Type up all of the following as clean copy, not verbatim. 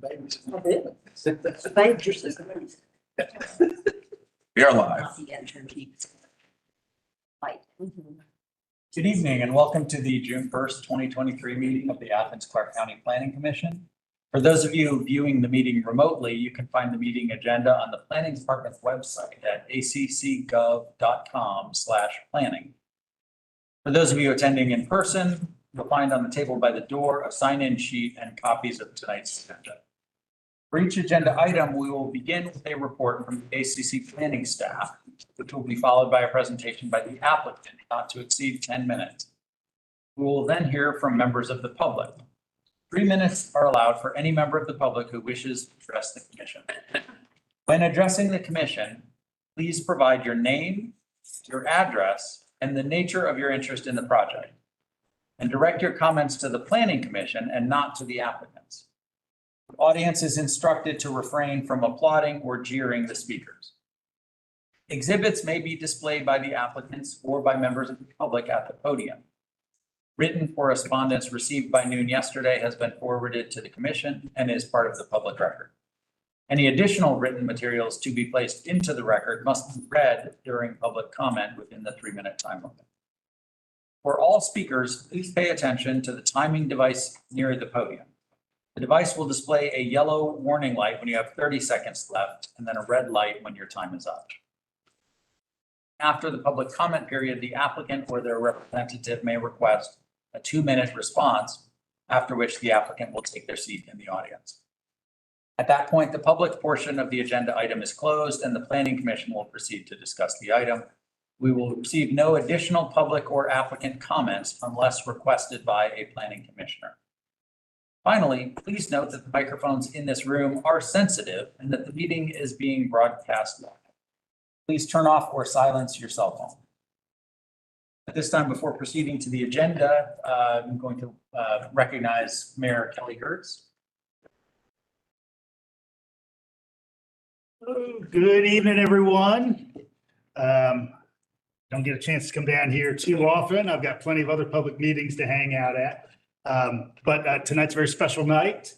We are live. Good evening and welcome to the June 1st, 2023 meeting of the Athens-Clarke County Planning Commission. For those of you viewing the meeting remotely, you can find the meeting agenda on the Planning Department's website at accgov.com/planning. For those of you attending in person, you'll find on the table by the door a sign-in sheet and copies of tonight's agenda. For each agenda item, we will begin with a report from the ACC planning staff, which will be followed by a presentation by the applicant, not to exceed 10 minutes. We will then hear from members of the public. 3 minutes are allowed for any member of the public who wishes to address the commission. When addressing the commission, please provide your name, your address, and the nature of your interest in the project, and direct your comments to the planning commission and not to the applicants. The audience is instructed to refrain from applauding or jeering the speakers. Exhibits may be displayed by the applicants or by members of the public at the podium. Written correspondence received by noon yesterday has been forwarded to the commission and is part of the public record. Any additional written materials to be placed into the record must be read during public comment within the 3-minute time limit. For all speakers, please pay attention to the timing device near the podium. The device will display a yellow warning light when you have 30 seconds left and then a red light when your time is up. After the public comment period, the applicant or their representative may request a 2-minute response, after which the applicant will take their seat in the audience. At that point, the public portion of the agenda item is closed and the Planning Commission will proceed to discuss the item. We will receive no additional public or applicant comments unless requested by a planning commissioner. Finally, please note that the microphones in this room are sensitive and that the meeting is being broadcast live. Please turn off or silence your cell phone. At this time, before proceeding to the agenda, I'm going to recognize Mayor Kelly Gertz. Good evening, everyone. Don't get a chance to come down here too often. I've got plenty of other public meetings to hang out at. But tonight's a very special night,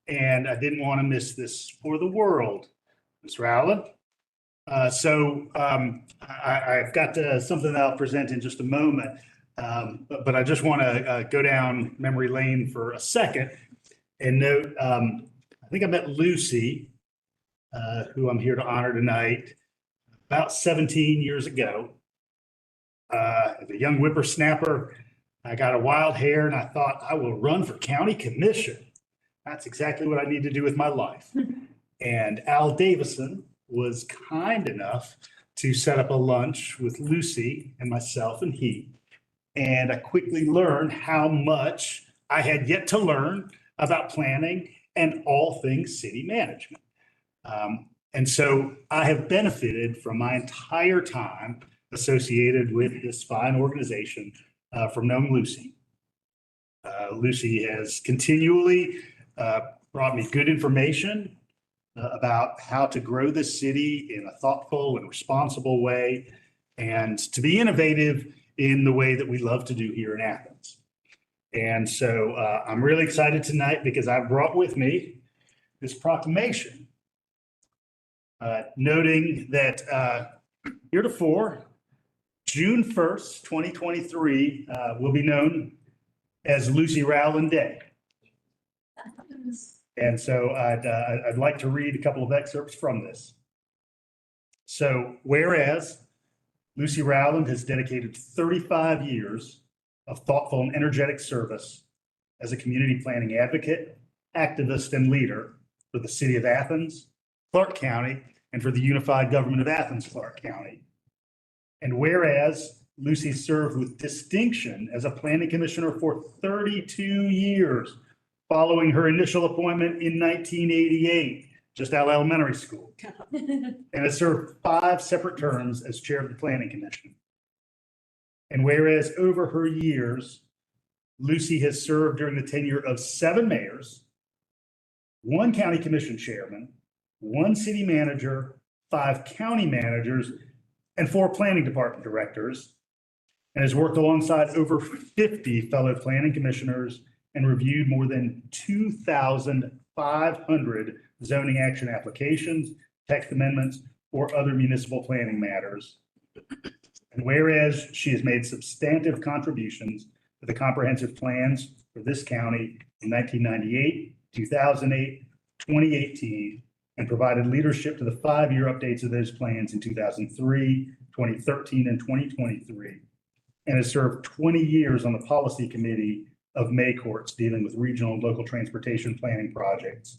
and I didn't want to miss this for the world. Ms. Rowland. I've got something that I'll present in just a moment, but I just want to go down memory lane for a second and note, I think I met Lucy, who I'm here to honor tonight, about 17 years ago. As a young whippersnapper, I got a wild hair and I thought I will run for county commission. That's exactly what I need to do with my life. And Al Davison was kind enough to set up a lunch with Lucy and myself and he. And I quickly learned how much I had yet to learn about planning and all things city management. And so I have benefited from my entire time associated with this fine organization from knowing Lucy. Lucy has continually brought me good information about how to grow this city in a thoughtful and responsible way, and to be innovative in the way that we love to do here in Athens. And so I'm really excited tonight because I've brought with me this proclamation noting that heretofore, June 1st, 2023 will be known as Lucy Rowland Day. And so I'd like to read a couple of excerpts from this. So, whereas Lucy Rowland has dedicated 35 years of thoughtful and energetic service as a community planning advocate, activist, and leader for the city of Athens, Clarke County, and for the unified government of Athens-Clarke County. And whereas Lucy served with distinction as a planning commissioner for 32 years, following her initial appointment in 1988, just out of elementary school, and has served 5 separate terms as chair of the Planning Commission. And whereas over her years, Lucy has served during the tenure of 7 mayors, 1 county commission chairman, 1 city manager, 5 county managers, and 4 planning department directors, and has worked alongside over 50 fellow planning commissioners and reviewed more than 2,500 zoning action applications, text amendments, or other municipal planning matters. And whereas she has made substantive contributions to the comprehensive plans for this county in 1998, 2008, 2018, and provided leadership to the 5-year updates of those plans in 2003, 2013, and 2023, and has served 20 years on the policy committee of May Courts dealing with regional and local transportation planning projects.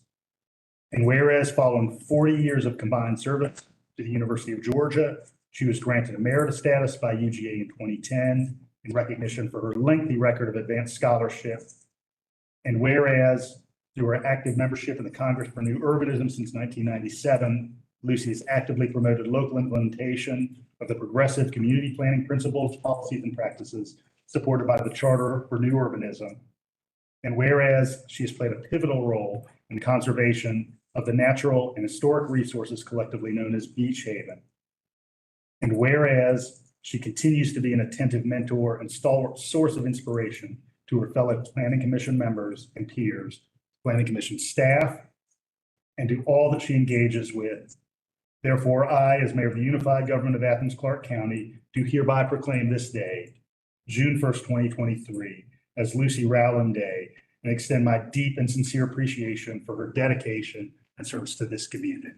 And whereas following 40 years of combined service to the University of Georgia, she was granted emeritus status by UGA in 2010 in recognition for her lengthy record of advanced scholarship. And whereas through her active membership in the Congress for New Urbanism since 1997, Lucy has actively promoted local implementation of the progressive community planning principles, policies, and practices supported by the Charter for New Urbanism. And whereas she has played a pivotal role in conservation of the natural and historic resources collectively known as Beach Haven. And whereas she continues to be an attentive mentor and stalwart source of inspiration to her fellow Planning Commission members and peers, Planning Commission staff, and to all that she engages with. Therefore, I, as Mayor of the Unified Government of Athens-Clarke County, do hereby proclaim this day, June 1st, 2023, as Lucy Rowland Day, and extend my deep and sincere appreciation for her dedication and service to this community.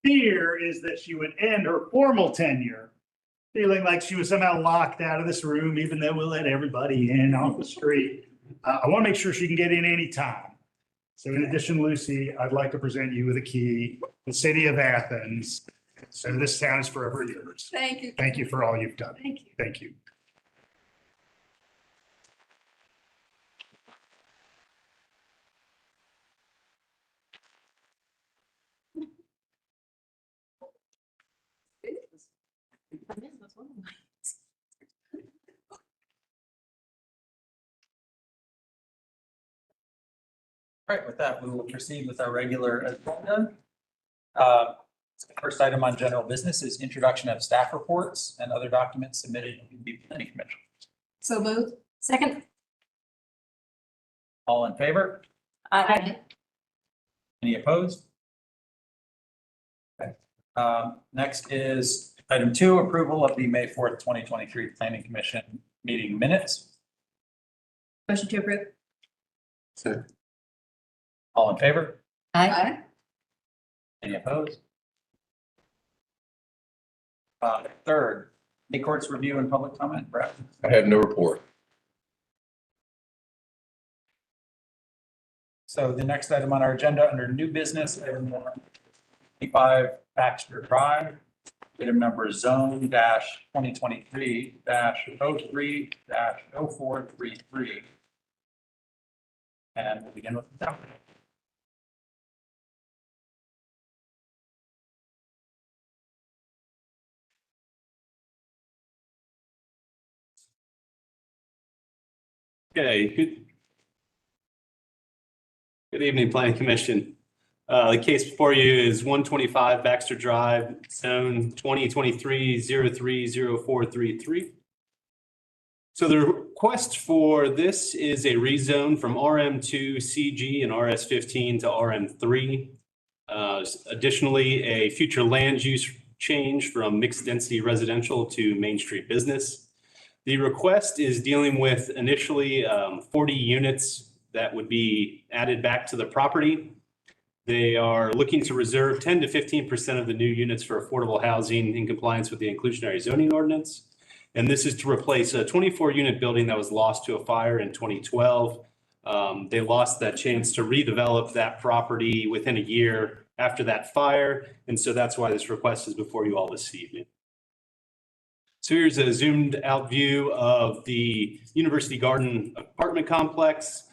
Fear is that she would end her formal tenure feeling like she was somehow locked out of this room, even though we'll let everybody in off the street. I want to make sure she can get in anytime. So in addition, Lucy, I'd like to present you with a key, the city of Athens. So this town is forever yours. Thank you. Thank you for all you've done. Thank you. Thank you. All right, with that, we will proceed with our regular agenda. First item on general business is introduction of staff reports and other documents submitted to the planning commission. So moved. Second. All in favor? Aye. Any opposed? Okay. Next is item 2, approval of the May 4th, 2023 planning commission meeting minutes. Motion to approve. Second. All in favor? Aye. Any opposed? Third, May Courts review and public comment. Brad? I have no report. So the next item on our agenda under new business, item 25 Baxter Drive, item number zone dash 2023 dash 03 dash 0433. And we'll begin with the document. Okay, good evening, Planning Commission. The case before you is 125 Baxter Drive, zone 2023-030433. So the request for this is a rezone from RM2 CG and RS15 to RM3. Additionally, a future land use change from mixed density residential to Main Street business. The request is dealing with initially 40 units that would be added back to the property. They are looking to reserve 10 to 15% of the new units for affordable housing in compliance with the inclusionary zoning ordinance. And this is to replace a 24-unit building that was lost to a fire in 2012. They lost that chance to redevelop that property within a year after that fire. And so that's why this request is before you all this evening. So here's a zoomed out view of the University Garden apartment complex.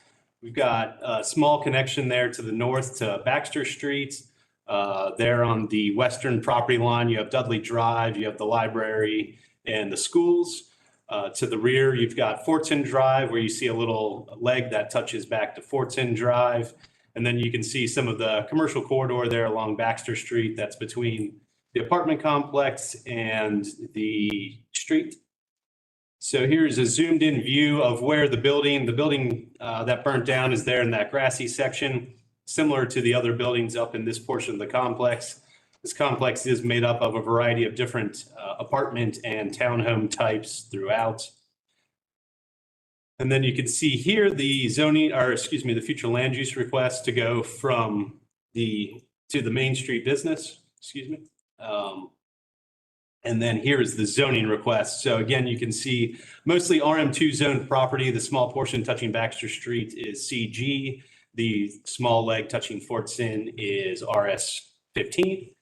We've got a small connection there to the north to Baxter Street. There on the western property line, you have Dudley Drive, you have the library and the schools. To the rear, you've got Fortson Drive, where you see a little leg that touches back to Fortson Drive. And then you can see some of the commercial corridor there along Baxter Street. That's between the apartment complex and the street. So here's a zoomed in view of where the building that burnt down is there in that grassy section, similar to the other buildings up in this portion of the complex. This complex is made up of a variety of different apartment and townhome types throughout. And then you can see here the the future land use request to go from to the Main Street business, and then here is the zoning request. So again, you can see mostly RM2 zoned property. The small portion touching Baxter Street is CG. The small leg touching Fortson is RS15.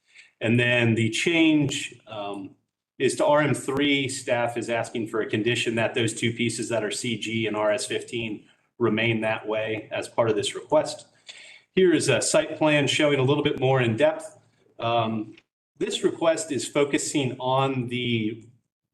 And then the change is to RM3. Staff is asking for a condition that those two pieces that are CG and RS15 remain that way as part of this request. Here is a site plan showing a little bit more in depth. This request is focusing on the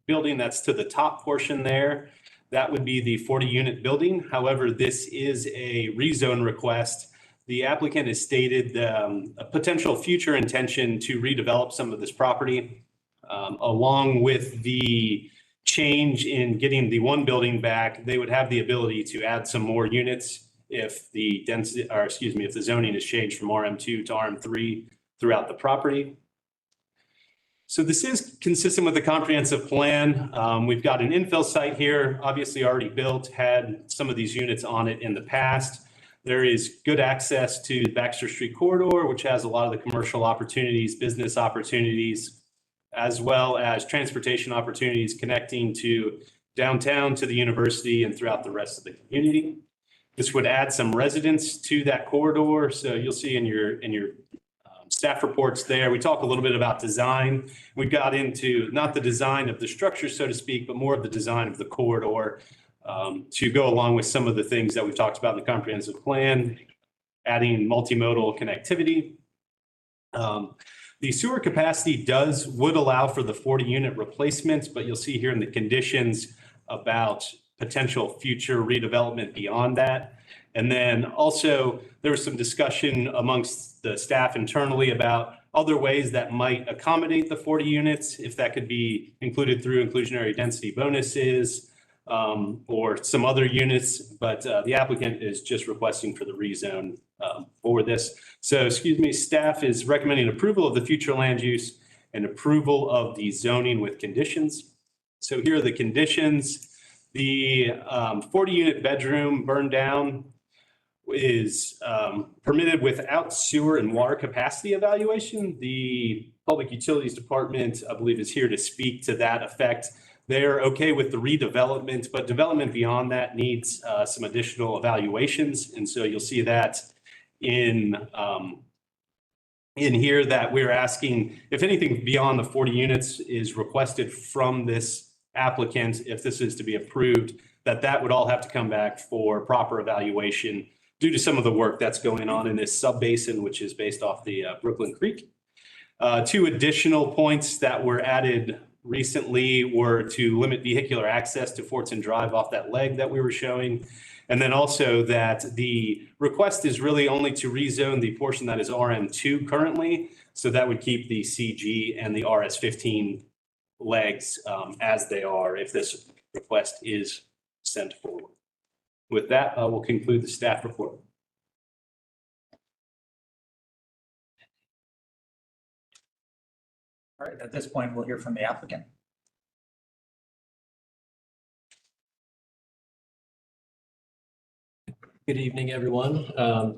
building that's to the top portion there. That would be the 40-unit building. However, this is a rezone request. The applicant has stated a potential future intention to redevelop some of this property, along with the change in getting the one building back. They would have the ability to add some more units if the if the zoning is changed from RM2 to RM3 throughout the property. So this is consistent with the comprehensive plan. We've got an infill site here, obviously already built, had some of these units on it in the past. There is good access to the Baxter Street corridor, which has a lot of the commercial opportunities, business opportunities, as well as transportation opportunities connecting to downtown, to the university, and throughout the rest of the community. This would add some residents to that corridor. So you'll see in your staff reports there, we talk a little bit about design. We got into not the design of the structure, so to speak, but more of the design of the corridor to go along with some of the things that we've talked about in the comprehensive plan, adding multimodal connectivity. The sewer capacity would allow for the 40-unit replacement, but you'll see here in the conditions about potential future redevelopment beyond that. And then also there was some discussion amongst the staff internally about other ways that might accommodate the 40 units, if that could be included through inclusionary density bonuses or some other units. But the applicant is just requesting for the rezone for this. So, staff is recommending approval of the future land use and approval of the zoning with conditions. So here are the conditions. The 40-unit bedroom burn down is permitted without sewer and water capacity evaluation. The Public Utilities Department, I believe, is here to speak to that effect. They're okay with the redevelopment, but development beyond that needs some additional evaluations. And so you'll see that in here that we're asking if anything beyond the 40 units is requested from this applicant, if this is to be approved, that would all have to come back for proper evaluation due to some of the work that's going on in this sub-basin, which is based off the Brooklyn Creek. Two additional points that were added recently were to limit vehicular access to Fortson Drive off that leg that we were showing. And then also that the request is really only to rezone the portion that is RM2 currently. So that would keep the CG and the RS15 legs as they are if this request is sent forward. With that, we'll conclude the staff report. All right, at this point, we'll hear from the applicant. Good evening, everyone.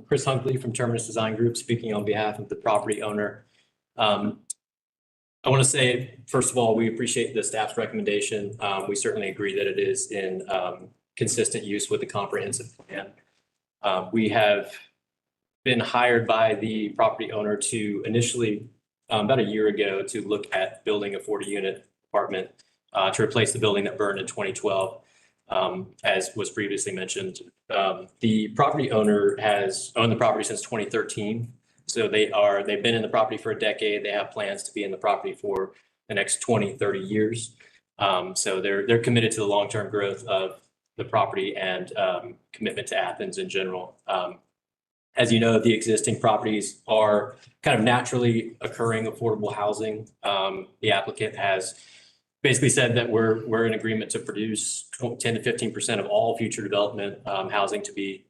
Chris Hunkley from Terminus Design Group speaking on behalf of the property owner. I want to say, first of all, we appreciate the staff's recommendation. We certainly agree that it is in consistent use with the comprehensive plan. We have been hired by the property owner to initially, about a year ago, to look at building a 40-unit apartment to replace the building that burned in 2012. As was previously mentioned, the property owner has owned the property since 2013. So they've been in the property for a decade. They have plans to be in the property for the next 20, 30 years. So they're committed to the long-term growth of the property and commitment to Athens in general. As you know, the existing properties are kind of naturally occurring affordable housing. The applicant has basically said that we're in agreement to produce 10 to 15% of all future development housing to be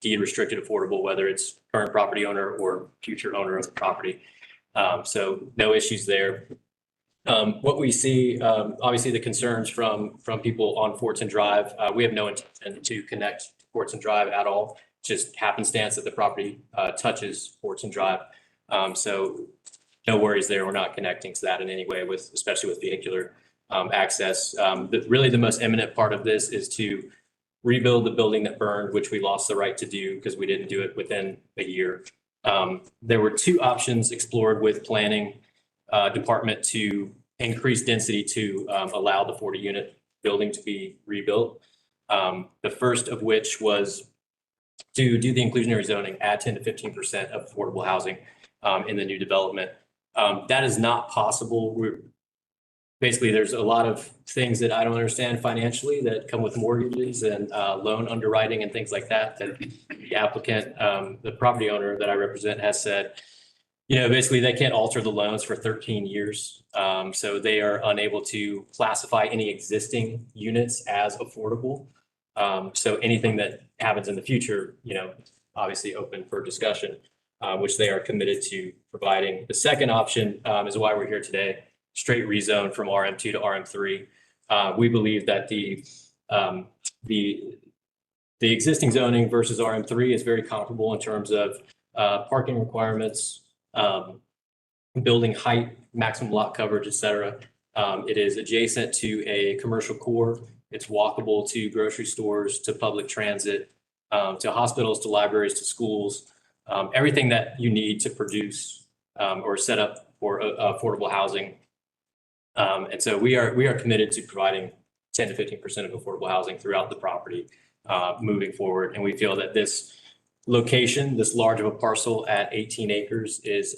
deed restricted affordable, whether it's current property owner or future owner of the property. So no issues there. What we see, obviously the concerns from people on Fortson Drive, we have no intent to connect Fortson Drive at all. Just happenstance that the property touches Fortson Drive. So no worries there. We're not connecting to that in any way with, especially with vehicular access. Really the most imminent part of this is to rebuild the building that burned, which we lost the right to do because we didn't do it within a year. There were two options explored with planning department to increase density to allow the 40-unit building to be rebuilt. The first of which was to do the inclusionary zoning, add 10 to 15% of affordable housing in the new development. That is not possible. Basically, there's a lot of things that I don't understand financially that come with mortgages and loan underwriting and things like that, that the applicant, the property owner that I represent has said, basically they can't alter the loans for 13 years. So they are unable to classify any existing units as affordable. So anything that happens in the future, obviously open for discussion, which they are committed to providing. The second option is why we're here today, straight rezone from RM2 to RM3. We believe that the existing zoning versus RM3 is very comparable in terms of parking requirements, building height, maximum lot coverage, et cetera. It is adjacent to a commercial core. It's walkable to grocery stores, to public transit, to hospitals, to libraries, to schools, everything that you need to produce or set up for affordable housing. And so we are committed to providing 10 to 15% of affordable housing throughout the property moving forward. And we feel that this location, this large of a parcel at 18 acres is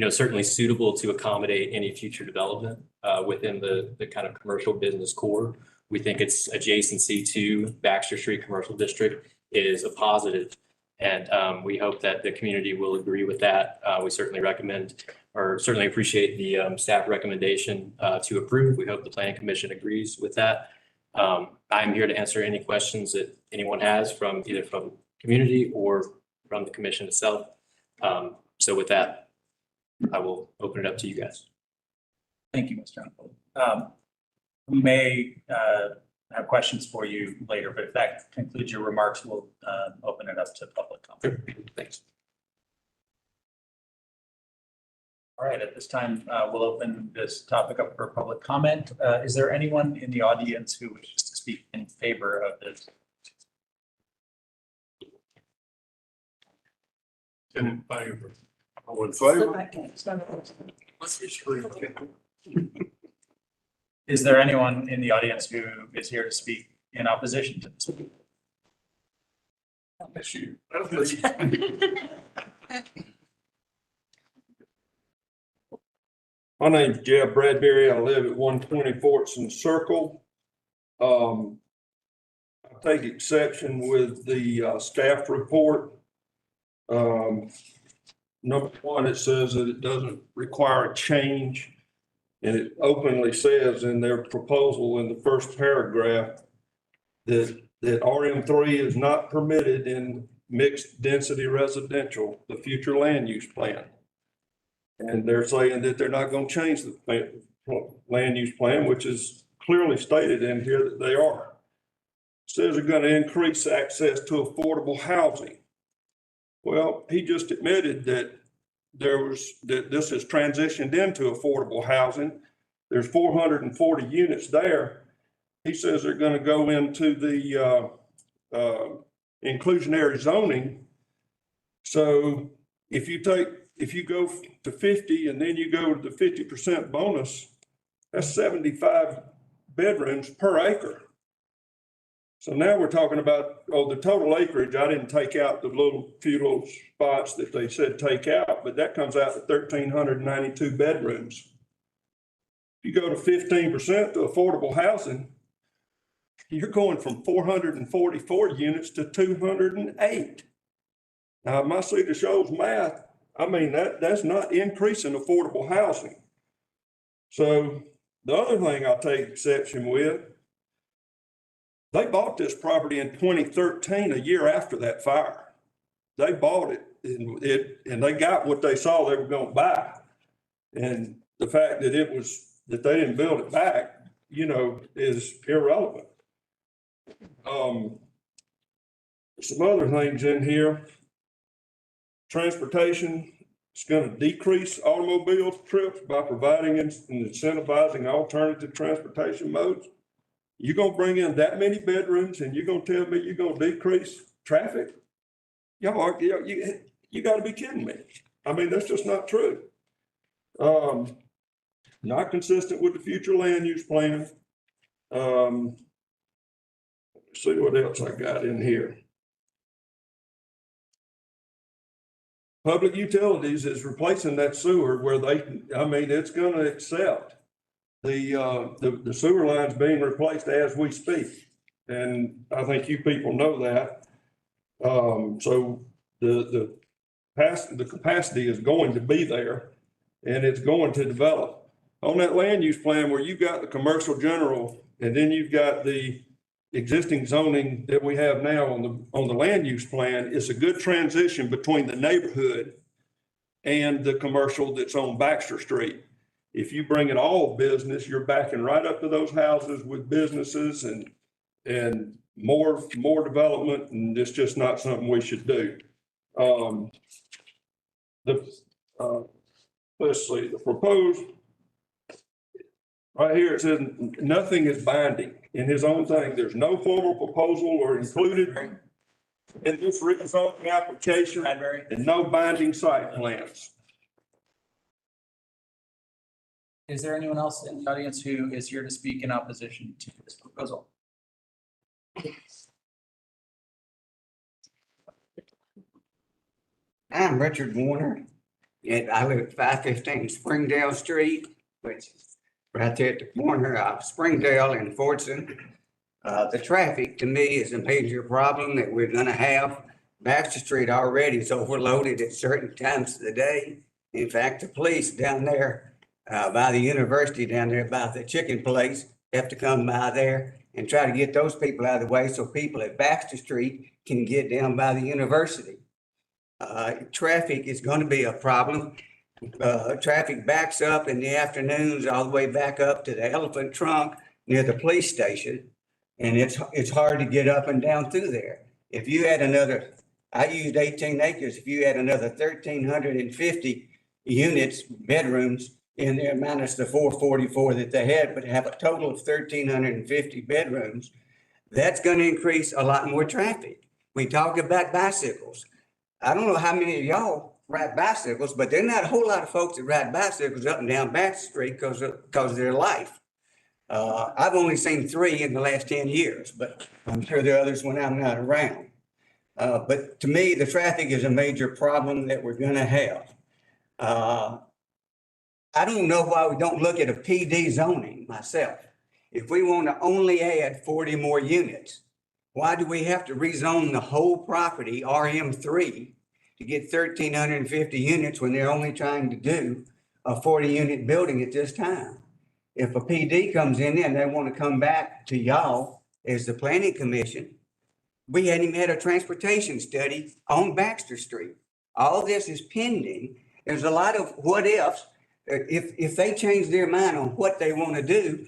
certainly suitable to accommodate any future development within the kind of commercial business core. We think its adjacency to Baxter Street Commercial District is a positive, and we hope that the community will agree with that. We certainly recommend or certainly appreciate the staff recommendation to approve. We hope the Planning Commission agrees with that. I'm here to answer any questions that anyone has from either from community or from the commission itself. So with that, I will open it up to you guys. Thank you, Mr. Uncle. We may have questions for you later, but if that concludes your remarks, we'll open it up to public comment. Thanks. All right, at this time, we'll open this topic up for public comment. Is there anyone in the audience who wishes to speak in favor of this? In favor. All in favor? Is there anyone in the audience who is here to speak in opposition to this? That's you. My name's Jeff Bradbury. I live at 120 Fortson Circle. I take exception with the staff report. Number one, it says that it doesn't require a change. And it openly says in their proposal in the first paragraph that RM3 is not permitted in mixed density residential, the future land use plan. And they're saying that they're not going to change the land use plan, which is clearly stated in here that they are. It says they're going to increase access to affordable housing. Well, he just admitted that this has transitioned into affordable housing. There's 440 units there. He says they're going to go into the inclusionary zoning. So if you go to 50 and then you go to the 50% bonus, that's 75 bedrooms per acre. So now we're talking about, the total acreage. I didn't take out the few little spots that they said take out, but that comes out to 1,392 bedrooms. If you go to 15% to affordable housing, you're going from 444 units to 208. Now, my Cedar Shoals math, I mean, that's not increasing affordable housing. So the other thing I take exception with, they bought this property in 2013, a year after that fire. They bought it and they got what they saw they were going to buy. And the fact that that they didn't build it back, is irrelevant. Some other things in here. Transportation is going to decrease automobile trips by providing and incentivizing alternative transportation modes. You're going to bring in that many bedrooms and you're going to tell me you're going to decrease traffic? You got to be kidding me. I mean, that's just not true. Not consistent with the future land use plan. Let's see what else I got in here. Public utilities is replacing that sewer where it's going to accept the sewer lines being replaced as we speak. And I think you people know that. So the capacity is going to be there and it's going to develop. On that land use plan where you've got the commercial general and then you've got the existing zoning that we have now on the land use plan, it's a good transition between the neighborhood and the commercial that's on Baxter Street. If you bring it all business, you're backing right up to those houses with businesses and more development, and it's just not something we should do. Let's see, the proposed, right here, it says nothing is binding in his own thing. There's no formal proposal or included in this rezoning application and no binding site plans. Is there anyone else in the audience who is here to speak in opposition to this proposal? I'm Richard Warner, and I live at 515 Springdale Street, which is right there at the corner of Springdale and Fordson. The traffic to me is a major problem that we're gonna have. Baxter Street already is overloaded at certain times of the day. In fact, the police down there by the university down there by the chicken place have to come by there and try to get those people out of the way so people at Baxter Street can get down by the university. Traffic is going to be a problem. Traffic backs up in the afternoons all the way back up to the Elephant Trunk near the police station. And it's hard to get up and down through there. If you had another, I used 18 acres. If you had another 1,350 units, bedrooms in there, minus the 444 that they had, but have a total of 1,350 bedrooms, that's going to increase a lot more traffic. We talk about bicycles. I don't know how many of y'all ride bicycles, but there's not a whole lot of folks that ride bicycles up and down Baxter Street because of their life. I've only seen 3 in the last 10 years, but I'm sure there are others when I'm not around. But to me, the traffic is a major problem that we're going to have. I don't know why we don't look at a PD zoning myself. If we want to only add 40 more units, why do we have to rezone the whole property RM3 to get 1,350 units when they're only trying to do a 40-unit building at this time? If a PD comes in there and they want to come back to y'all as the planning commission, we hadn't even had a transportation study on Baxter Street. All this is pending. There's a lot of what ifs. If they change their mind on what they want to do,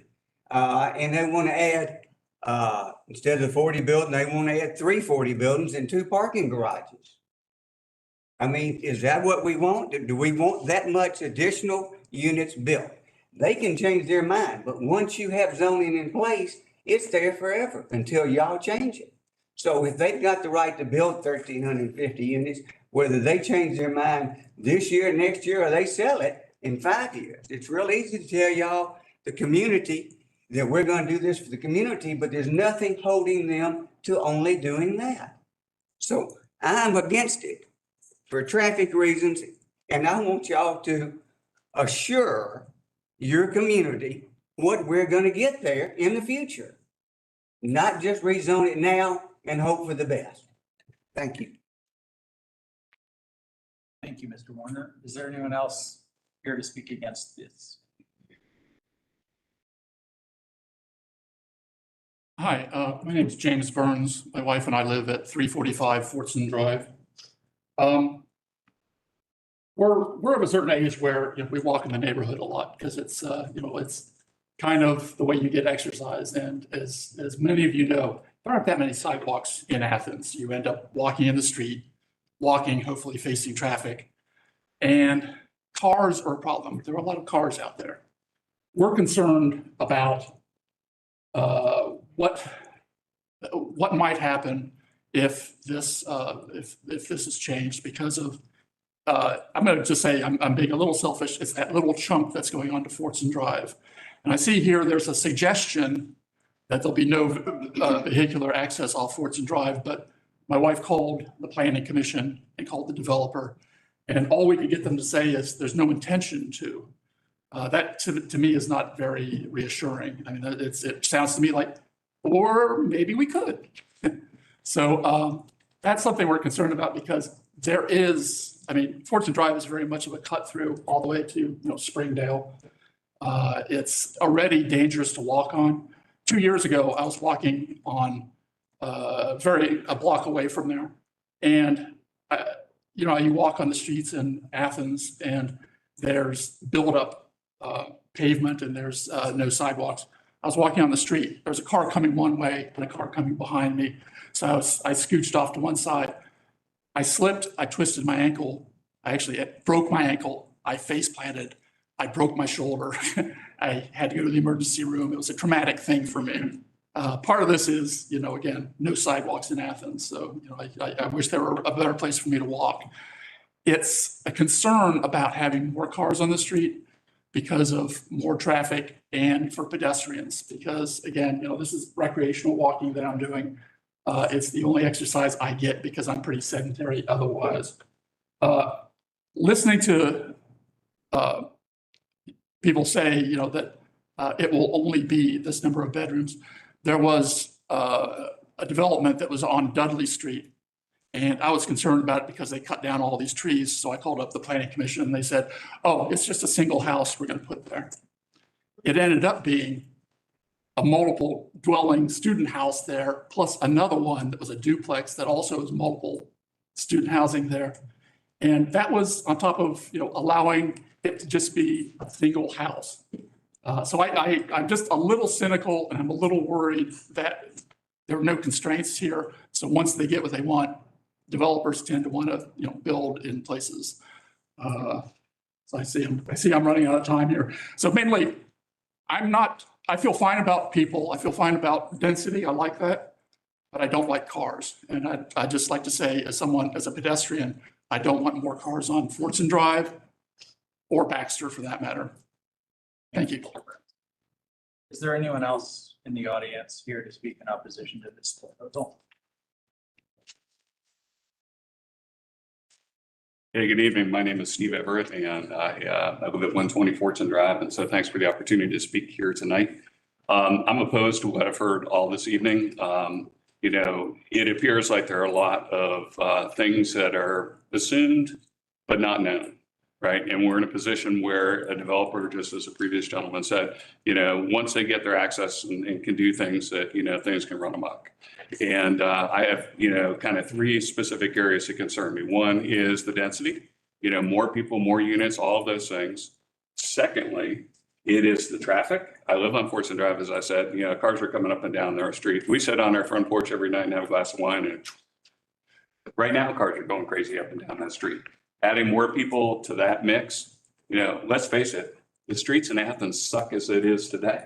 and they want to add, instead of the 40 building, they want to add 3 40 buildings and 2 parking garages. I mean, is that what we want? Do we want that much additional units built? They can change their mind, but once you have zoning in place, it's there forever until y'all change it. So if they've got the right to build 1,350 units, whether they change their mind this year, next year, or they sell it in 5 years, it's real easy to tell y'all, the community, that we're going to do this for the community, but there's nothing holding them to only doing that. So I'm against it for traffic reasons, and I want y'all to assure your community what we're gonna get there in the future. Not just rezone it now and hope for the best. Thank you. Thank you, Mr. Warner. Is there anyone else here to speak against this? Hi, my name is James Burns. My wife and I live at 345 Fortson Drive. We're of a certain age where, we walk in the neighborhood a lot because it's, it's kind of the way you get exercise. And as many of you know, there aren't that many sidewalks in Athens. You end up walking in the street, walking, hopefully facing traffic. And cars are a problem. There are a lot of cars out there. We're concerned about what might happen if this is changed because of I'm going to just say I'm being a little selfish. It's that little chunk that's going on to Fortson Drive, and I see here there's a suggestion that there'll be no vehicular access off Fortson Drive. But my wife called the planning commission and called the developer, and all we could get them to say is there's no intention to. That to me is not very reassuring. I mean, it sounds to me like, or maybe we could. So that's something we're concerned about because there is, Fortson Drive is very much of a cut through all the way to, Springdale. It's already dangerous to walk on. 2 years ago, I was walking on a block away from there. And, you walk on the streets in Athens and there's buildup pavement and there's no sidewalks. I was walking on the street. There was a car coming one way and a car coming behind me. So I scooched off to one side. I slipped. I twisted my ankle. I actually broke my ankle. I face planted. I broke my shoulder. I had to go to the emergency room. It was a traumatic thing for me. Part of this is, again, no sidewalks in Athens. So, I wish there were a better place for me to walk. It's a concern about having more cars on the street because of more traffic and for pedestrians. Because again, this is recreational walking that I'm doing. It's the only exercise I get because I'm pretty sedentary otherwise. Listening to people say, that it will only be this number of bedrooms. There was a development that was on Dudley Street. And I was concerned about it because they cut down all these trees. So I called up the planning commission and they said, oh, it's just a single house we're going to put there. It ended up being a multiple dwelling student house there, plus another one that was a duplex that also was multiple student housing there. And that was on top of, allowing it to just be a single house. So I'm just a little cynical and I'm a little worried that there are no constraints here. So once they get what they want, developers tend to want to, build in places. So I see I'm running out of time here. So mainly, I feel fine about people. I feel fine about density. I like that, but I don't like cars. And I just like to say, as a pedestrian, I don't want more cars on Fortson Drive or Baxter for that matter. Thank you. Is there anyone else in the audience here to speak in opposition to this proposal? Hey, good evening. My name is Steve Everett, and I live at 120 Fortson Drive, and so thanks for the opportunity to speak here tonight. I'm opposed to what I've heard all this evening. It appears like there are a lot of things that are assumed but not known, right? And we're in a position where a developer, just as the previous gentleman said, once they get their access and can do things that, things can run amok. And I have, kind of three specific areas that concern me. One is the density, more people, more units, all of those things. Secondly, it is the traffic. I live on Fortson Drive, as I said, cars are coming up and down our street. We sit on our front porch every night and have a glass of wine. And right now, cars are going crazy up and down that street. Adding more people to that mix, let's face it, the streets in Athens suck as it is today.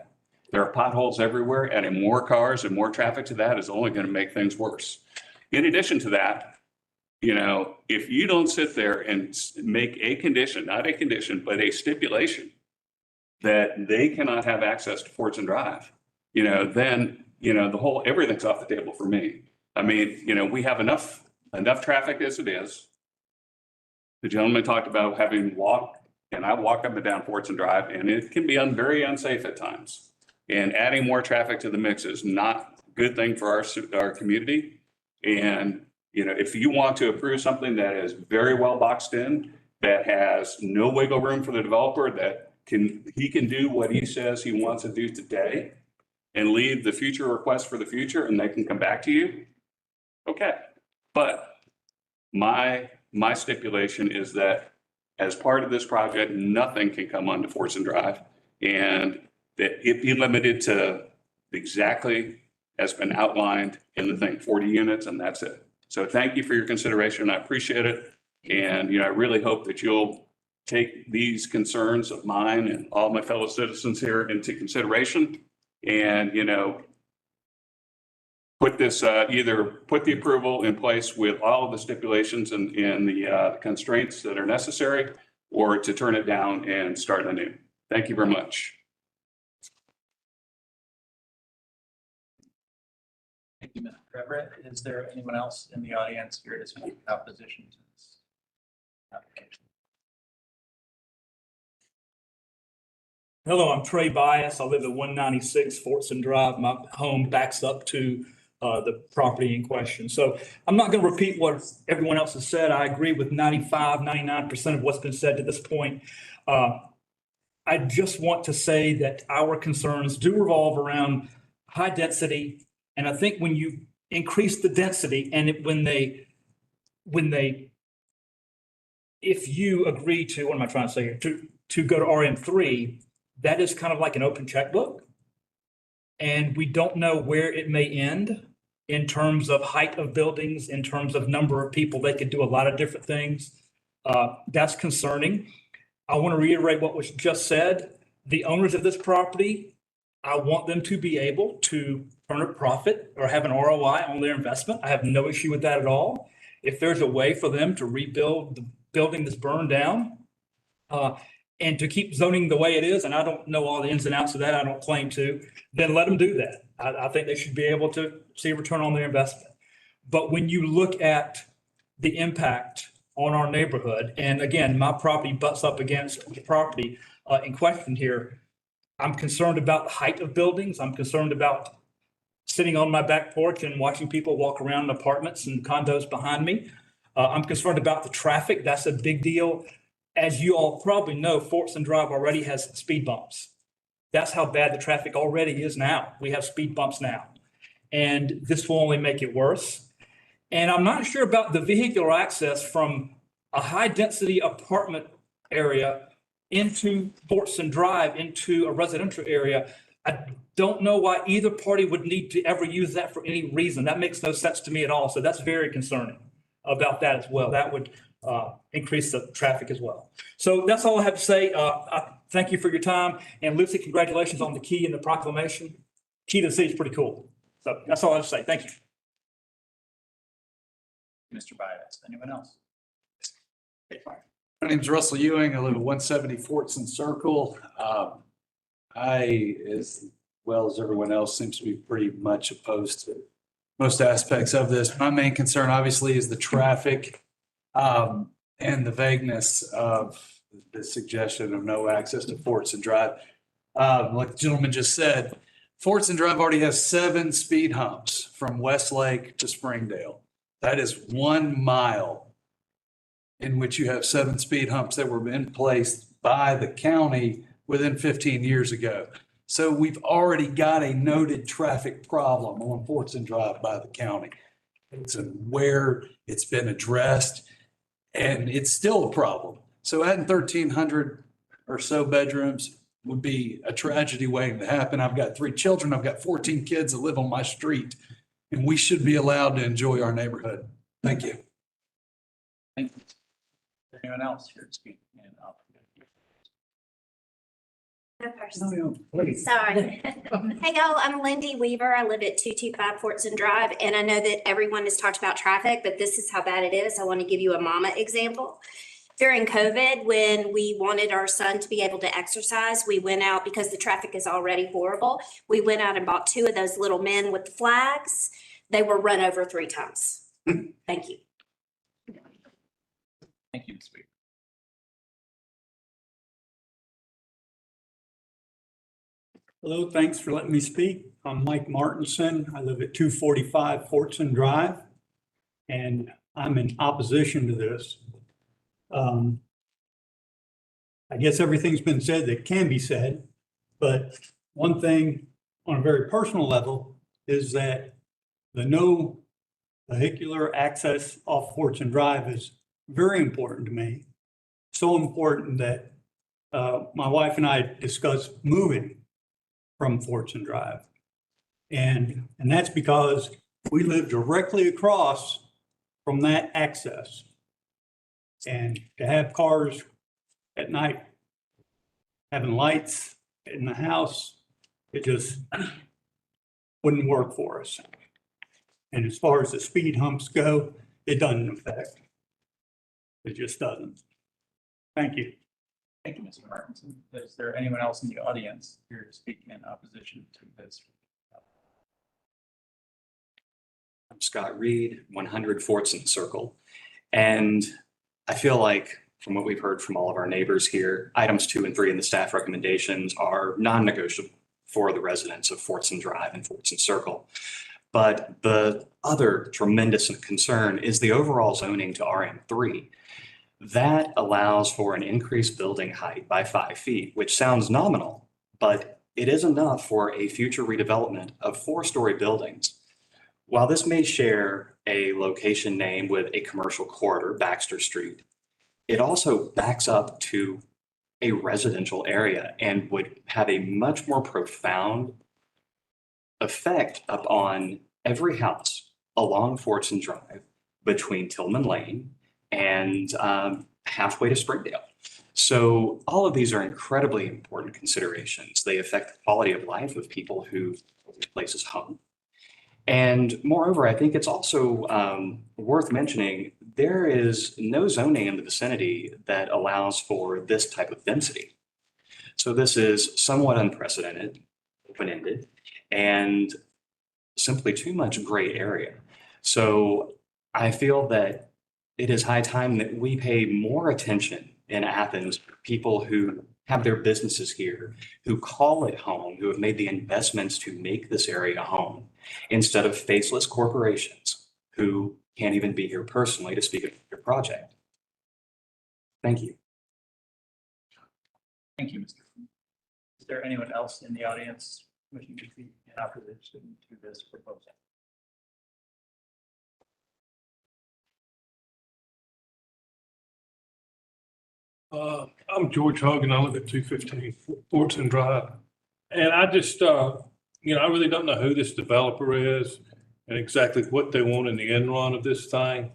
There are potholes everywhere. Adding more cars and more traffic to that is only going to make things worse. In addition to that, if you don't sit there and make a condition, not a condition, but a stipulation that they cannot have access to Fortson Drive, then, everything's off the table for me. I mean, we have enough traffic as it is. The gentleman talked about having And I walk up and down Fortson Drive, and it can be very unsafe at times. And adding more traffic to the mix is not a good thing for our community. And, you know, if you want to approve something that is very well boxed in, that has no wiggle room for the developer, he can do what he says he wants to do today and leave the future request for the future, and they can come back to you. Okay. But my stipulation is that as part of this project, nothing can come onto Fortson Drive, and that it be limited to exactly as been outlined in the thing, 40 units, and that's it. So thank you for your consideration. I appreciate it. And, you know, I really hope that you'll take these concerns of mine and all my fellow citizens here into consideration and, you know, put this, either put the approval in place with all of the stipulations and the constraints that are necessary, or to turn it down and start anew. Thank you very much. Thank you, Mr. Everett. Is there anyone else in the audience here to speak opposition to this application? Hello, I'm Trey Bias. I live at 196 Fortson Drive. My home backs up to the property in question. So I'm not going to repeat what everyone else has said. I agree with 95, 99% of what's been said to this point. I just want to say that our concerns do revolve around high density. And I think when you increase the density and if you agree to, what am I trying to say here, to go to RM3, that is kind of like an open checkbook. And we don't know where it may end in terms of height of buildings, in terms of number of people. They could do a lot of different things. That's concerning. I want to reiterate what was just said. The owners of this property, I want them to be able to turn a profit or have an ROI on their investment. I have no issue with that at all. If there's a way for them to rebuild the building that's burned down, and to keep zoning the way it is, and I don't know all the ins and outs of that, I don't claim to, then let them do that. I think they should be able to see a return on their investment. But when you look at the impact on our neighborhood, and again, my property butts up against the property in question here, I'm concerned about the height of buildings. I'm concerned about sitting on my back porch and watching people walk around in apartments and condos behind me. I'm concerned about the traffic. That's a big deal. As you all probably know, Fortson Drive already has speed bumps. That's how bad the traffic already is now. We have speed bumps now. And this will only make it worse. And I'm not sure about the vehicular access from a high density apartment area into Fortson Drive, into a residential area. I don't know why either party would need to ever use that for any reason. That makes no sense to me at all. So that's very concerning about that as well. That would increase the traffic as well. So that's all I have to say. I thank you for your time. And Lucy, congratulations on the key and the proclamation. Key to the city is pretty cool. So that's all I have to say. Thank you. Mr. Bias, anyone else? My name's Russell Ewing. I live at 170 Fortson Circle. I, as well as everyone else, seems to be pretty much opposed to most aspects of this. My main concern obviously is the traffic and the vagueness of the suggestion of no access to Fortson Drive. Like the gentleman just said, Fortson Drive already has 7 speed humps from Westlake to Springdale. That is 1 mile in which you have 7 speed humps that were in place by the county within 15 years ago. So we've already got a noted traffic problem on Fortson Drive by the county. It's where it's been addressed, and it's still a problem. So adding 1,300 or so bedrooms would be a tragedy waiting to happen. I've got 3 children. I've got 14 kids that live on my street, and we should be allowed to enjoy our neighborhood. Thank you. Thank you. Anyone else here to speak? No person. Please. Sorry. Hey, y'all, I'm Lindy Weaver. I live at 225 Fortson Drive, and I know that everyone has talked about traffic, but this is how bad it is. I want to give you a mama example. During COVID, when we wanted our son to be able to exercise, we went out because the traffic is already horrible. We went out and bought 2 of those little men with the flags. They were run over 3 times. Thank you. Thank you, Ms. Weaver. Hello, thanks for letting me speak. I'm Mike Martinson. I live at 245 Fortson Drive, and I'm in opposition to this. I guess everything's been said that can be said, but one thing on a very personal level is that the no vehicular access off Fortson Drive is very important to me. So important that my wife and I discussed moving from Fortson Drive. And that's because we live directly across from that access. And to have cars at night having lights in the house, it just wouldn't work for us. And as far as the speed humps go, it doesn't affect. It just doesn't. Thank you. Thank you, Mr. Martinson. Is there anyone else in the audience here to speak in opposition to this? I'm Scott Reed, 100 Fortson Circle. And I feel like from what we've heard from all of our neighbors here, items 2 and 3 in the staff recommendations are non-negotiable for the residents of Fortson Drive and Fortson Circle. But the other tremendous concern is the overall zoning to RM3. That allows for an increased building height by 5 feet, which sounds nominal, but it is enough for a future redevelopment of 4-story buildings. While this may share a location name with a commercial corridor, Baxter Street, it also backs up to a residential area and would have a much more profound effect upon every house along Fortson Drive between Tillman Lane and halfway to Springdale. So all of these are incredibly important considerations. They affect the quality of life of people who places home. And moreover, I think it's also worth mentioning, there is no zoning in the vicinity that allows for this type of density. So this is somewhat unprecedented, open-ended, and simply too much gray area. So I feel that it is high time that we pay more attention in Athens, people who have their businesses here, who call it home, who have made the investments to make this area home, instead of faceless corporations who can't even be here personally to speak of your project. Thank you. Thank you, Mr. Fee. Is there anyone else in the audience wishing to speak in opposition to this proposal? I'm George Hogan. I live at 215 Fortson Drive. And I just, I really don't know who this developer is and exactly what they want in the end run of this thing.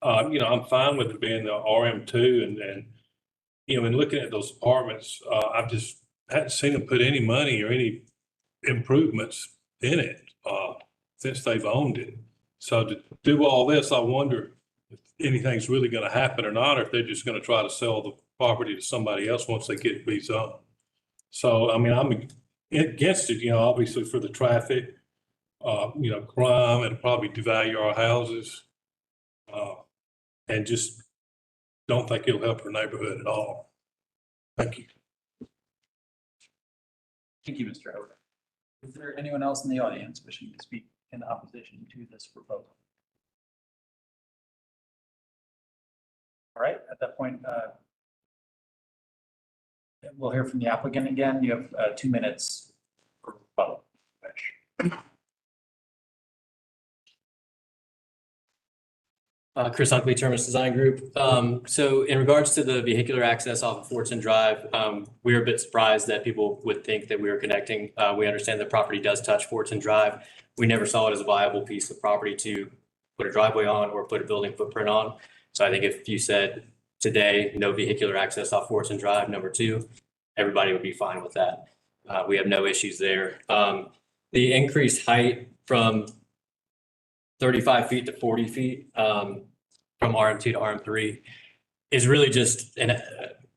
I'm fine with it being the RM2 and in looking at those apartments, I just hadn't seen them put any money or any improvements in it since they've owned it. So to do all this, I wonder if anything's really going to happen or not, or if they're just going to try to sell the property to somebody else once they get rezoned. So, I'm against it, obviously for the traffic, crime, and probably devalue our houses. And just don't think it'll help our neighborhood at all. Thank you. Thank you, Mr. Howard. Is there anyone else in the audience wishing to speak in opposition to this proposal? All right, at that point, we'll hear from the applicant again. You have 2 minutes for rebuttal. Chris Hunkley, Terminus Design Group. So in regards to the vehicular access off of Fortson Drive, we were a bit surprised that people would think that we were connecting. We understand the property does touch Fortson Drive. We never saw it as a viable piece of property to put a driveway on or put a building footprint on. So I think if you said today, no vehicular access off Fortson Drive, number 2, everybody would be fine with that. We have no issues there. The increased height from 35 feet to 40 feet from RM2 to RM3 is really just an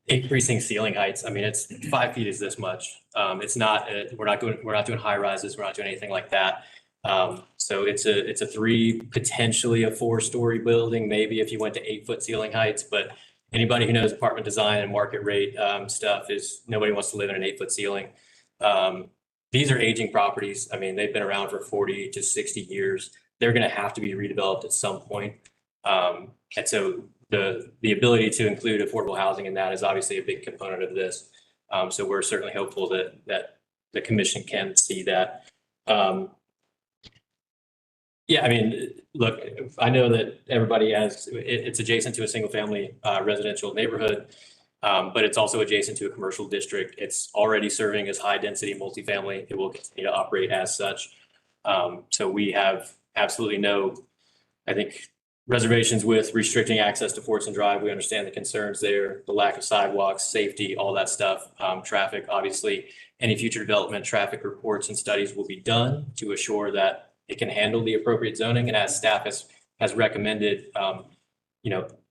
increasing ceiling heights. I mean, it's 5 feet is this much. It's not, we're not doing high rises. We're not doing anything like that. So it's a 3, potentially a 4-story building, maybe if you went to 8-foot ceiling heights, but anybody who knows apartment design and market rate stuff is nobody wants to live in an 8-foot ceiling. these are aging properties. I mean, they've been around for 40 to 60 years. They're going to have to be redeveloped at some point. And so the ability to include affordable housing in that is obviously a big component of this. So we're certainly hopeful that the commission can see that. Yeah, I mean, look, I know that everybody it's adjacent to a single family residential neighborhood, but it's also adjacent to a commercial district. It's already serving as high density multifamily. It will continue to operate as such. So we have absolutely no, I think, reservations with restricting access to Fortson Drive. We understand the concerns there, the lack of sidewalks, safety, all that stuff, traffic, obviously. Any future development, traffic reports and studies will be done to assure that it can handle the appropriate zoning. And as staff has recommended,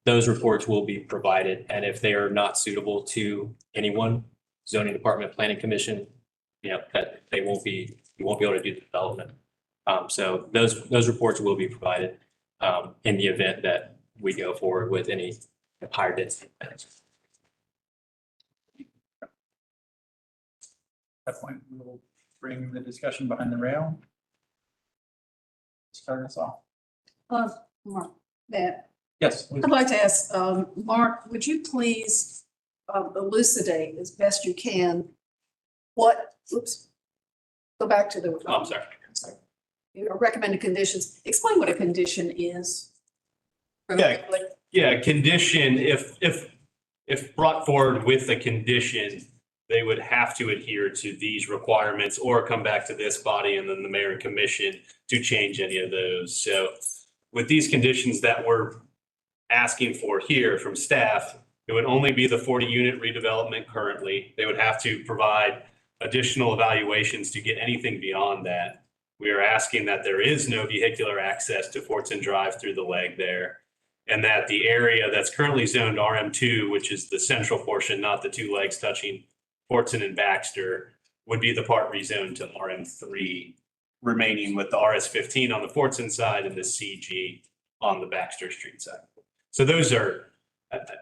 those reports will be provided. And if they are not suitable to anyone, zoning department, planning commission, that you won't be able to do the development. So those reports will be provided in the event that we go forward with any higher density plans. At that point, we'll bring the discussion behind the rail. Start us off. Mark, Matt, Yes, please. I'd like to ask, Mark, would you please elucidate as best you can go back to the. Oh, I'm sorry. Your recommended conditions. Explain what a condition is. for the Yeah. public. Yeah, condition, if brought forward with a condition, they would have to adhere to these requirements or come back to this body and then the mayor and commission to change any of those. So with these conditions that we're asking for here from staff, it would only be the 40-unit redevelopment currently. They would have to provide additional evaluations to get anything beyond that. We are asking that there is no vehicular access to Fortson Drive through the leg there, and that the area that's currently zoned RM2, which is the central portion, not the two legs touching Fortson and Baxter, would be the part rezoned to RM3, remaining with the RS15 on the Fortson side and the CG on the Baxter Street side. So those are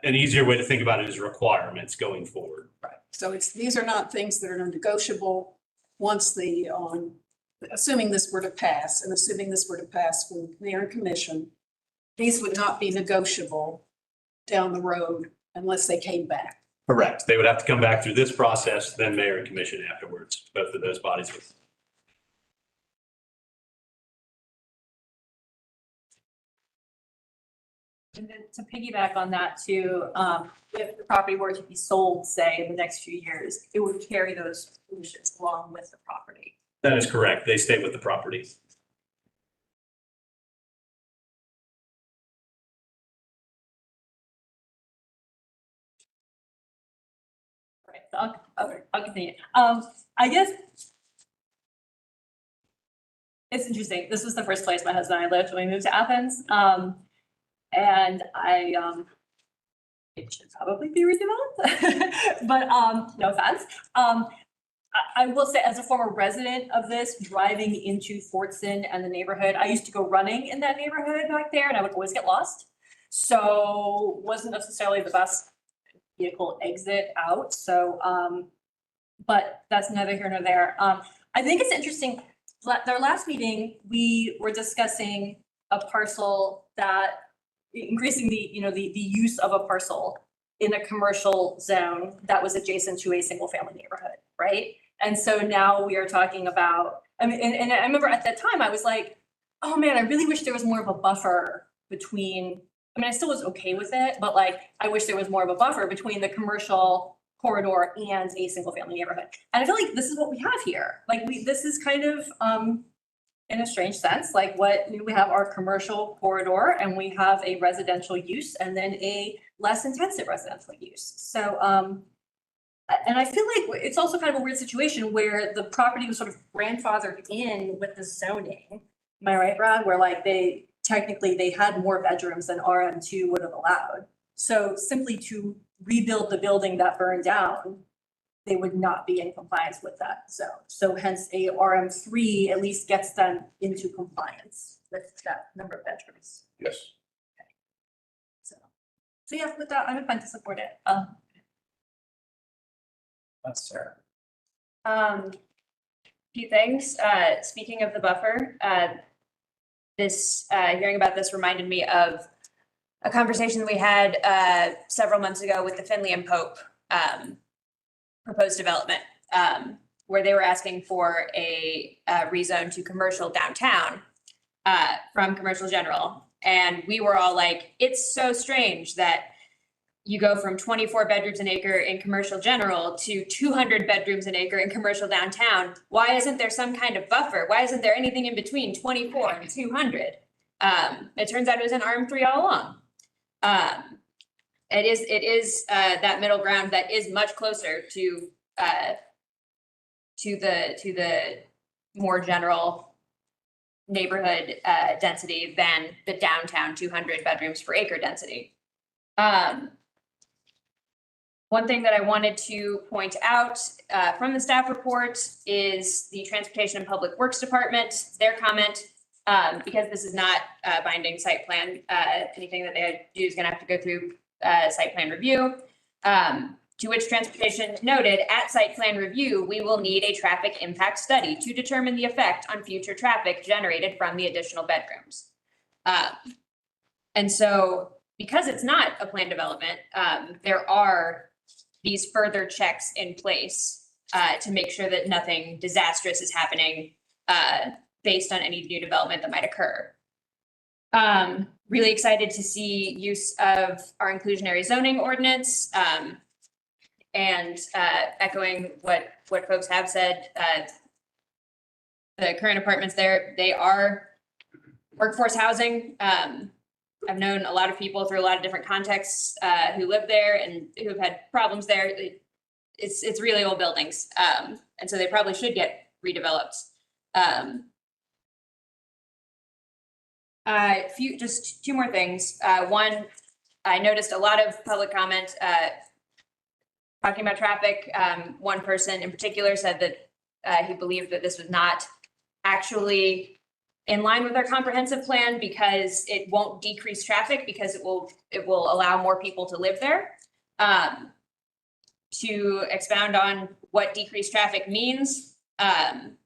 an easier way to think about it as requirements going forward. Right. So these are not things that are negotiable once assuming this were to pass from mayor and commission, these would not be negotiable down the road unless they came back. Correct. They would have to come back through this process, then mayor and commission afterwards, both of those bodies. And then to piggyback on that too, if the property were to be sold, say, in the next few years, it would carry those conditions along with the property. That is correct. They stay with the property. Right, so I'll continue. I guess it's interesting. This was the first place my husband and I lived when we moved to Athens. And it should probably be redeveloped, but no offense. I will say, as a former resident of this, driving into Fortson and the neighborhood, I used to go running in that neighborhood back there and I would always get lost. So wasn't necessarily the best vehicle exit out. So, but that's neither here nor there. I think it's interesting. Their last meeting, we were discussing a parcel that increasing the use of a parcel in a commercial zone that was adjacent to a single family neighborhood, right? And so now we are talking about, I mean, and I remember at that time I was like, oh man, I really wish there was more of a buffer between, I mean, I still was okay with it, but like, I wish there was more of a buffer between the commercial corridor and a single family neighborhood. And I feel like this is what we have here. Like this is kind of, in a strange sense, like we have our commercial corridor and we have a residential use and then a less intensive residential use. So, and I feel like it's also kind of a weird situation where the property was sort of grandfathered in with the zoning. Am I right, Brad? Where like they had more bedrooms than RM2 would have allowed. So simply to rebuild the building that burned down, they would not be in compliance with that zone. So hence a RM3 at least gets them into compliance with that number of bedrooms. Yes. Okay. So yeah, with that, I'm inclined to support it. That's Sarah. Few things. Speaking of the buffer, hearing about this reminded me of a conversation we had several months ago with the Finley and Pope proposed development, where they were asking for a rezone to commercial downtown from commercial general. And we were all like, it's so strange that you go from 24 bedrooms an acre in commercial general to 200 bedrooms an acre in commercial downtown. Why isn't there some kind of buffer? Why isn't there anything in between 24 and 200? It turns out it was an RM3 all along. It is that middle ground that is much closer to the more general neighborhood density than the downtown 200 bedrooms per acre density. One thing that I wanted to point out from the staff report is the Transportation and Public Works Department, their comment, because this is not a binding site plan, anything that they do is gonna have to go through site plan review. To which Transportation noted, at site plan review, we will need a traffic impact study to determine the effect on future traffic generated from the additional bedrooms. And so, because it's not a planned development, there are these further checks in place to make sure that nothing disastrous is happening based on any new development that might occur. Really excited to see use of our inclusionary zoning ordinance, and echoing what folks have said. The current apartments there, they are workforce housing. I've known a lot of people through a lot of different contexts who live there and who have had problems there. It's really old buildings, and so they probably should get redeveloped. Just two more things. One, I noticed a lot of public comment talking about traffic. One person in particular said that he believed that this was not actually in line with our comprehensive plan because it won't decrease traffic because it will allow more people to live there. To expound on what decreased traffic means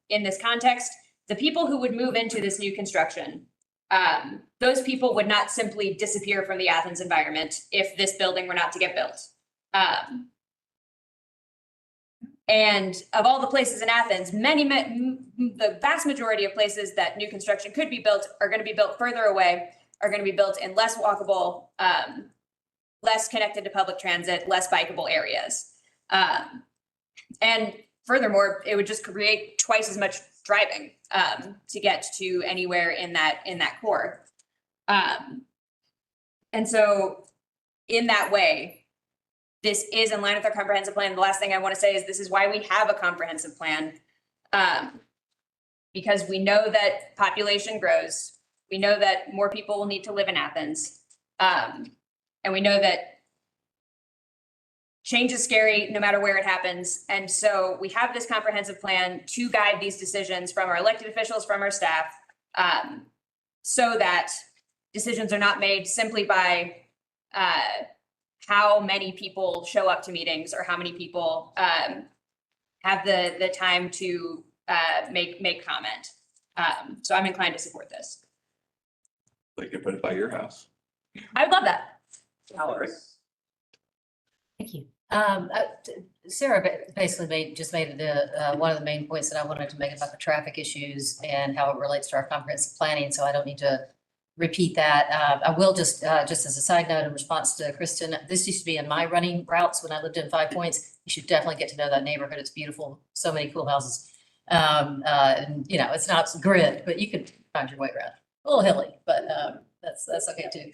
in this context, the people who would move into this new construction, those people would not simply disappear from the Athens environment if this building were not to get built. And of all the places in Athens, the vast majority of places that new construction could be built are going to be built further away, are going to be built in less walkable, less connected to public transit, less bikeable areas. And furthermore, it would just create twice as much driving to get to anywhere in that core. And so in that way, this is in line with our comprehensive plan. The last thing I want to say is this is why we have a comprehensive plan, because we know that population grows. We know that more people will need to live in Athens. And we know that change is scary no matter where it happens. And so we have this comprehensive plan to guide these decisions from our elected officials, from our staff, so that decisions are not made simply by how many people show up to meetings or how many people have the time to make comment. So I'm inclined to support this. They could put it by your house. I would love that. Thank you. Sarah basically made one of the main points that I wanted to make about the traffic issues and how it relates to our comprehensive planning, so I don't need to repeat that. I will just as a side note in response to Kristen, this used to be in my running routes when I lived in 5 Points. You should definitely get to know that neighborhood. It's beautiful. So many cool houses. And you know, it's not grid, but you can find your way around. A little hilly, but that's okay too.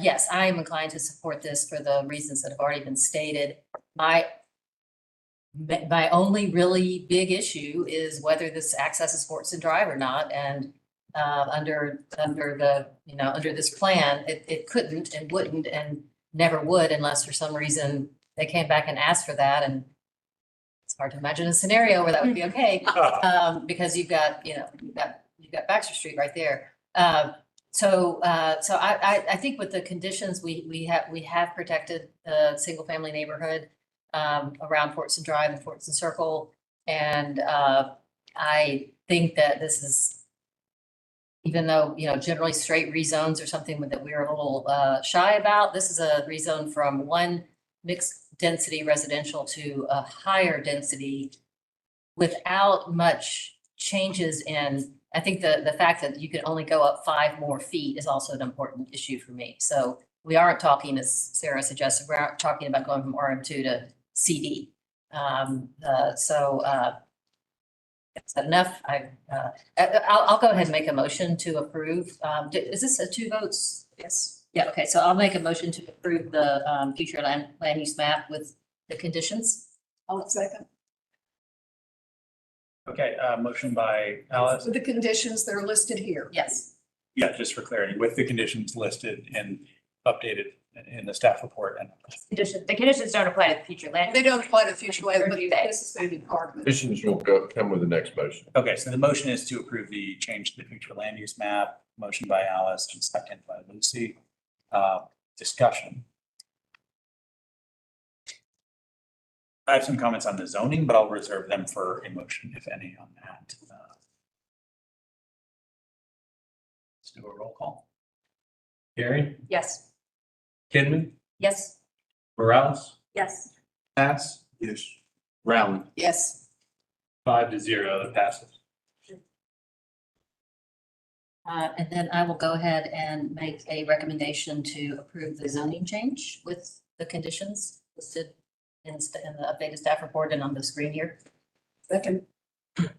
Yes, I am inclined to support this for the reasons that have already been stated. My only really big issue is whether this accesses Fortson Drive or not, and under this plan, it couldn't and wouldn't and never would unless for some reason they came back and asked for that. And it's hard to imagine a scenario where that would be okay, because you've got Baxter Street right there. So I think with the conditions we have protected the single family neighborhood around Fortson Drive and Fortson Circle. And I think that this is, even though, generally straight rezones are something that we're a little shy about, this is a rezone from one mixed density residential to a higher density without much changes in, I think the fact that you can only go up 5 more feet is also an important issue for me. So we aren't talking, as Sarah suggested, we aren't talking about going from RM2 to CD. Is that enough? I'll go ahead and make a motion to approve. Is this a 2 votes? Yes. Yeah, okay, so I'll make a motion to approve the future land use map with the conditions. I'll second. Okay, motion by Alice. With the conditions that are listed here. Yes. Yeah, just for clarity, with the conditions listed and updated in the staff report. And The conditions don't apply to the future land. They don't apply to the future land, but Review this is going to be part of it. Conditions will come with the next motion. Okay, so the motion is to approve the change to the future land use map. Motion by Alice and second by Lucy. Discussion. I have some comments on the zoning, but I'll reserve them for a motion, if any, on that. Let's do a roll call. Gary, Yes. Kidman, Yes. Morales, Yes. Pass? Yes. Rowland. Yes. 5-0, that passes. And then I will go ahead and make a recommendation to approve the zoning change with the conditions listed in the updated staff report and on the screen here. Second. Motion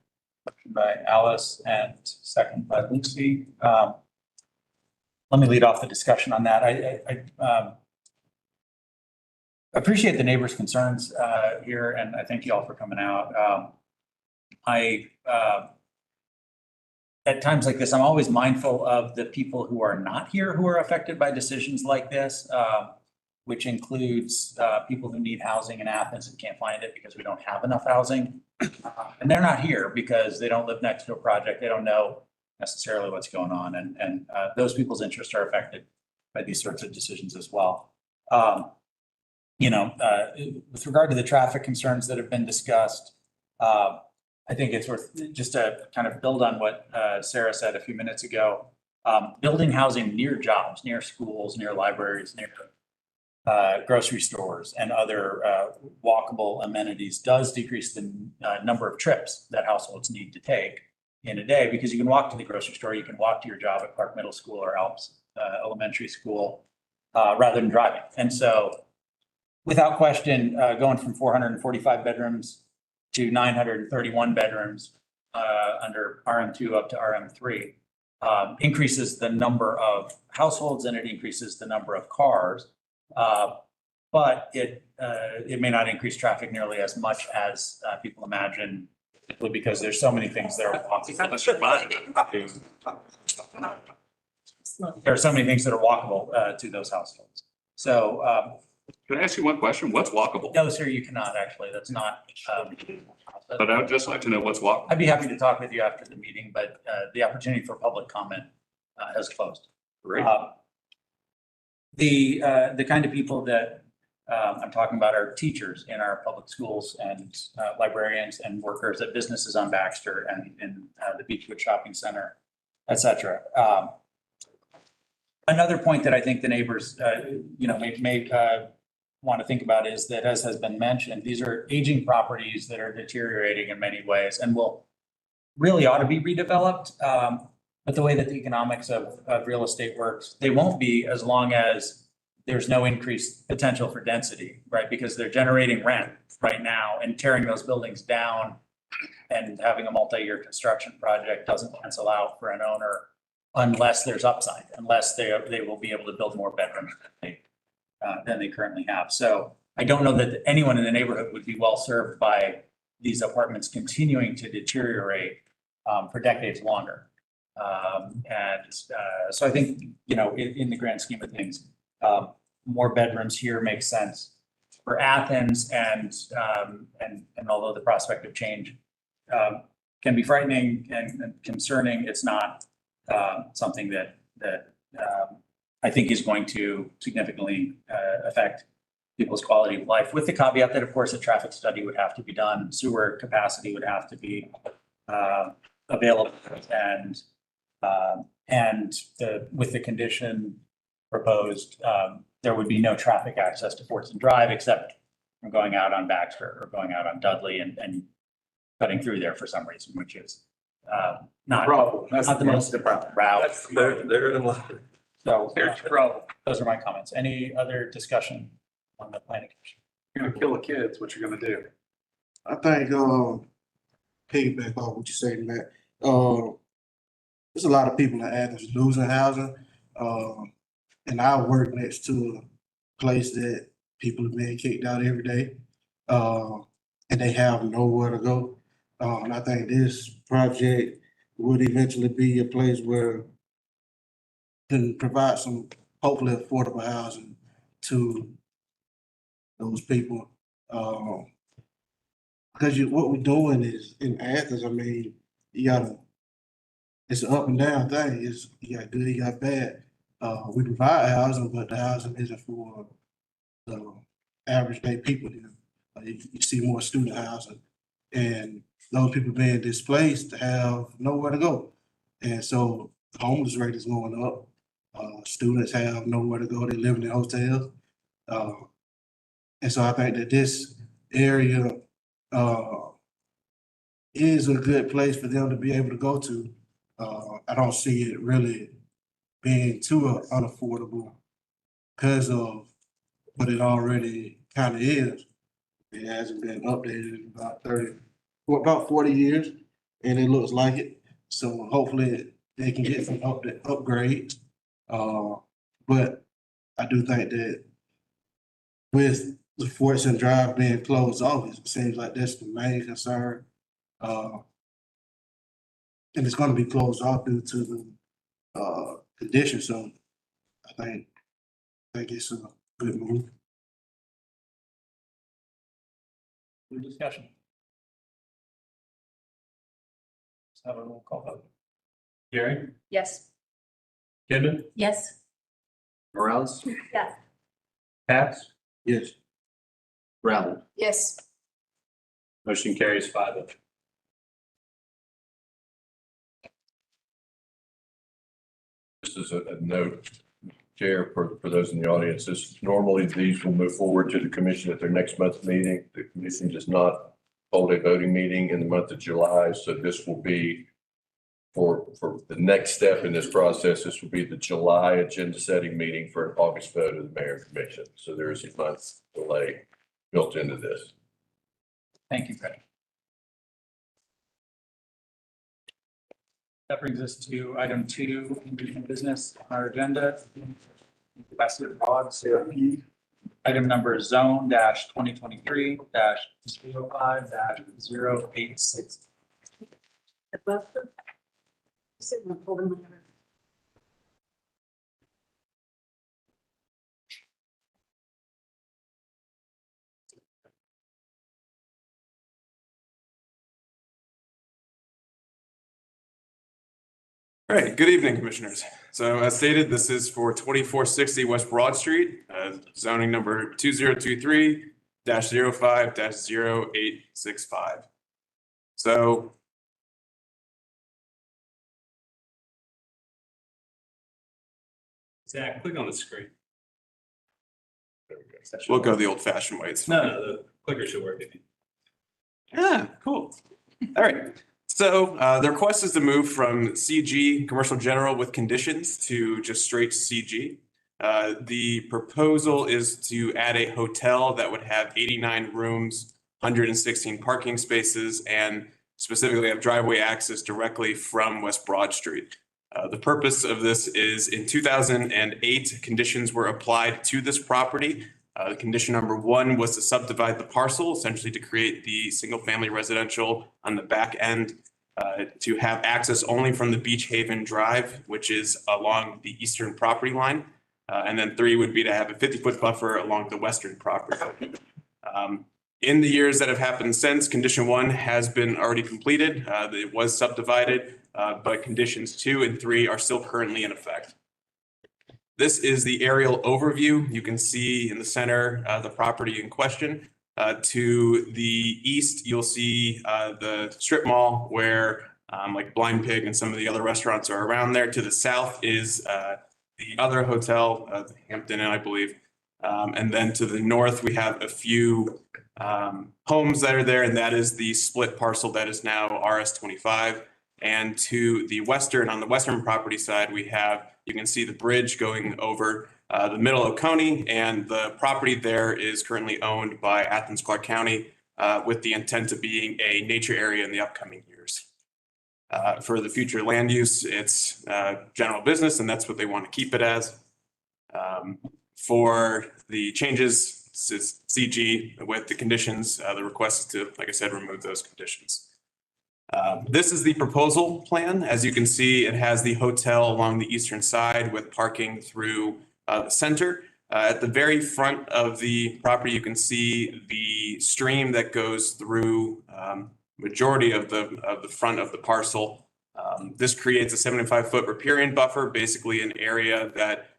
by Alice and second by Lucy. Let me lead off the discussion on that. I appreciate the neighbors' concerns here, and I thank you all for coming out. At times like this, I'm always mindful of the people who are not here who are affected by decisions like this, which includes people who need housing in Athens and can't find it because we don't have enough housing. And they're not here because they don't live next to a project. They don't know necessarily what's going on. And those people's interests are affected by these sorts of decisions as well. With regard to the traffic concerns that have been discussed, I think it's worth just to kind of build on what Sarah said a few minutes ago. Building housing near jobs, near schools, near libraries, near grocery stores and other walkable amenities does decrease the number of trips that households need to take in a day, because you can walk to the grocery store, you can walk to your job at Clarke Middle School or Alps Elementary School rather than driving. And so without question, going from 445 bedrooms to 931 bedrooms under RM2 up to RM3 increases the number of households and it increases the number of cars. But it may not increase traffic nearly as much as people imagine, because there's so many things that are there are so many things that are walkable to those households. So Can I ask you one question? What's walkable? no, sir, you cannot actually. That's not. But I would just like to know what's walkable. I'd be happy to talk with you after the meeting, but the opportunity for public comment has closed. Great. The kind of people that I'm talking about are teachers in our public schools and librarians and workers at businesses on Baxter and in the Beechwood Shopping Center, et cetera. Another point that I think the neighbors, may want to think about is that, as has been mentioned, these are aging properties that are deteriorating in many ways and will really ought to be redeveloped. But the way that the economics of real estate works, they won't be as long as there's no increased potential for density, right? Because they're generating rent right now, and tearing those buildings down and having a multi-year construction project doesn't cancel out for an owner unless there's upside, unless they will be able to build more bedrooms than they currently have. So I don't know that anyone in the neighborhood would be well served by these apartments continuing to deteriorate for decades longer. So I think, in the grand scheme of things, more bedrooms here makes sense for Athens, and although the prospect of change can be frightening and concerning, it's not something that I think is going to significantly affect people's quality of life, with the caveat that, of course, a traffic study would have to be done, sewer capacity would have to be available, and with the condition proposed, there would be no traffic access to Fortson Drive except from going out on Baxter or going out on Dudley and cutting through there for some reason, which is not Problem. not the most route. They're in line. So those are my comments. Any other discussion on the planning commission? You're gonna kill the kids, what you're gonna do? I think, piggyback off what you're saying, Matt. There's a lot of people in Athens losing housing. And I work next to a place that people are being kicked out every day. And they have nowhere to go. And I think this project would eventually be a place where can provide some hopefully affordable housing to those people. Because what we're doing is in Athens, I mean, it's an up and down thing. You got good, you got bad. We provide housing, but the housing isn't for the average day people here. You see more student housing, and those people being displaced have nowhere to go. And so the homeless rate is going up. Students have nowhere to go. They live in hotels. And so I think that this area is a good place for them to be able to go to. I don't see it really being too unaffordable because of what it already kind of is. It hasn't been updated in about 40 years, and it looks like it. So hopefully they can get some upgrades. But I do think that with the Fortson Drive being closed off, it seems like that's the main concern. And it's going to be closed off due to the condition. So I think it's a good move. Good discussion. Let's have a roll call vote. Gary, Yes. Kidman, Yes. Morales, Yes. Katz, Yes. Rowland. Yes. Motion carries 5-0. Just as a note, Chair, for those in the audience, normally these will move forward to the commission at their next month's meeting. The commission does not hold a voting meeting in the month of July, so this will be for the next step in this process. This will be the July agenda setting meeting for an August vote of the mayor and commission. So there is a month's delay built into this. Thank you, Greg. That brings us to item 2, business on our agenda. Western Broad CRP. Item number zone -2023-05-086. All right, good evening, commissioners. So as stated, this is for 2460 West Broad Street, zoning number 2023-05-0865. So Zach, click on the screen. we'll go the old fashioned way. It's fine. No, the clicker should work. Yeah, cool. All right. So the request is to move from CG, commercial general with conditions, to just straight CG. The proposal is to add a hotel that would have 89 rooms, 116 parking spaces, and specifically have driveway access directly from West Broad Street. The purpose of this is in 2008, conditions were applied to this property. Condition number 1 was to subdivide the parcel, essentially to create the single-family residential on the back end, to have access only from the Beach Haven Drive, which is along the eastern property line. And then 3 would be to have a 50-foot buffer along the western property. In the years that have happened since, condition 1 has been already completed. It was subdivided, but conditions 2 and 3 are still currently in effect. This is the aerial overview. You can see in the center the property in question. To the east, you'll see the strip mall where like Blind Pig and some of the other restaurants are around there. To the south is the other hotel, the Hampton Inn, I believe. And then to the north, we have a few homes that are there, and that is the split parcel that is now RS-25. And to the western, on the western property side, we have, you can see the bridge going over the middle of Oconee, and the property there is currently owned by Athens-Clarke County with the intent of being a nature area in the upcoming years. For the future land use, it's general business, and that's what they want to keep it as. For the changes, it's CG with the conditions, the request is to, like I said, remove those conditions. This is the proposal plan. As you can see, it has the hotel along the eastern side with parking through the center. At the very front of the property, you can see the stream that goes through majority of the front of the parcel. This creates a 75-foot riparian buffer, basically an area that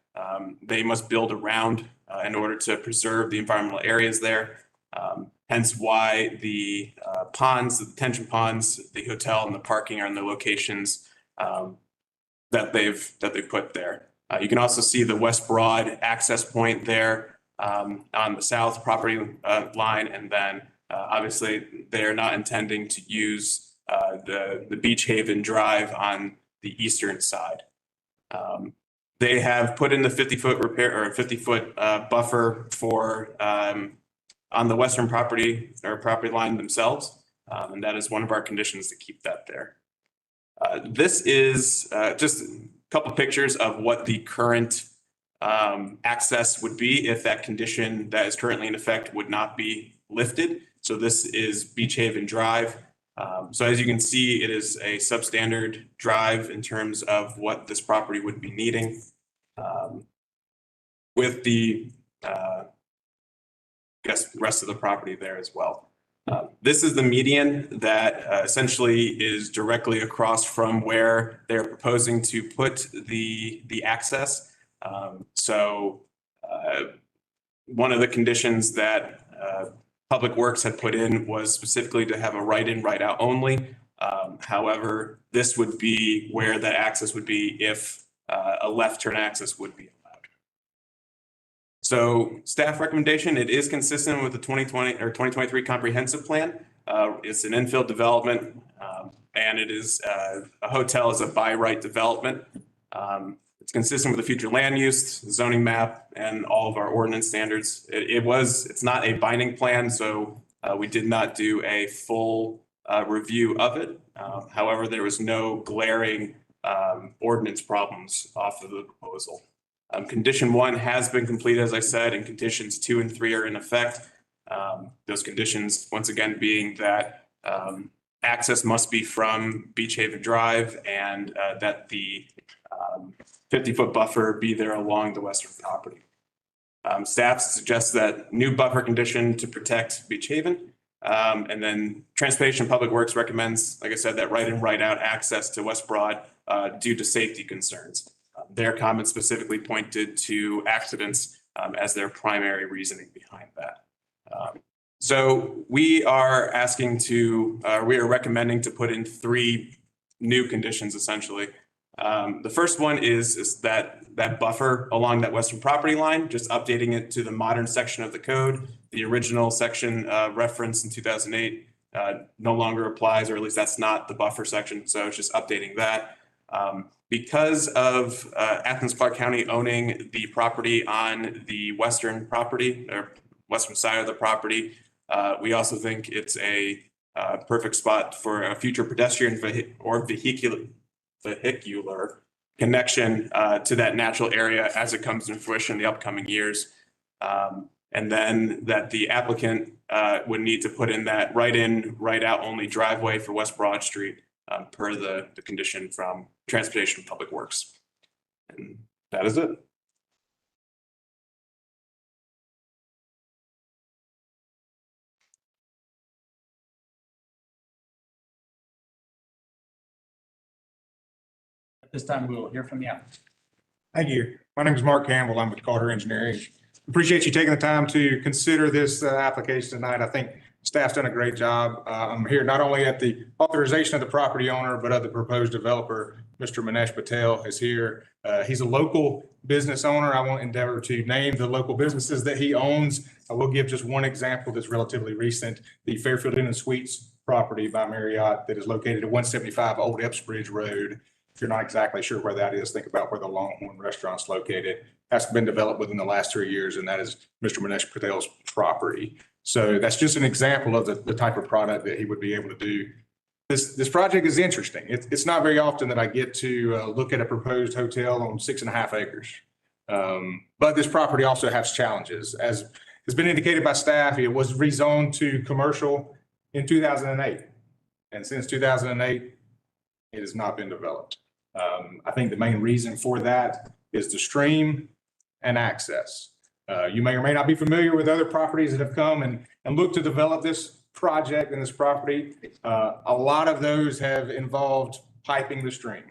they must build around in order to preserve the environmental areas there. Hence why the ponds, the detention ponds, the hotel, and the parking are in the locations that they've put there. You can also see the West Broad access point there on the south property line, and then obviously they are not intending to use the Beach Haven Drive on the eastern side. They have put in the 50-foot repair or 50-foot buffer for on the western property or property line themselves, and that is one of our conditions to keep that there. This is just a couple pictures of what the current access would be if that condition that is currently in effect would not be lifted. So this is Beach Haven Drive. So as you can see, it is a substandard drive in terms of what this property would be needing. With the rest of the property there as well. This is the median that essentially is directly across from where they're proposing to put the access. So one of the conditions that Public Works had put in was specifically to have a right-in, right-out only. However, this would be where that access would be if a left turn access would be allowed. So staff recommendation, it is consistent with the 2020 or 2023 comprehensive plan. It's an infill development and it is a hotel is a by right development. It's consistent with the future land use, zoning map, and all of our ordinance standards. It's not a binding plan, so we did not do a full review of it. However, there was no glaring ordinance problems off of the proposal. Condition 1 has been completed, as I said, and conditions 2 and 3 are in effect. Those conditions, once again, being that access must be from Beach Haven Drive and that the 50-foot buffer be there along the western property. Staff suggests that new buffer condition to protect Beach Haven. And then Transportation Public Works recommends, like I said, that right in, right out access to West Broad due to safety concerns. Their comments specifically pointed to accidents as their primary reasoning behind that. So we are recommending to put in 3 new conditions essentially. The first one is that buffer along that western property line, just updating it to the modern section of the code. The original section referenced in 2008 no longer applies, or at least that's not the buffer section. So it's just updating that. Because of Athens-Clarke County owning the property on the western property or western side of the property, we also think it's a perfect spot for a future pedestrian vehicular connection to that natural area as it comes to fruition in the upcoming years. And then that the applicant would need to put in that right in, right out only driveway for West Broad Street per the condition from Transportation and Public Works. And that is it. At this time, we will hear from the applicant. Thank you. My name is Mark Campbell. I'm with Carter Engineering. Appreciate you taking the time to consider this application tonight. I think staff's done a great job. I'm here not only at the authorization of the property owner, but of the proposed developer. Mr. Manesh Patel is here. He's a local business owner. I won't endeavor to name the local businesses that he owns. I will give just one example that's relatively recent. The Fairfield Inn and Suites property by Marriott that is located at 175 Old Epsbridge Road. If you're not exactly sure where that is, think about where the Longhorn Restaurant's located. That's been developed within the last 3 years, and that is Mr. Manesh Patel's property. So that's just an example of the type of product that he would be able to do. This project is interesting. It's not very often that I get to look at a proposed hotel on 6.5 acres. But this property also has challenges. As has been indicated by staff, it was rezoned to commercial in 2008. And since 2008, it has not been developed. I think the main reason for that is the stream and access. You may or may not be familiar with other properties that have come and looked to develop this project and this property. A lot of those have involved piping the stream.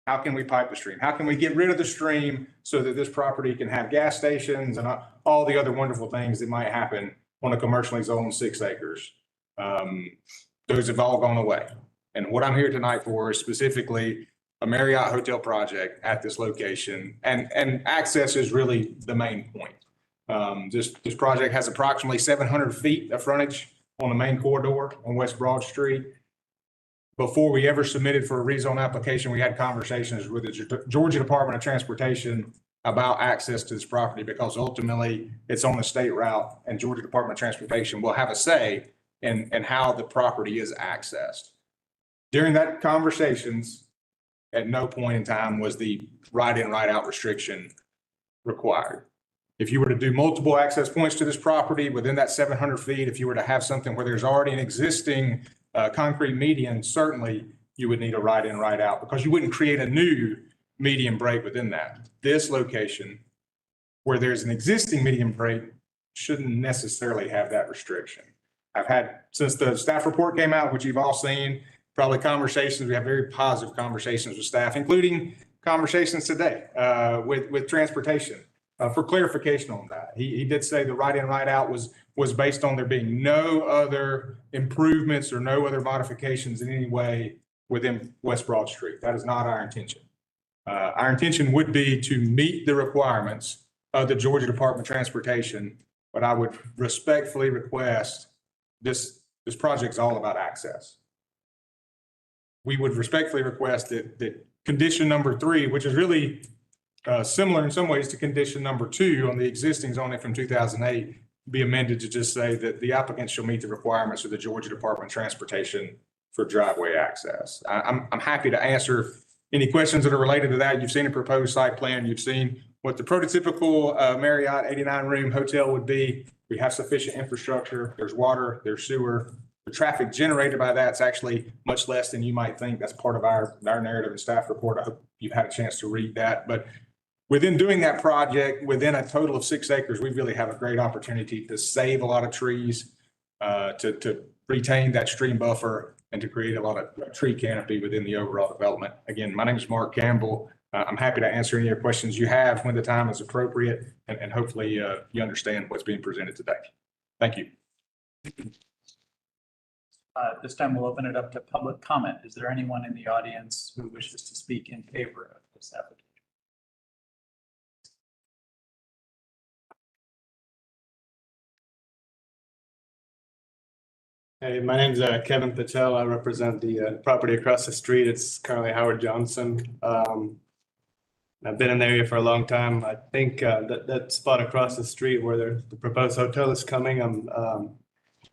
How can we pipe the stream? How can we get rid of the stream so that this property can have gas stations and all the other wonderful things that might happen on a commercially zoned 6 acres? Those have all gone away. And what I'm here tonight for is specifically a Marriott hotel project at this location, and access is really the main point. This project has approximately 700 feet of frontage on the main corridor on West Broad Street. Before we ever submitted for a rezone application, we had conversations with the Georgia Department of Transportation about access to this property, because ultimately it's on the state route, and Georgia Department of Transportation will have a say in how the property is accessed. During that conversations, at no point in time was the right-in, right-out restriction required. If you were to do multiple access points to this property within that 700 feet, if you were to have something where there's already an existing concrete median, certainly you would need a right-in, right-out, because you wouldn't create a new median break within that. This location, where there's an existing median break, shouldn't necessarily have that restriction. I've had, since the staff report came out, which you've all seen, probably conversations, we have very positive conversations with staff, including conversations today with transportation for clarification on that. He did say the right in, right out was based on there being no other improvements or no other modifications in any way within West Broad Street. That is not our intention. Our intention would be to meet the requirements of the Georgia Department of Transportation, but I would respectfully request this project is all about access. We would respectfully request that condition number 3, which is really similar in some ways to condition number 2 on the existing zoning from 2008, be amended to just say that the applicant shall meet the requirements of the Georgia Department of Transportation for driveway access. I'm happy to answer any questions that are related to that. You've seen a proposed site plan. You've seen what the prototypical Marriott 89-room hotel would be. We have sufficient infrastructure. There's water, there's sewer. The traffic generated by that's actually much less than you might think. That's part of our narrative and staff report. I hope you've had a chance to read that. But within doing that project, within a total of 6 acres, we really have a great opportunity to save a lot of trees, to retain that stream buffer, and to create a lot of tree canopy within the overall development. Again, my name is Mark Campbell. I'm happy to answer any other questions you have when the time is appropriate, and hopefully you understand what's being presented today. Thank you. This time we'll open it up to public comment. Is there anyone in the audience who wishes to speak in favor of this application? Hey, my name's Kevin Patel. I represent the property across the street. It's currently Howard Johnson. I've been in the area for a long time. I think that spot across the street where the proposed hotel is coming,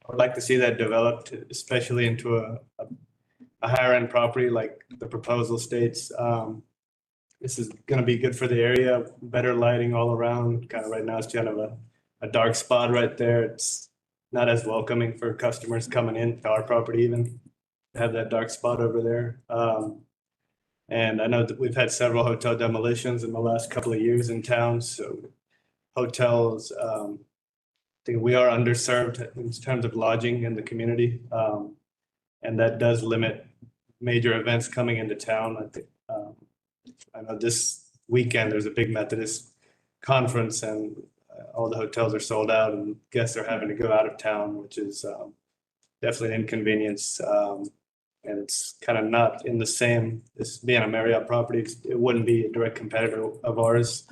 I would like to see that developed, especially into a higher end property like the proposal states. This is going to be good for the area, better lighting all around. Kind of right now it's kind of a dark spot right there. It's not as welcoming for customers coming in to our property even to have that dark spot over there. And I know that we've had several hotel demolitions in the last couple of years in town. So hotels, I think we are underserved in terms of lodging in the community. And that does limit major events coming into town. I think I know this weekend, there's a big Methodist conference and all the hotels are sold out and guests are having to go out of town, which is definitely an inconvenience. And it's kind of not in the same, this being a Marriott property, it wouldn't be a direct competitor of ours.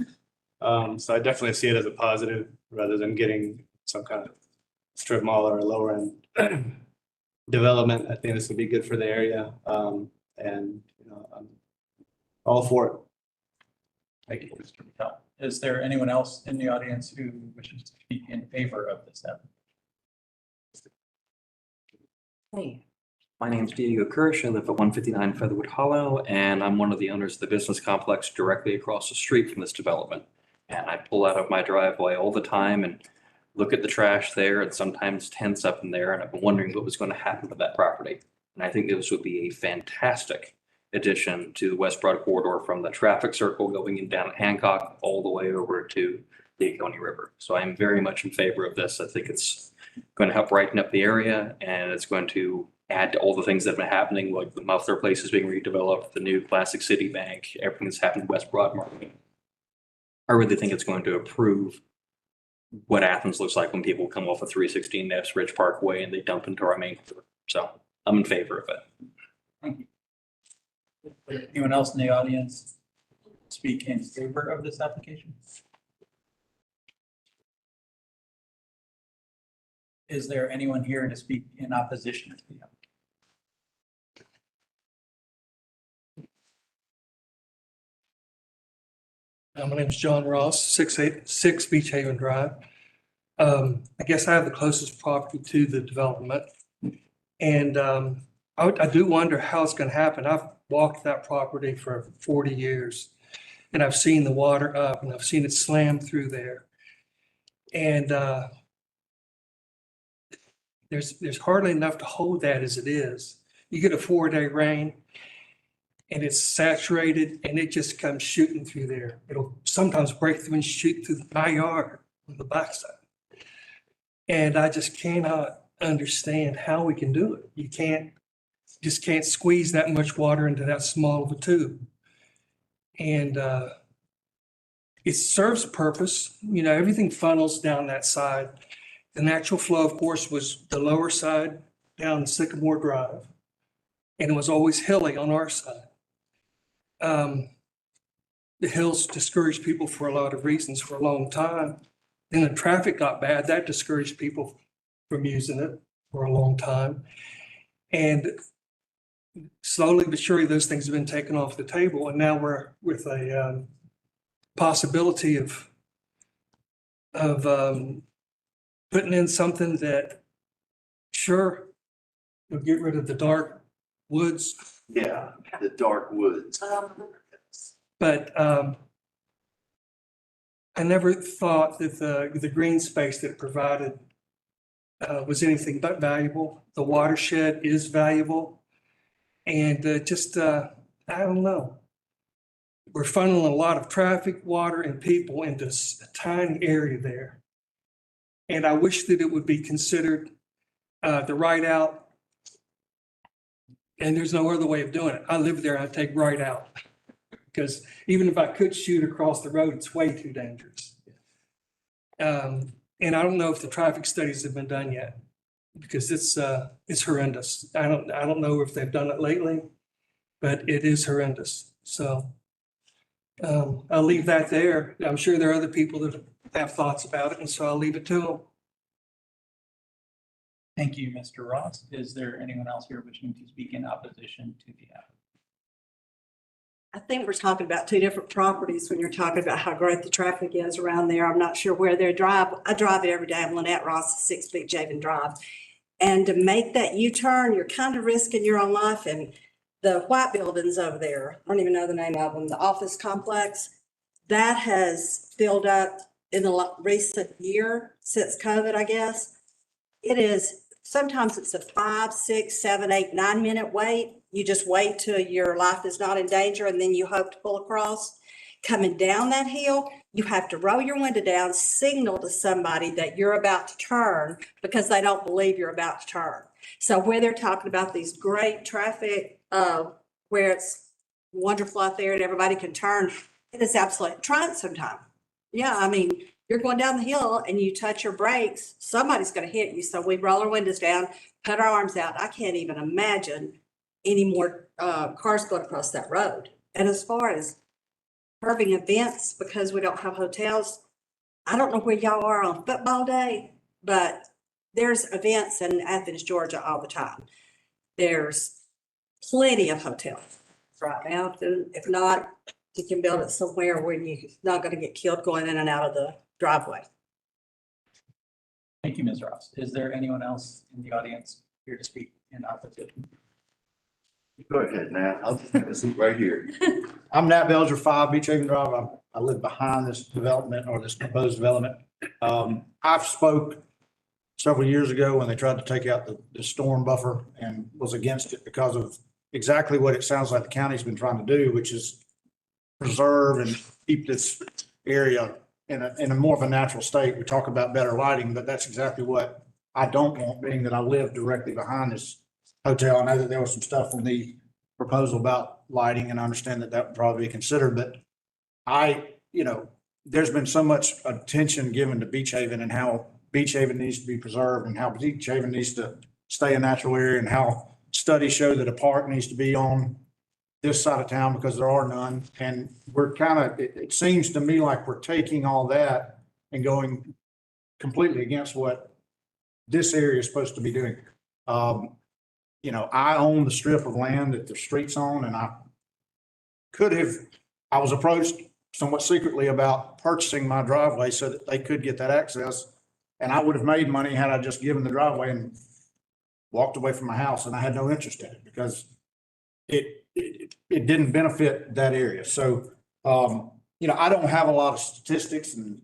So I definitely see it as a positive rather than getting some kind of strip mall or a lower end development. I think this would be good for the area. And I'm all for it. Thank you, Mr. Patel. Is there anyone else in the audience who wishes to speak in favor of this application? Hey, my name's Diego Kirsch. I live at 159 Featherwood Hollow, and I'm one of the owners of the business complex directly across the street from this development. And I pull out of my driveway all the time and look at the trash there, and sometimes tents up in there, and I've been wondering what was going to happen to that property. And I think this would be a fantastic addition to the West Broad corridor from the traffic circle going in down Hancock all the way over to the Oconee River. So I'm very much in favor of this. I think it's going to help brighten up the area, and it's going to add to all the things that have been happening, like the Muffler Place is being redeveloped, the new Classic City Bank, everything that's happened in West Broad Market. I really think it's going to improve what Athens looks like when people come off of 316 Neffs Ridge Parkway and they dump into our main corridor. So I'm in favor of it. Thank you. Anyone else in the audience speak in favor of this application? Is there anyone here to speak in opposition to the application? My name is John Ross, 686 Beach Haven Drive. I guess I have the closest property to the development. And I do wonder how it's going to happen. I've walked that property for 40 years and I've seen the water up and I've seen it slam through there. And there's hardly enough to hold that as it is. You get a 4-day rain and it's saturated and it just comes shooting through there. It'll sometimes break through and shoot through my yard on the backside. And I just cannot understand how we can do it. You just can't squeeze that much water into that small of a tube. And it serves a purpose. Everything funnels down that side. The natural flow, of course, was the lower side down Sycamore Drive. And it was always hilly on our side. The hills discouraged people for a lot of reasons for a long time. Then the traffic got bad. That discouraged people from using it for a long time. And slowly but surely, those things have been taken off the table. And now we're with a possibility of putting in something that, sure, you'll get rid of the dark woods. Yeah, the dark woods. But I never thought that the green space that it provided was anything but valuable. The watershed is valuable. And I don't know. We're funneling a lot of traffic, water, and people into a tiny area there. And I wish that it would be considered the right out. And there's no other way of doing it. I live there, I take right out. Because even if I could shoot across the road, it's way too dangerous. And I don't know if the traffic studies have been done yet, because it's horrendous. I don't know if they've done it lately, but it is horrendous. So I'll leave that there. I'm sure there are other people that have thoughts about it, and so I'll leave it to them. Thank you, Mr. Ross. Is there anyone else here wishing to speak in opposition to the application? I think we're talking about two different properties when you're talking about how great the traffic is around there. I'm not sure where they drive. I drive it every day. I'm Lynette Ross, 6 Beach Haven Drive. And to make that U-turn, you're kind of risking your own life. And the white buildings over there, I don't even know the name of them, the office complex, that has filled up in the recent year since COVID, I guess. It is, sometimes it's a 5, 6, 7, 8, 9 minute wait. You just wait till your life is not in danger and then you hope to pull across. Coming down that hill, you have to roll your window down, signal to somebody that you're about to turn because they don't believe you're about to turn. So where they're talking about these great traffic, where it's wonderful out there and everybody can turn, It is absolutely, try it sometime. Yeah, I mean, you're going down the hill and you touch your brakes, somebody's gonna hit you. So we roll our windows down, put our arms out. I can't even imagine any more cars going across that road. And as far as curbing events, because we don't have hotels, I don't know where y'all are on football day, but there's events in Athens, Georgia all the time. There's plenty of hotels right now. If not, you can build it somewhere where you're not gonna get killed going in and out of the driveway. Thank you, Ms. Ross. Is there anyone else in the audience here to speak in opposition? Go ahead, Nat. I'll have a seat right here. I'm Nat Belger, 5 Beach Haven Drive. I live behind this development or this proposed development. I've spoke several years ago when they tried to take out the storm buffer and was against it because of exactly what it sounds like the county's been trying to do, which is preserve and keep this area in a more of a natural state. We talk about better lighting, but that's exactly what I don't want, being that I live directly behind this hotel. I know that there was some stuff from the proposal about lighting, and I understand that that would probably be considered, but there's been so much attention given to Beach Haven and how Beach Haven needs to be preserved and how Beach Haven needs to stay a natural area, and how studies show that a park needs to be on this side of town because there are none. And we're it seems to me like we're taking all that and going completely against what this area is supposed to be doing. I own the strip of land that the street's on, and I was approached somewhat secretly about purchasing my driveway so that they could get that access. And I would have made money had I just given the driveway and walked away from my house, and I had no interest in it because it didn't benefit that area. So, I don't have a lot of statistics and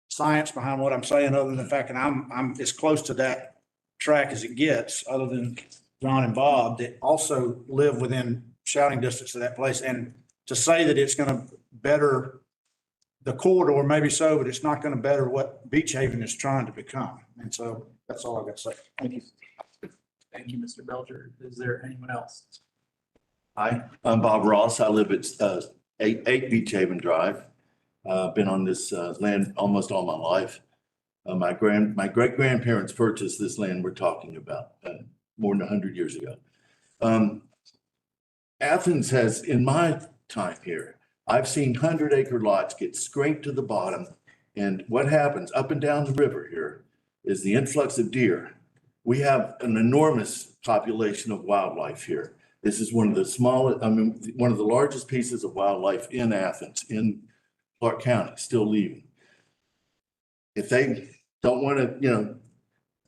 science behind what I'm saying, other than the fact that I'm as close to that track as it gets, other than John and Bob that also live within shouting distance of that place. And to say that it's going to better the corridor, maybe so, but it's not going to better what Beach Haven is trying to become. And so that's all I've got to say. Thank you. Thank you, Mr. Belger. Is there anyone else? Hi, I'm Bob Ross. I live at 8 Beach Haven Drive. Been on this land almost all my life. My great grandparents purchased this land we're talking about more than 100 years ago. Athens has, in my time here, I've seen 100-acre lots get scraped to the bottom. And what happens up and down the river here is the influx of deer. We have an enormous population of wildlife here. This is one of the largest pieces of wildlife in Athens, in Clarke County, still leaving. If they don't want to,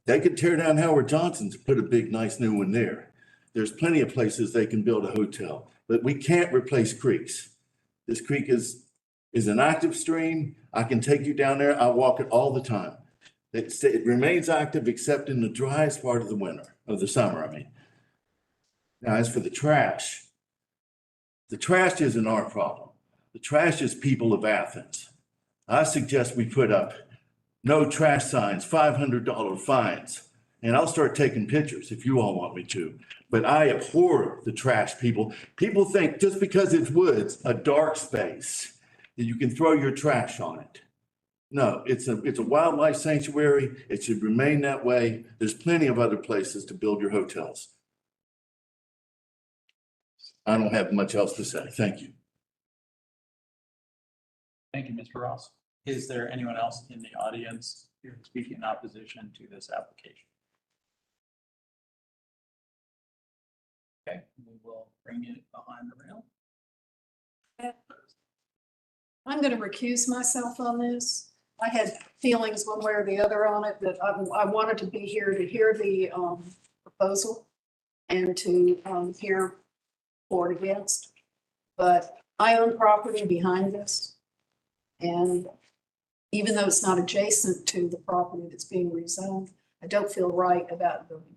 they could tear down Howard Johnson's and put a big, nice new one there. There's plenty of places they can build a hotel, but we can't replace creeks. This creek is an active stream. I can take you down there. I walk it all the time. It remains active except in the driest part of the summer, I mean. Now, as for the trash isn't our problem. The trash is people of Athens. I suggest we put up no trash signs, $500 fines, and I'll start taking pictures if you all want me to. But I abhor the trash people. People think just because it's woods, a dark space, that you can throw your trash on it. No, it's a wildlife sanctuary. It should remain that way. There's plenty of other places to build your hotels. I don't have much else to say. Thank you. Thank you, Mr. Ross. Is there anyone else in the audience here to speak in opposition to this application? Okay, we will bring it behind the rail. I'm going to recuse myself on this. I had feelings one way or the other on it, but I wanted to be here to hear the proposal and to hear for and against. But I own property behind this. And even though it's not adjacent to the property that's being rezoned, I don't feel right about building.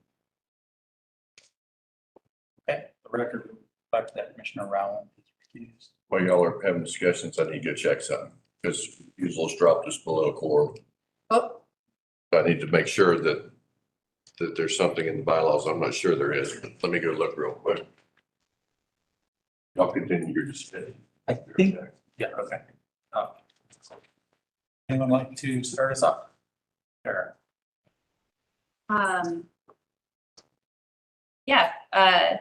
Okay, the record reflects that Commissioner Rowland is recused. While y'all are having discussions, I need to go check something because usually it's dropped just below a quorum. Oh. I need to make sure that there's something in the bylaws. I'm not sure there is, but let me go look real quick. Y'all continue your discussion. I think Yeah, okay. Anyone like to start us off? Sure. Yeah, I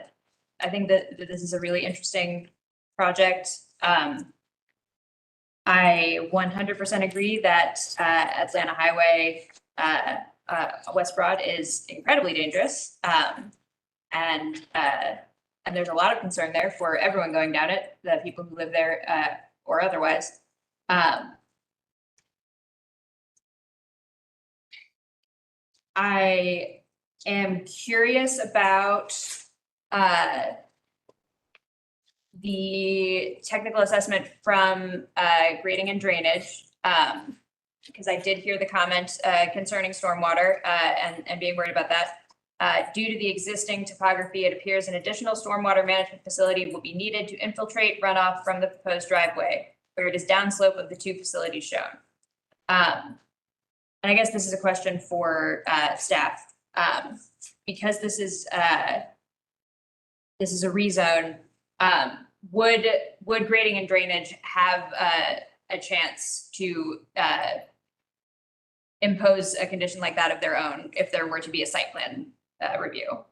think that this is a really interesting project. I 100% agree that Atlanta Highway West Broad is incredibly dangerous. And there's a lot of concern there for everyone going down it, the people who live there or otherwise. I am curious about the technical assessment from grading and drainage, because I did hear the comment concerning stormwater and being worried about that. Due to the existing topography, it appears an additional stormwater management facility will be needed to infiltrate runoff from the proposed driveway, where it is downslope of the two facilities shown. And I guess this is a question for staff. Because this is a rezone, would grading and drainage have a chance to impose a condition like that of their own if there were to be a site plan review?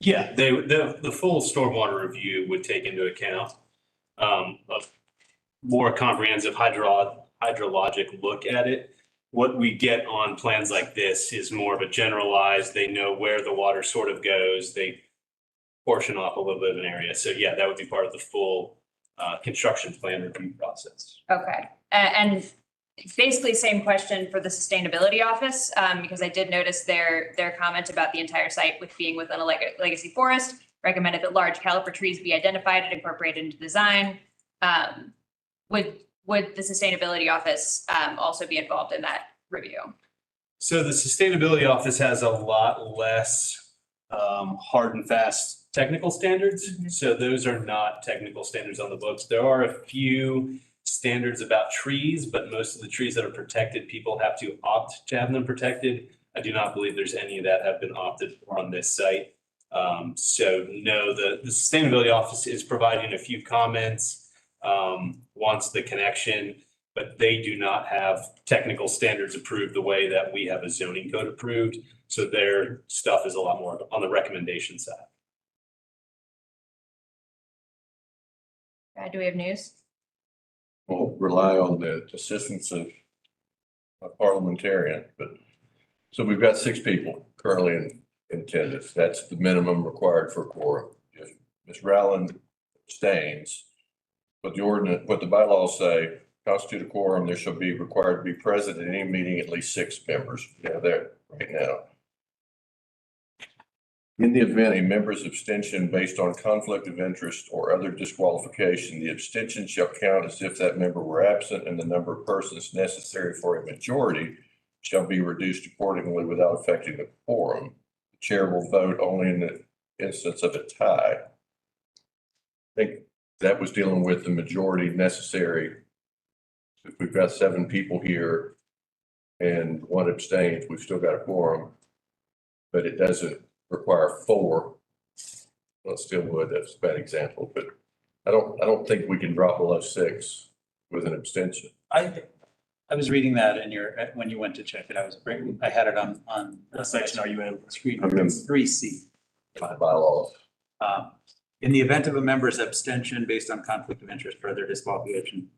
Yeah, the full stormwater review would take into account a more comprehensive hydrologic look at it. What we get on plans like this is more of a generalized, they know where the water sort of goes, they portion off a little bit of an area. So yeah, that would be part of the full construction plan review process. Okay, and basically same question for the sustainability office, because I did notice their comment about the entire site with being within a legacy forest, recommended that large caliper trees be identified and incorporated into design. Would the sustainability office also be involved in that review? So the sustainability office has a lot less hard and fast technical standards. Mm-hmm. So those are not technical standards on the books. There are a few standards about trees, but most of the trees that are protected, people have to opt to have them protected. I do not believe there's any that have been opted for on this site. So no, the sustainability office is providing a few comments, wants the connection, but they do not have technical standards approved the way that we have a zoning code approved. So their stuff is a lot more on the recommendation side. Do we have news? We'll rely on the assistance of a parliamentarian, but so we've got 6 people currently in attendance. That's the minimum required for a quorum. If Ms. Rowland abstains, but what the bylaws say, constitute a quorum, there shall be required to be present at any meeting at least 6 members. We have that right now. In the event a member's abstention based on conflict of interest or other disqualification, the abstention shall count as if that member were absent, and the number of persons necessary for a majority shall be reduced accordingly without affecting the quorum. The chair will vote only in the instance of a tie. I think that was dealing with the majority necessary. If we've got 7 people here and 1 abstains, we've still got a quorum, but it doesn't require 4. Well, it still would. That's a bad example, but I don't think we can drop below 6 with an abstention. I was reading that in when you went to check it, I had it on. What section are you in? Screen I'm in 3C. My bylaws. In the event of a member's abstention based on conflict of interest or other disqualification,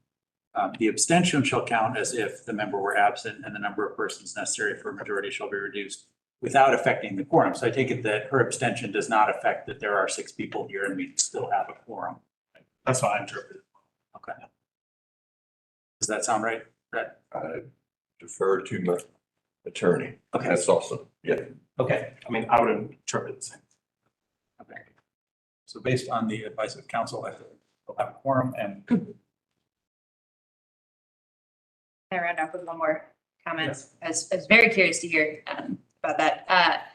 the abstention shall count as if the member were absent, and the number of persons necessary for a majority shall be reduced without affecting the quorum. So I take it that her abstention does not affect that there are 6 people here and we still have a quorum. That's how I interpret it. Okay. Does that sound right, Brett? I defer to my attorney. Okay. That's awesome. Yeah. Okay. I mean, I would interpret the same. Okay. So based on the advice of counsel, I will have a quorum and. Can I round off with one more comment? Yes. I was very curious to hear about that.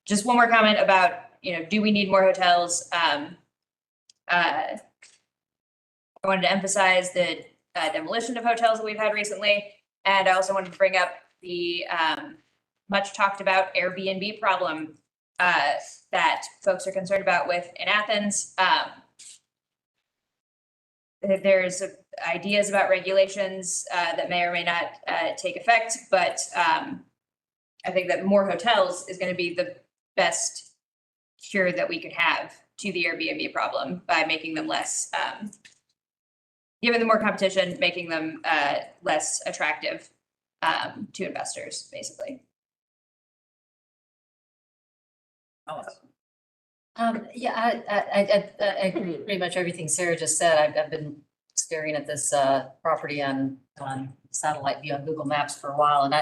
Just one more comment about, do we need more hotels? I wanted to emphasize the demolition of hotels that we've had recently. And I also wanted to bring up the much talked about Airbnb problem that folks are concerned about in Athens. There's ideas about regulations that may or may not take effect, but I think that more hotels is going to be the best cure that we could have to the Airbnb problem by making them less, giving them more competition, making them less attractive to investors, basically. Yeah, I agree with pretty much everything Sarah just said. I've been staring at this property on satellite view on Google Maps for a while, and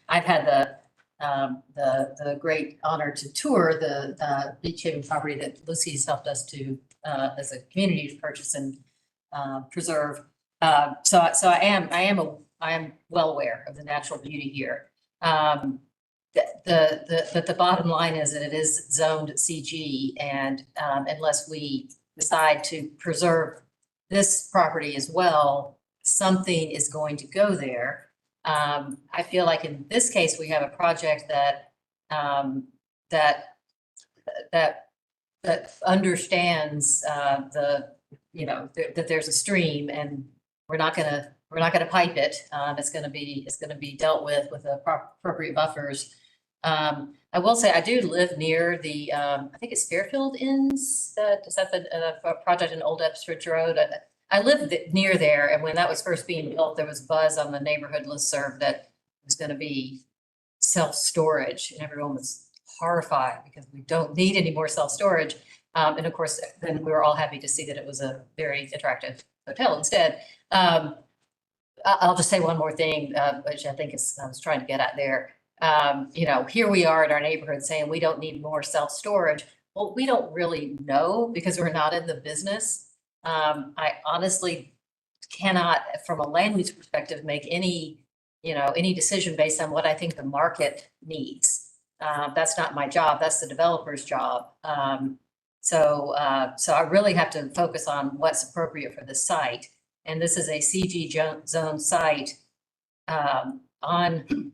I've had the great honor to tour the Beach Haven property that Lucy's helped us to as a community to purchase and preserve. So I am well aware of the natural beauty here. The bottom line is that it is zoned CG, and unless we decide to preserve this property as well, something is going to go there. I feel like in this case, we have a project that understands that there's a stream, and we're not gonna pipe it. It's gonna be dealt with the appropriate buffers. I will say I do live near the I think it's Fairfield Inns. Is that the project in Old Ipswich Road? I lived near there, and when that was first being built, there was buzz on the neighborhood listserv that it was going to be self-storage, and everyone was horrified because we don't need any more self-storage. And of course, then we were all happy to see that it was a very attractive hotel instead. I'll just say one more thing, which I think I was trying to get at there. Here we are in our neighborhood saying we don't need more self-storage. Well, we don't really know because we're not in the business. I honestly cannot, from a land use perspective, make any decision based on what I think the market needs. That's not my job. That's the developer's job. So I really have to focus on what's appropriate for the site. And this is a CG zone site on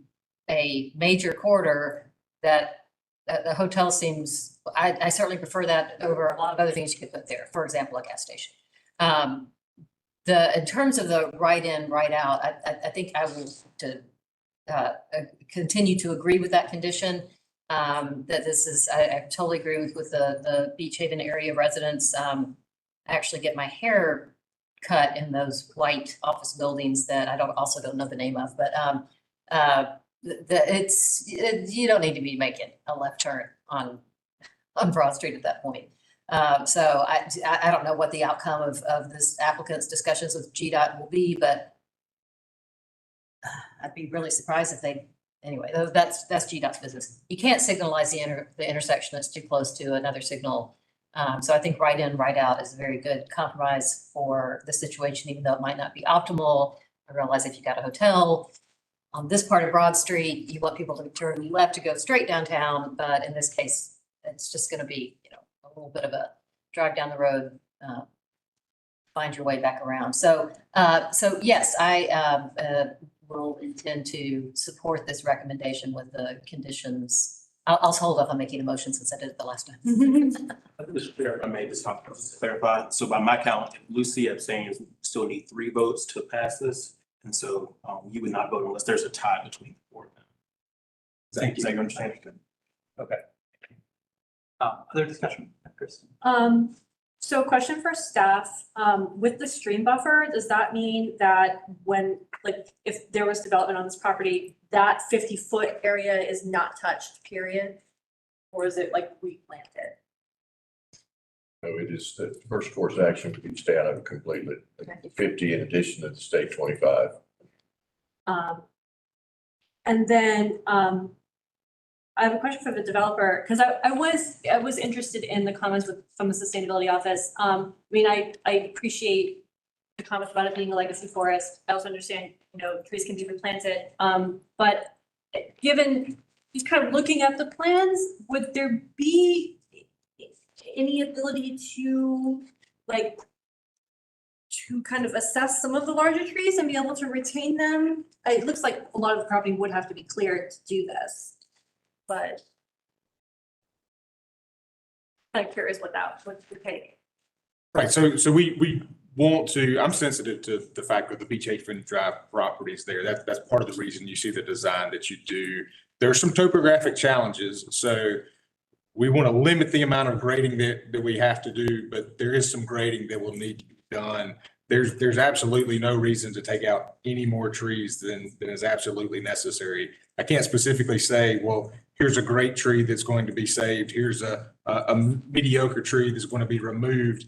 a major corridor that the hotel seems, I certainly prefer that over a lot of other things you could put there. For example, a gas station. In terms of the right in, right out, I think I will continue to agree with that condition. That this is, I totally agree with the Beach Haven area residents. I actually get my hair cut in those white office buildings that I also don't know the name of, but you don't need to be making a left turn on Broad Street at that point. So I don't know what the outcome of this applicant's discussions with GDOT will be, but I'd be really surprised if they, anyway, that's GDOT's business. You can't signalize the intersection that's too close to another signal. So I think right in, right out is a very good compromise for the situation, even though it might not be optimal. I realize if you got a hotel on this part of Broad Street, you want people to turn left to go straight downtown, but in this case, it's just going to be, a little bit of a drive down the road, find your way back around. So yes, I will intend to support this recommendation with the conditions. I'll hold off on making a motion since I did it the last time. Mr. Chair, I made this talk to clarify. So by my count, Lucy abstains, still need 3 votes to pass this. And so you would not vote unless there's a tie between the 4 of them. Is that your understanding? Okay. Other discussion, Kristen? So question for staff, with the stream buffer, does that mean that when, if there was development on this property, that 50-foot area is not touched, period? Or is it replanted? No, it is the first course action to be stay out of it completely. 50 in addition to the state 25. And then, I have a question for the developer, because I was interested in the comments from the sustainability office. I mean, I appreciate the comments about it being a legacy forest. I also understand, trees can be replanted. But given just kind of looking at the plans, would there be any ability to kind of assess some of the larger trees and be able to retain them? It looks like a lot of the property would have to be cleared to do this. But I'm curious what the take. Right, so we I'm sensitive to the fact that the Beach Haven Drive properties there. That's part of the reason you see the design that you do. There are some topographic challenges, so we want to limit the amount of grading that we have to do, but there is some grading that will need to be done. There's absolutely no reason to take out any more trees than is absolutely necessary. I can't specifically say, well, here's a great tree that's going to be saved. Here's a mediocre tree that's going to be removed.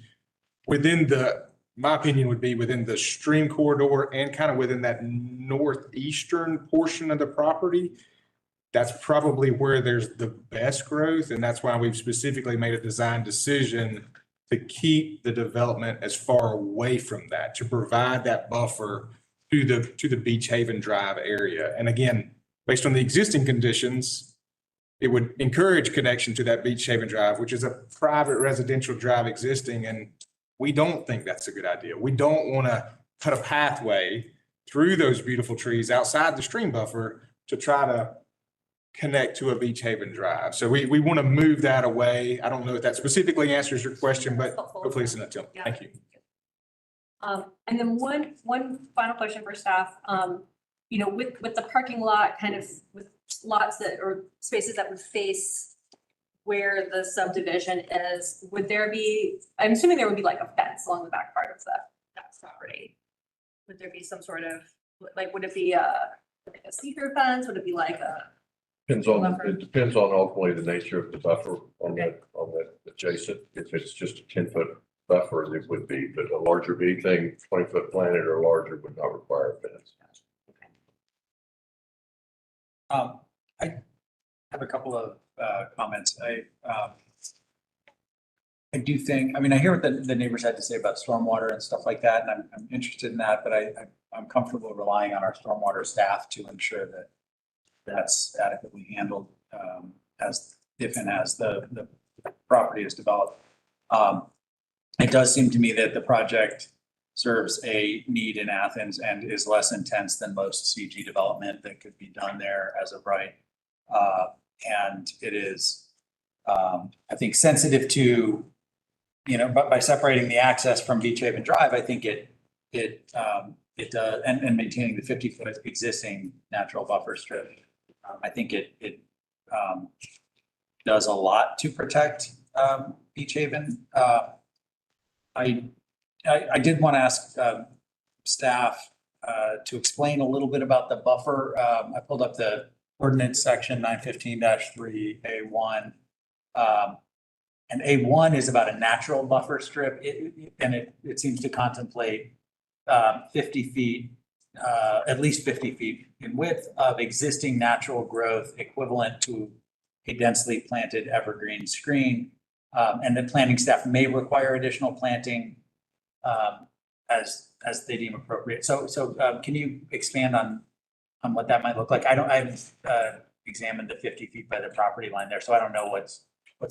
My opinion would be within the stream corridor and kind of within that northeastern portion of the property. That's probably where there's the best growth. And that's why we've specifically made a design decision to keep the development as far away from that, to provide that buffer to the Beach Haven Drive area. And again, based on the existing conditions, it would encourage connection to that Beach Haven Drive, which is a private residential drive existing. And we don't think that's a good idea. We don't want to cut a pathway through those beautiful trees outside the stream buffer to try to connect to a Beach Haven Drive. So we want to move that away. I don't know if that specifically answers your question, but hopefully it's an attempt. Yeah. Thank you. And then one final question for staff. You know, with the parking lot, kind of with lots that, or spaces that would face where the subdivision is, would there be, I'm assuming there would be like a fence along the back part of that property. Would there be some sort of, like, would it be like a see-through fence? Would it be like a? It depends on ultimately the nature of the buffer on that adjacent. If it's just a 10-foot buffer, it would be, but a larger big thing, 20-foot planted or larger would not require a fence. I have a couple of comments. I do think, I mean, I hear what the neighbors had to say about stormwater and stuff like that, and I'm interested in that, but I'm comfortable relying on our stormwater staff to ensure that that's adequately handled as the property is developed. It does seem to me that the project serves a need in Athens and is less intense than most CG development that could be done there as of right. And it is, I think, sensitive to, you know, but by separating the access from Beach Haven Drive, I think it does, and maintaining the 50-foot existing natural buffer strip. I think it does a lot to protect Beach Haven. I did want to ask staff to explain a little bit about the buffer. I pulled up the ordinance section 915-3A1. And A1 is about a natural buffer strip, and it seems to contemplate 50 feet, at least 50 feet in width of existing natural growth equivalent to a densely planted evergreen screen. And the planning staff may require additional planting as they deem appropriate. So can you expand on what that might look like? I haven't examined the 50 feet by the property line there, so I don't know what's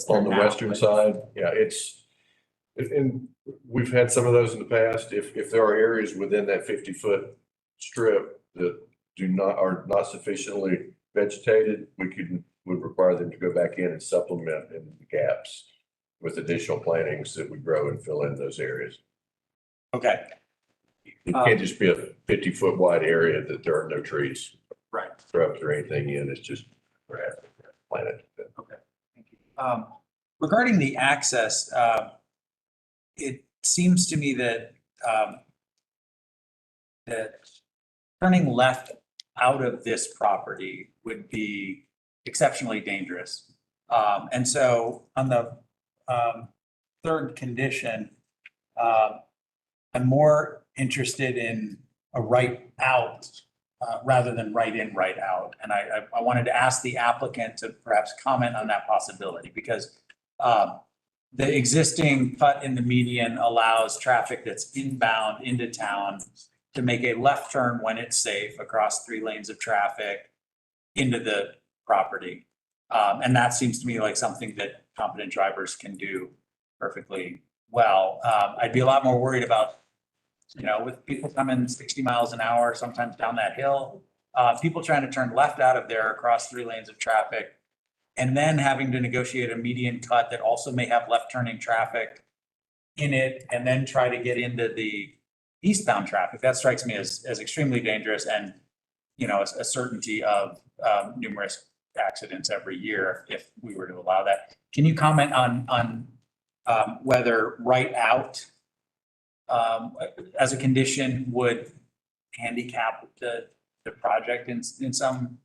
there on the now, western side. Yeah, and we've had some of those in the past. If there are areas within that 50-foot strip that are not sufficiently vegetated, would require them to go back in and supplement in the gaps with additional plantings that would grow and fill in those areas. Okay. It can't just be a 50-foot wide area that there are no trees. Right. Shrubs or anything in, it's just grass planted. Okay, thank you. Regarding the access, it seems to me that that turning left out of this property would be exceptionally dangerous. And so on the third condition, I'm more interested in a right out rather than right in, right out. And I wanted to ask the applicant to perhaps comment on that possibility, because the existing cut in the median allows traffic that's inbound into town to make a left turn when it's safe across 3 lanes of traffic into the property. And that seems to me like something that competent drivers can do perfectly well. I'd be a lot more worried about, you know, with people coming 60 miles an hour, sometimes down that hill, people trying to turn left out of there across 3 lanes of traffic, and then having to negotiate a median cut that also may have left turning traffic in it and then try to get into the eastbound traffic. That strikes me as extremely dangerous and, you know, a certainty of numerous accidents every year if we were to allow that. Can you comment on whether right out as a condition would handicap the project in some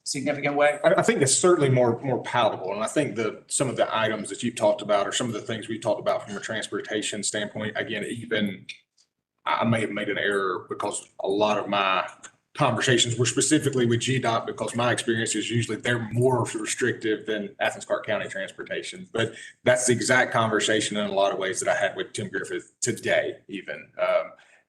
significant way? I think it's certainly more palatable. And I think some of the items that you've talked about or some of the things we talked about from a transportation standpoint, again, even I may have made an error because a lot of my conversations were specifically with GDOT because my experience is usually they're more restrictive than Athens-Clarke County transportation. But that's the exact conversation in a lot of ways that I had with Tim Griffith today even.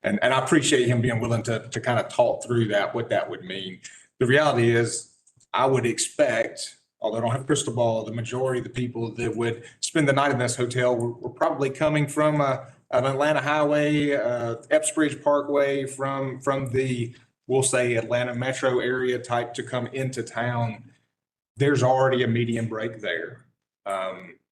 And I appreciate him being willing to kind of talk through that, what that would mean. The reality is I would expect, although I don't have a crystal ball, the majority of the people that would spend the night in this hotel were probably coming from an Atlanta highway, Epps Bridge Parkway, from the, we'll say, Atlanta metro area type to come into town. There's already a median break there.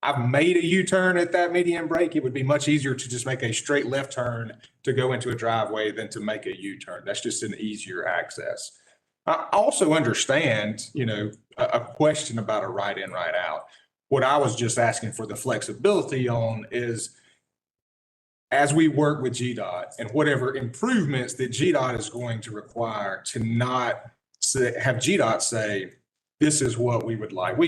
I've made a U-turn at that median break. It would be much easier to just make a straight left turn to go into a driveway than to make a U-turn. That's just an easier access. I also understand, you know, a question about a right in, right out. What I was just asking for the flexibility on is as we work with GDOT and whatever improvements that GDOT is going to require to not have GDOT say, this is what we would like.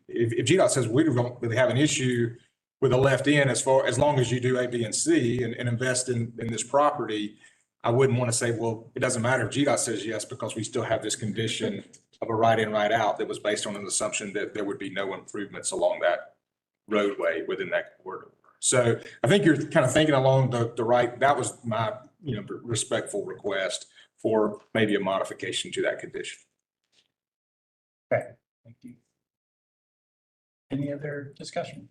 If GDOT says we don't really have an issue with a left in as long as you do A, B, and C and invest in this property, I wouldn't want to say, well, it doesn't matter if GDOT says yes, because we still have this condition of a right in, right out that was based on an assumption that there would be no improvements along that roadway within that corridor. So I think you're kind of thinking along the right. That was my, you know, respectful request for maybe a modification to that condition. Okay, thank you. Any other discussion?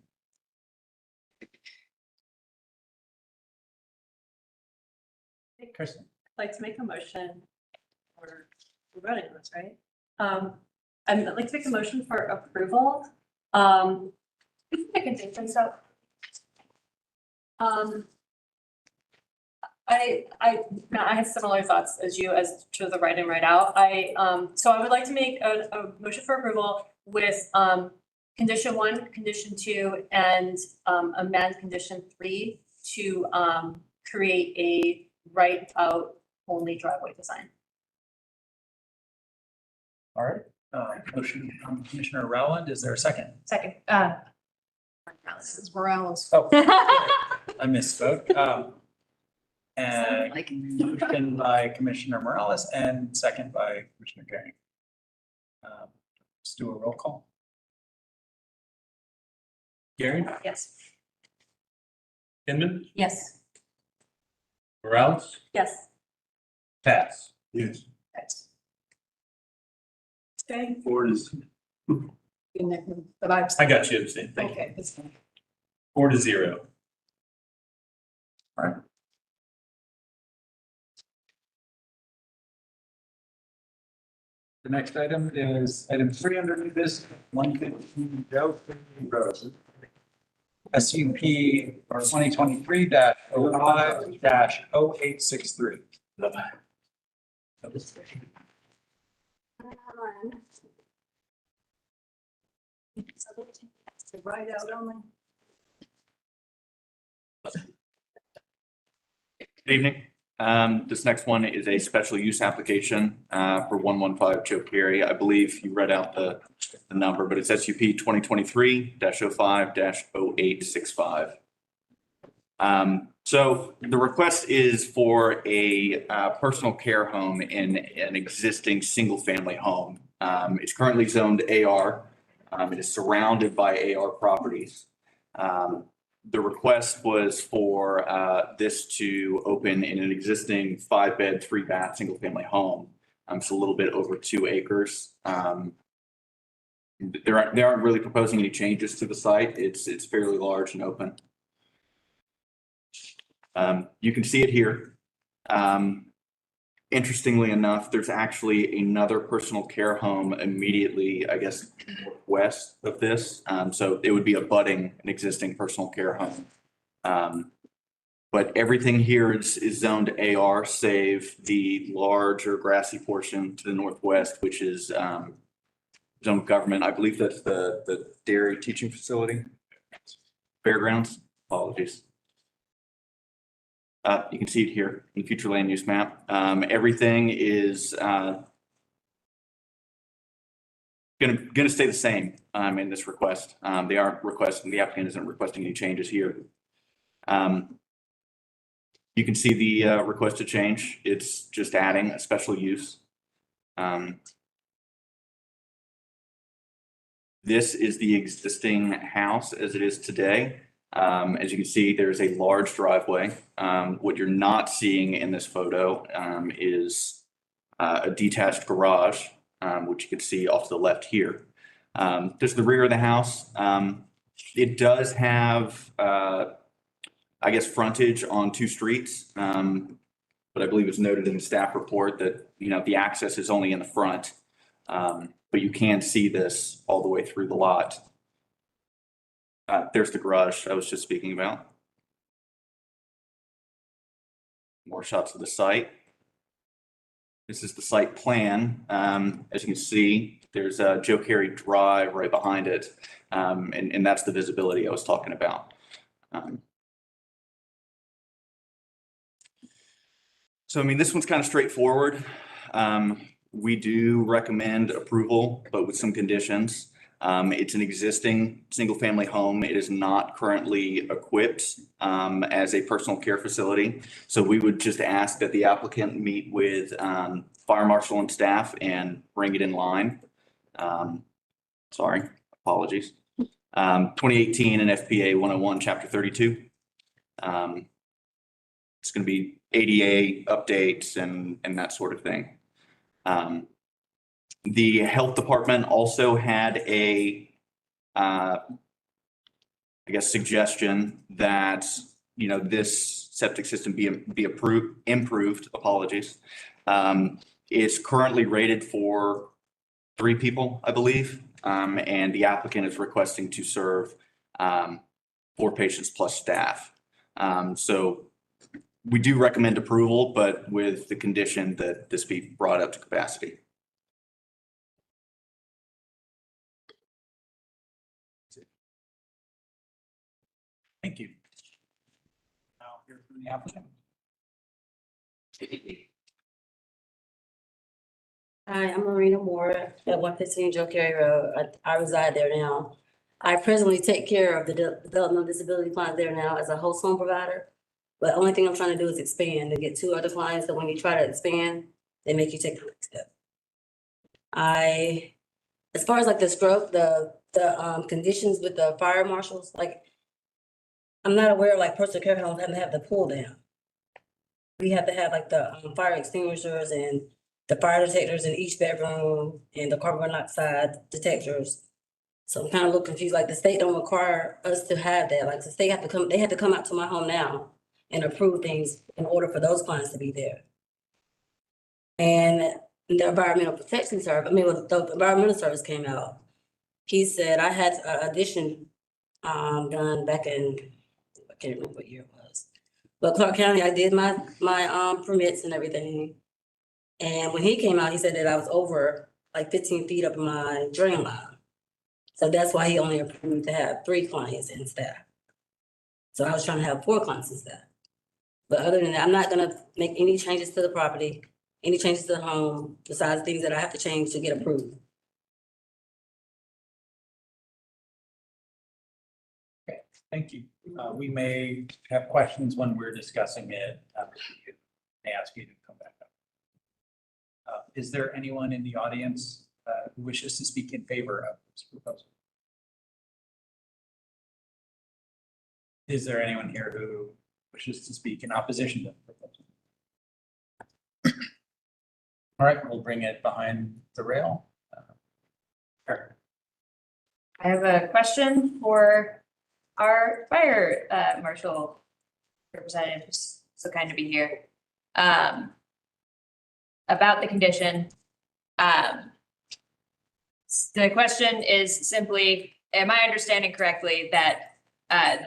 Kristen. I'd like to make a motion for we're voting on this, right? I'd like to make a motion for approval. I can think things up. I have similar thoughts as you as to the right in, right out. So I would like to make a motion for approval with condition 1, condition 2, and amend condition 3 to create a right out only driveway design. All right, motion from Commissioner Rowland. Is there a second? Second. This is Morales. Oh, I misspoke. And motion by Commissioner Morales and second by Commissioner Gary. Let's do a roll call. Gary, Yes. Inman, Yes. Morales, Yes. Pass. Yes. Okay. 4 is, But I got you, abstain. Thank you. Okay, that's fine. 4-0. All right. The next item is item 3 under new business, 115 Joe Road. SUP or 2023-05-0863. Right out only. Good evening. This next one is a special use application for 115 Joe Carey. I believe you read out the number, but it's SUP 2023-05-0865. So the request is for a personal care home in an existing single-family home. It's currently zoned AR. It is surrounded by AR properties. The request was for this to open in an existing 5-bed, 3-bath, single-family home. It's a little bit over 2 acres. They aren't really proposing any changes to the site. It's fairly large and open. You can see it here. Interestingly enough, there's actually another personal care home immediately, I guess, west of this. So it would be abutting an existing personal care home. But everything here is zoned AR, save the larger grassy portion to the northwest, which is zone government. I believe that's the dairy teaching facility. Fairgrounds, apologies. You can see it here in future land use map. Everything is gonna stay the same in this request. They aren't requesting, the applicant isn't requesting any changes here. You can see the requested change. It's just adding a special use. This is the existing house as it is today. As you can see, there's a large driveway. What you're not seeing in this photo is a detached garage, which you can see off to the left here. There's the rear of the house. It does have, I guess, frontage on 2 streets, but I believe it's noted in the staff report that, you know, the access is only in the front, but you can see this all the way through the lot. There's the garage I was just speaking about. More shots of the site. This is the site plan. As you can see, there's a Joe Carey Drive right behind it, and that's the visibility I was talking about. So, I mean, this one's kind of straightforward. We do recommend approval, but with some conditions. It's an existing single-family home. It is not currently equipped as a personal care facility. So we would just ask that the applicant meet with fire marshal and staff and bring it in line. Sorry, apologies. 2018 and FPA 101, Chapter 32. It's going to be ADA updates and that sort of thing. The health department also had a, I guess, suggestion that, you know, this septic system be improved, apologies. It's currently rated for 3 people, I believe, and the applicant is requesting to serve 4 patients plus staff. So we do recommend approval, but with the condition that this be brought up to capacity. Thank you. Now, hear from the applicant. Hi, I'm Marina Moore at 115 Joe Carey Road. I reside there now. I presently take care of the developmental disability clients there now as a host home provider. But the only thing I'm trying to do is expand to get 2 other clients. So when you try to expand, they make you take the next step. As far as like the stroke, the conditions with the fire marshals, like I'm not aware of like personal care homes having to have the pull down. We have to have like the fire extinguishers and the fire detectors in each bedroom and the carbon monoxide detectors. So I'm kind of a little confused, like the state don't require us to have that. Like the state they had to come out to my home now and approve things in order for those clients to be there. And the environmental protection service, the environmental service came out. He said I had an addition done back in, I can't remember what year it was. But Clarke County, I did my permits and everything. And when he came out, he said that I was over like 15 feet up my drain line. So that's why he only approved to have 3 clients and staff. So I was trying to have 4 clients and staff. But other than that, I'm not gonna make any changes to the property, any changes to the home, besides things that I have to change to get approved. Okay, thank you. We may have questions when we're discussing it. May ask you to come back up. Is there anyone in the audience who wishes to speak in favor of this proposal? Is there anyone here who wishes to speak in opposition to the proposal? All right, we'll bring it behind the rail. Sure. I have a question for our fire marshal representative, who's so kind to be here, about the condition. The question is simply, am I understanding correctly that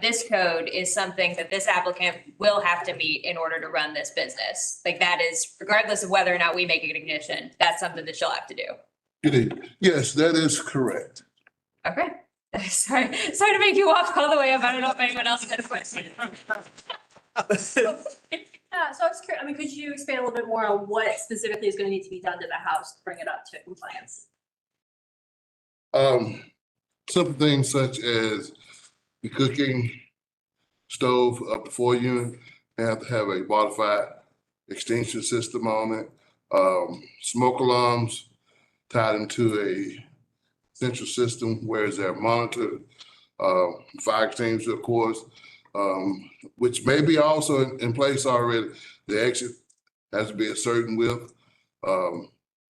This code is something that this applicant will have to meet in order to run this business. Like that is, regardless of whether or not we make it a condition, that's something that she'll have to do. Good evening. Yes, that is correct. Okay. Sorry to make you walk all the way up. I don't know if anyone else had a question. Yeah, so I was curious, I mean, could you expand a little bit more on what specifically is gonna need to be done to the house to bring it up to compliance? Simple things such as the cooking stove up to 4 unit have to have a modified extension system on it. Smoke alarms tied into a central system where they're monitored. Fire extinguisher, of course, which may be also in place already. The exit has to be a certain width.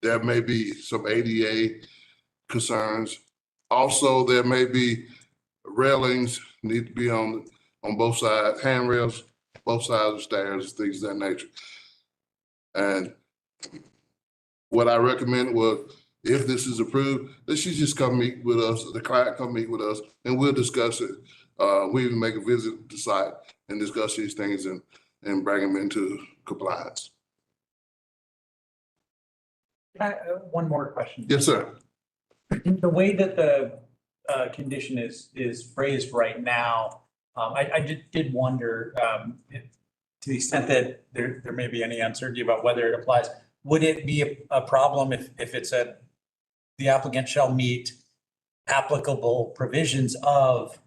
There may be some ADA concerns. Also, there may be railings need to be on both sides, handrails, both sides of stairs, things of that nature. And what I recommend was, if this is approved, that she just come meet with us, the client come meet with us, and we'll discuss it. We even make a visit to site and discuss these things and bring them into compliance. One more question. Yes, sir. The way that the condition is phrased right now, I did wonder, to the extent that there may be any uncertainty about whether it applies, would it be a problem if it said the applicant shall meet applicable provisions of,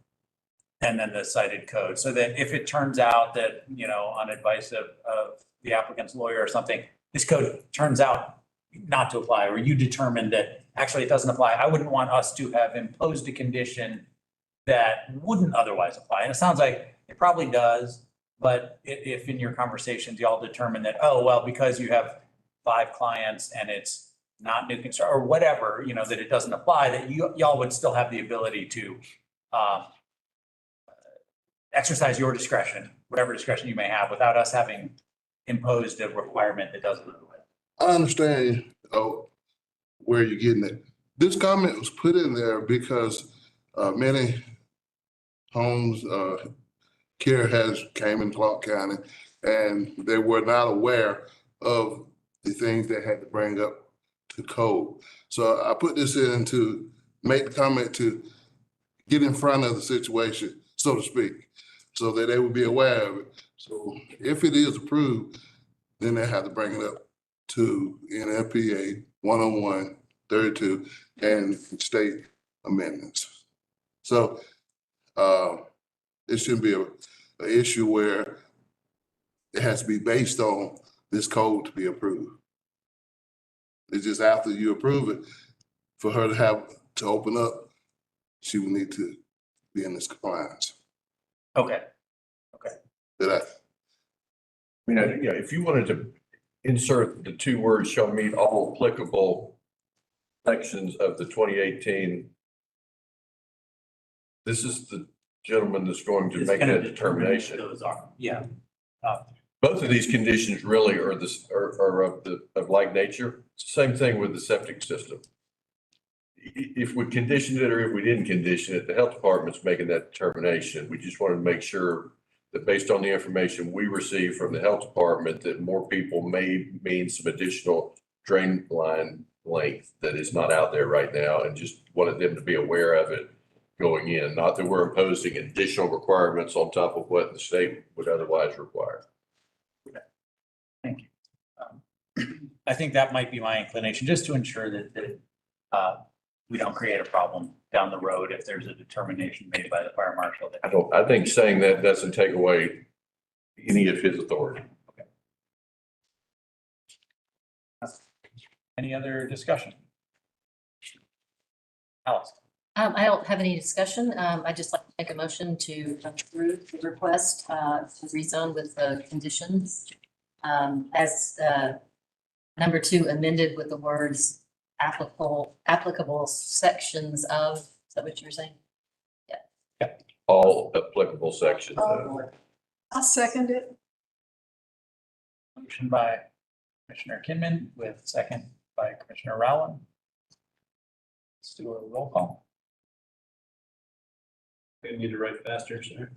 and then the cited code, so that if it turns out that, on advice of the applicant's lawyer or something, this code turns out not to apply, or you determine that actually it doesn't apply, I wouldn't want us to have imposed a condition that wouldn't otherwise apply. And it sounds like it probably does, but if in your conversations y'all determine that, oh, well, because you have 5 clients and it's not new construction or whatever, that it doesn't apply, that y'all would still have the ability to exercise your discretion, whatever discretion you may have, without us having imposed a requirement that doesn't apply. I understand where you're getting it. This comment was put in there because many homes care has came in Clarke County, and they were not aware of the things they had to bring up to code. So I put this in to make the comment to get in front of the situation, so to speak, so that they would be aware of it. So if it is approved, then they have to bring it up to NFPA 101-32 and state amendments. So it shouldn't be an issue where it has to be based on this code to be approved. It's just after you approve it, for her to have to open up, she will need to be in this compliance. Okay. Did I? If you wanted to insert the 2 words shall meet all applicable sections of the 2018, this is the gentleman that's going to make that determination. Those are, yeah. Both of these conditions really are of like nature. Same thing with the septic system. If we conditioned it or if we didn't condition it, the health department's making that determination. We just wanted to make sure that based on the information we received from the health department, that more people may mean some additional drain line length that is not out there right now, and just wanted them to be aware of it going in. Not that we're imposing additional requirements on top of what the state would otherwise require. Thank you. I think that might be my inclination, just to ensure that we don't create a problem down the road if there's a determination made by the fire marshal. I think saying that doesn't take away any of his authority. Okay. Any other discussion? Alice? I don't have any discussion. I just like to make a motion to approve the request to rezone with the conditions as number 2 amended with the words applicable sections of, is that what you're saying? Yeah. All applicable sections. I'll second it. Motion by Commissioner Kinman with second by Commissioner Rowland. Let's do a roll call. I need to write faster, sir.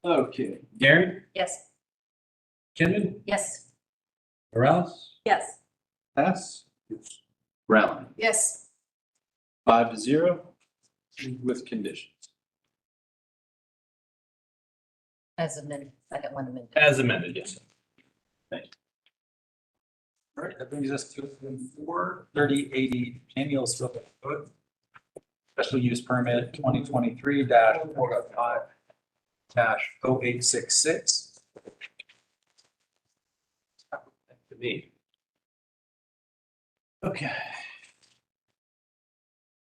Okay, Gary, Yes. Kendon, Yes. Morales, Yes. Pass, Brown, Yes. 5-0 with conditions. As amended, second one amended. As amended, yes. Thank you. All right, that brings us to 3080 Danielsville Road. Special use permit 2023-4.5-0866. To me. Okay.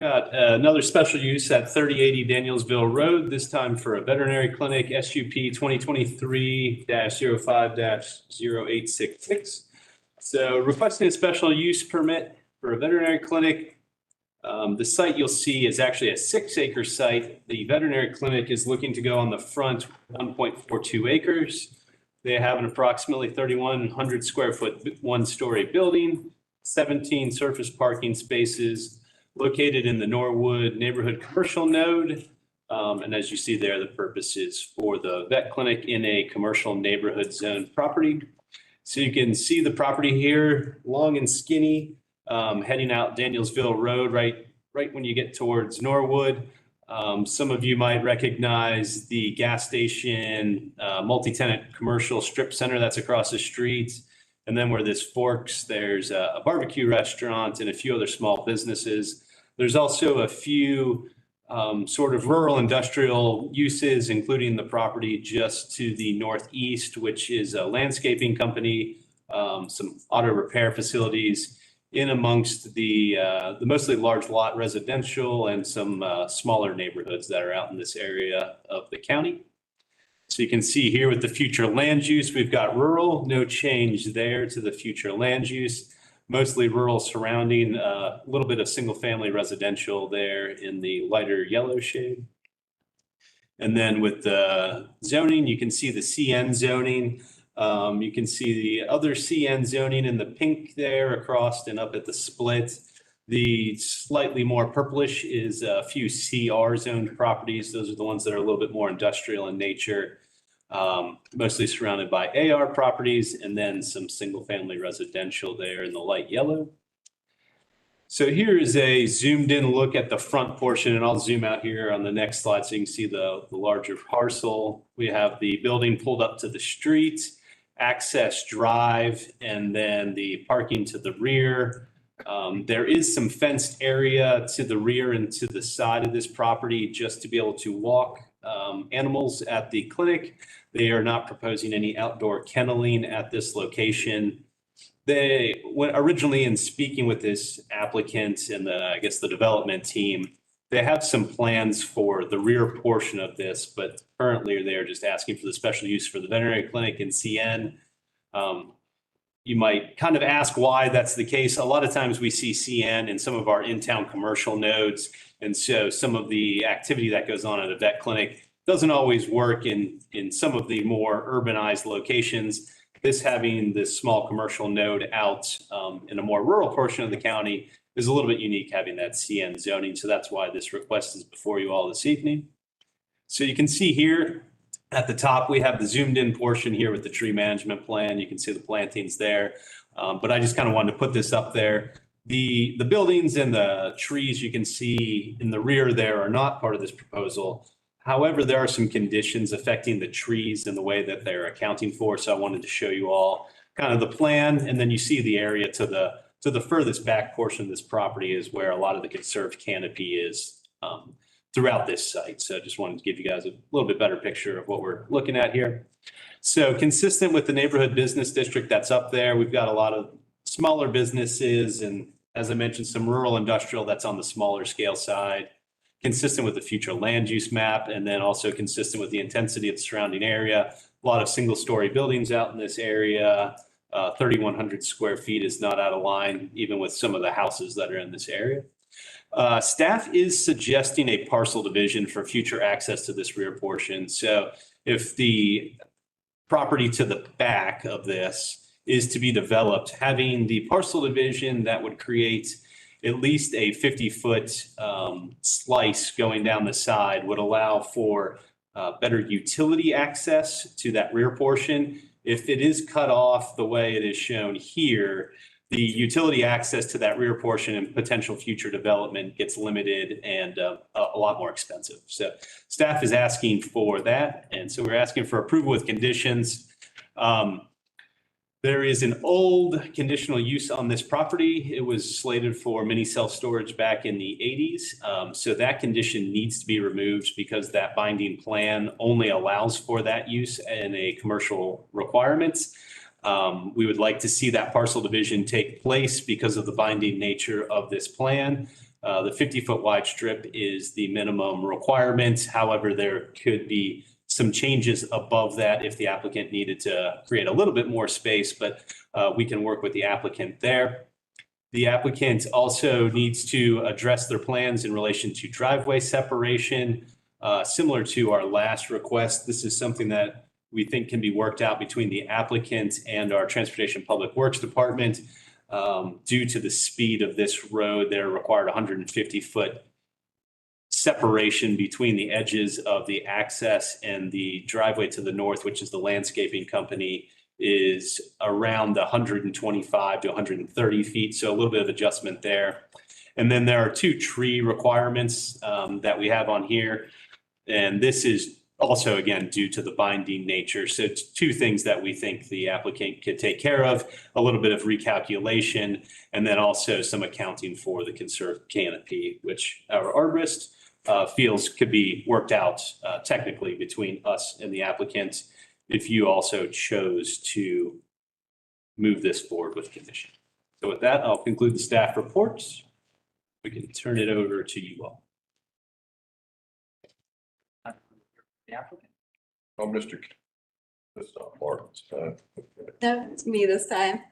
Got another special use at 3080 Danielsville Road, this time for a veterinary clinic, SUP 2023-05-0866. So requesting a special use permit for a veterinary clinic. The site you'll see is actually a 6-acre site. The veterinary clinic is looking to go on the front 1.42 acres. They have an approximately 3,100 square foot, 1-story building, 17 surface parking spaces, located in the Norwood neighborhood commercial node. And as you see there, the purpose is for the vet clinic in a commercial neighborhood zone property. So you can see the property here, long and skinny, heading out Danielsville Road, right when you get towards Norwood. Some of you might recognize the gas station, multi-tenant commercial strip center that's across the street. And then where this forks, there's a barbecue restaurant and a few other small businesses. There's also a few sort of rural industrial uses, including the property just to the northeast, which is a landscaping company, some auto repair facilities, in amongst the mostly large lot residential and some smaller neighborhoods that are out in this area of the county. So you can see here with the future land use, we've got rural, no change there to the future land use, mostly rural surrounding, a little bit of single family residential there in the lighter yellow shade. And then with the zoning, you can see the CN zoning. You can see the other CN zoning in the pink there across and up at the split. The slightly more purplish is a few CR zoned properties. Those are the ones that are a little bit more industrial in nature, mostly surrounded by AR properties, and then some single family residential there in the light yellow. So here is a zoomed in look at the front portion, and I'll zoom out here on the next slide so you can see the larger parcel. We have the building pulled up to the street, access drive, and then the parking to the rear. There is some fenced area to the rear and to the side of this property just to be able to walk animals at the clinic. They are not proposing any outdoor kenneling at this location. They went originally in speaking with this applicant and I guess the development team, they have some plans for the rear portion of this, but currently they are just asking for the special use for the veterinary clinic in CN. You might kind of ask why that's the case. A lot of times we see CN in some of our in-town commercial nodes. And so some of the activity that goes on at a vet clinic doesn't always work in some of the more urbanized locations. This having this small commercial node out in a more rural portion of the county is a little bit unique, having that CN zoning. So that's why this request is before you all this evening. So you can see here at the top, we have the zoomed in portion here with the tree management plan. You can see the plantings there, but I just kind of wanted to put this up there. The buildings and the trees you can see in the rear there are not part of this proposal. However, there are some conditions affecting the trees and the way that they're accounting for. So I wanted to show you all kind of the plan, and then you see the area to the furthest back portion of this property is where a lot of the conserved canopy is throughout this site. So I just wanted to give you guys a little bit better picture of what we're looking at here. So consistent with the neighborhood business district that's up there, we've got a lot of smaller businesses and, as I mentioned, some rural industrial that's on the smaller scale side, consistent with the future land use map, and then also consistent with the intensity of the surrounding area. A lot of single-story buildings out in this area. 3,100 square feet is not out of line, even with some of the houses that are in this area. Staff is suggesting a parcel division for future access to this rear portion. So if the property to the back of this is to be developed, having the parcel division that would create at least a 50-foot slice going down the side would allow for better utility access to that rear portion. If it is cut off the way it is shown here, the utility access to that rear portion and potential future development gets limited and a lot more expensive. So staff is asking for that. And so we're asking for approval with conditions. There is an old conditional use on this property. It was slated for mini self-storage back in the 80s. So that condition needs to be removed because that binding plan only allows for that use in a commercial requirements. We would like to see that parcel division take place because of the binding nature of this plan. The 50-foot wide strip is the minimum requirement. However, there could be some changes above that if the applicant needed to create a little bit more space, but we can work with the applicant there. The applicant also needs to address their plans in relation to driveway separation. Similar to our last request, this is something that we think can be worked out between the applicant and our Transportation Public Works Department. Due to the speed of this road, they're required 150-foot separation between the edges of the access, and the driveway to the north, which is the landscaping company, is around 125 to 130 feet. So a little bit of adjustment there. And then there are 2 tree requirements that we have on here. And this is also, again, due to the binding nature. So it's 2 things that we think the applicant could take care of, a little bit of recalculation, and then also some accounting for the conserved canopy, which our arborist feels could be worked out technically between us and the applicant if you also chose to move this forward with condition. So with that, I'll conclude the staff reports. We can turn it over to you all. The applicant. Oh, Mr. That's not Martin's. No, it's me this time.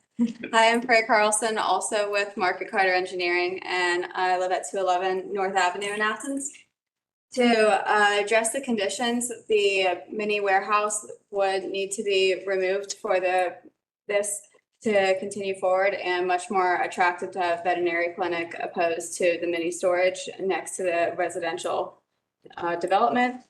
Hi, I'm Freya Carlson, also with Market Carter Engineering, and I live at 211 North Avenue in Athens. To address the conditions, the mini warehouse would need to be removed for this to continue forward, and much more attractive to have veterinary clinic opposed to the mini storage next to the residential development.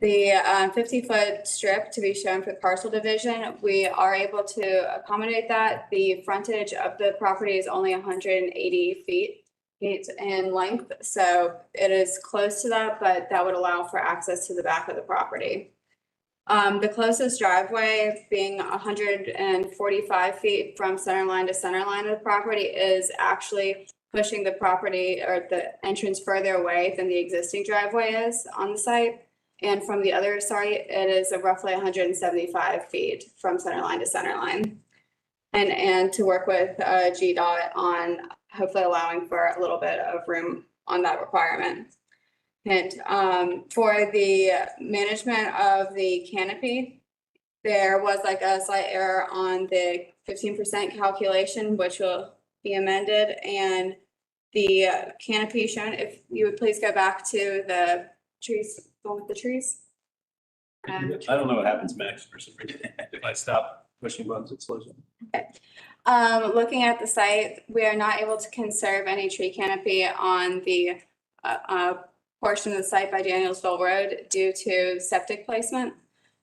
The 50-foot strip to be shown for the parcel division, we are able to accommodate that. The frontage of the property is only 180 feet in length, so it is close to that, but that would allow for access to the back of the property. The closest driveway, being 145 feet from center line to center line of the property, is actually pushing the property or the entrance further away than the existing driveway is on the site. And from the other side, it is roughly 175 feet from center line to center line. And to work with GDOT on hopefully allowing for a little bit of room on that requirement. And for the management of the canopy, there was like a slight error on the 15% calculation, which will be amended. And the canopy shown, if you would please go back to the trees, go with the trees. I don't know what happens, Max, for some reason. If I stop pushing buttons, it slows down. Okay. Looking at the site, we are not able to conserve any tree canopy on the portion of the site by Danielsville Road due to septic placement.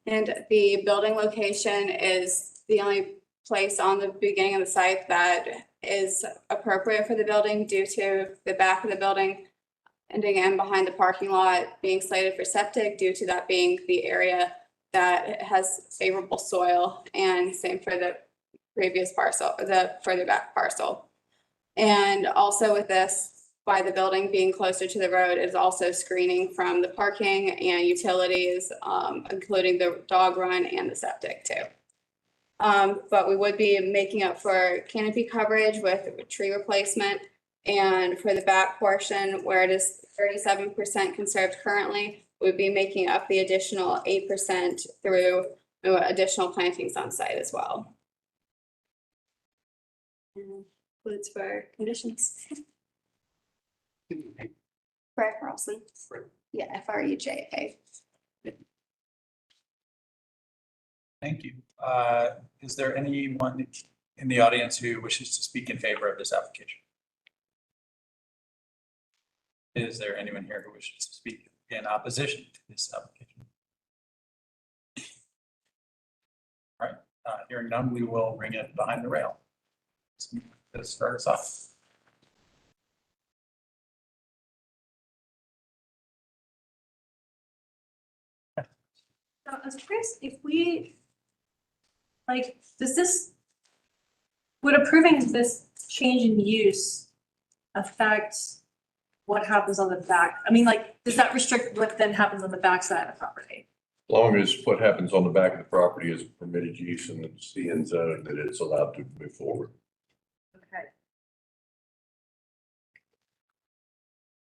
And the building location is the only place on the beginning of the site that is appropriate for the building due to the back of the building ending in behind the parking lot being slated for septic due to that being the area that has favorable soil, and same for the previous parcel, the further back parcel. And also with this, by the building being closer to the road, is also screening from the parking and utilities, including the dog run and the septic too. But we would be making up for canopy coverage with tree replacement. And for the back portion, where it is 37% conserved currently, we'd be making up the additional 8% through additional plantings on site as well. And includes for conditions. Freya Carlson. Yeah, FREJA. Thank you. Is there anyone in the audience who wishes to speak in favor of this application? Is there anyone here who wishes to speak in opposition to this application? All right, hearing none, we will bring it behind the rail. Let's start us off. So I was curious if we, like, would approving this change in use affect what happens on the back? I mean, like, does that restrict what then happens on the backside of the property? As long as what happens on the back of the property is permitted use in the CN zone, that it's allowed to move forward. Okay.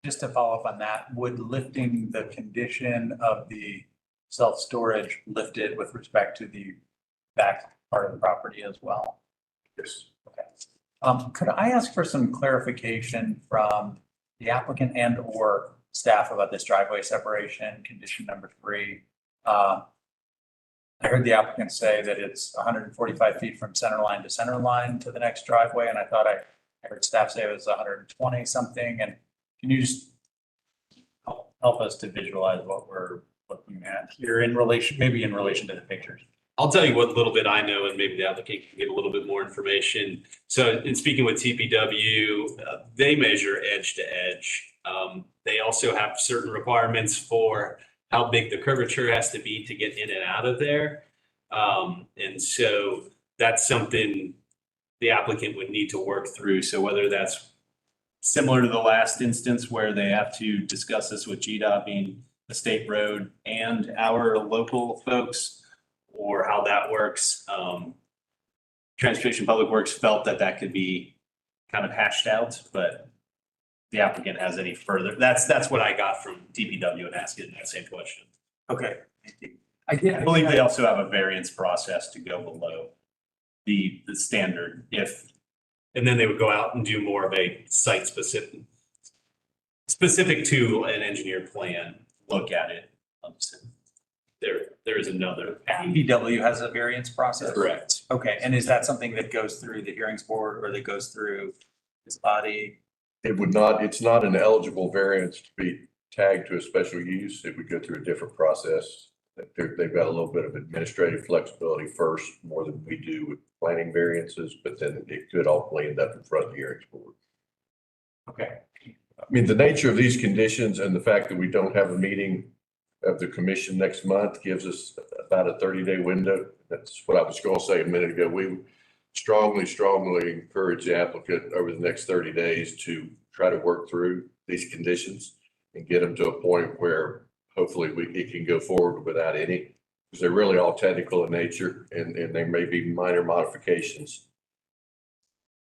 Just to follow up on that, would lifting the condition of the self-storage lift it with respect to the back part of the property as well? Yes. Okay. Could I ask for some clarification from the applicant and or staff about this driveway separation, condition number 3? I heard the applicant say that it's 145 feet from center line to center line to the next driveway, and I thought I heard staff say it was 120 something. And can you just help us to visualize what we're looking at here in relation, maybe in relation to the pictures? I'll tell you what little bit I know, and maybe the applicant can get a little bit more information. So in speaking with TPW, they measure edge to edge. They also have certain requirements for how big the curvature has to be to get in and out of there. And so that's something the applicant would need to work through. So whether that's similar to the last instance where they have to discuss this with GDOT being the state road and our local folks, or how that works. Transportation Public Works felt that that could be kind of hashed out, but the applicant has any further. That's what I got from DPW and asking that same question. Okay. I believe they also have a variance process to go below the standard and then they would go out and do more of a site specific to an engineered plan, look at it. There is another. DPW has a variance process? Correct. Okay, and is that something that goes through the hearings board or that goes through this body? It would not, it's not an eligible variance to be tagged to a special use. It would go through a different process. They've got a little bit of administrative flexibility first, more than we do with planning variances, but then it could ultimately end up in front of the hearings board. Okay. I mean, the nature of these conditions and the fact that we don't have a meeting of the commission next month gives us about a 30-day window. That's what I was going to say a minute ago. We strongly encourage the applicant over the next 30 days to try to work through these conditions and get them to a point where hopefully it can go forward without any, because they're really all technical in nature and there may be minor modifications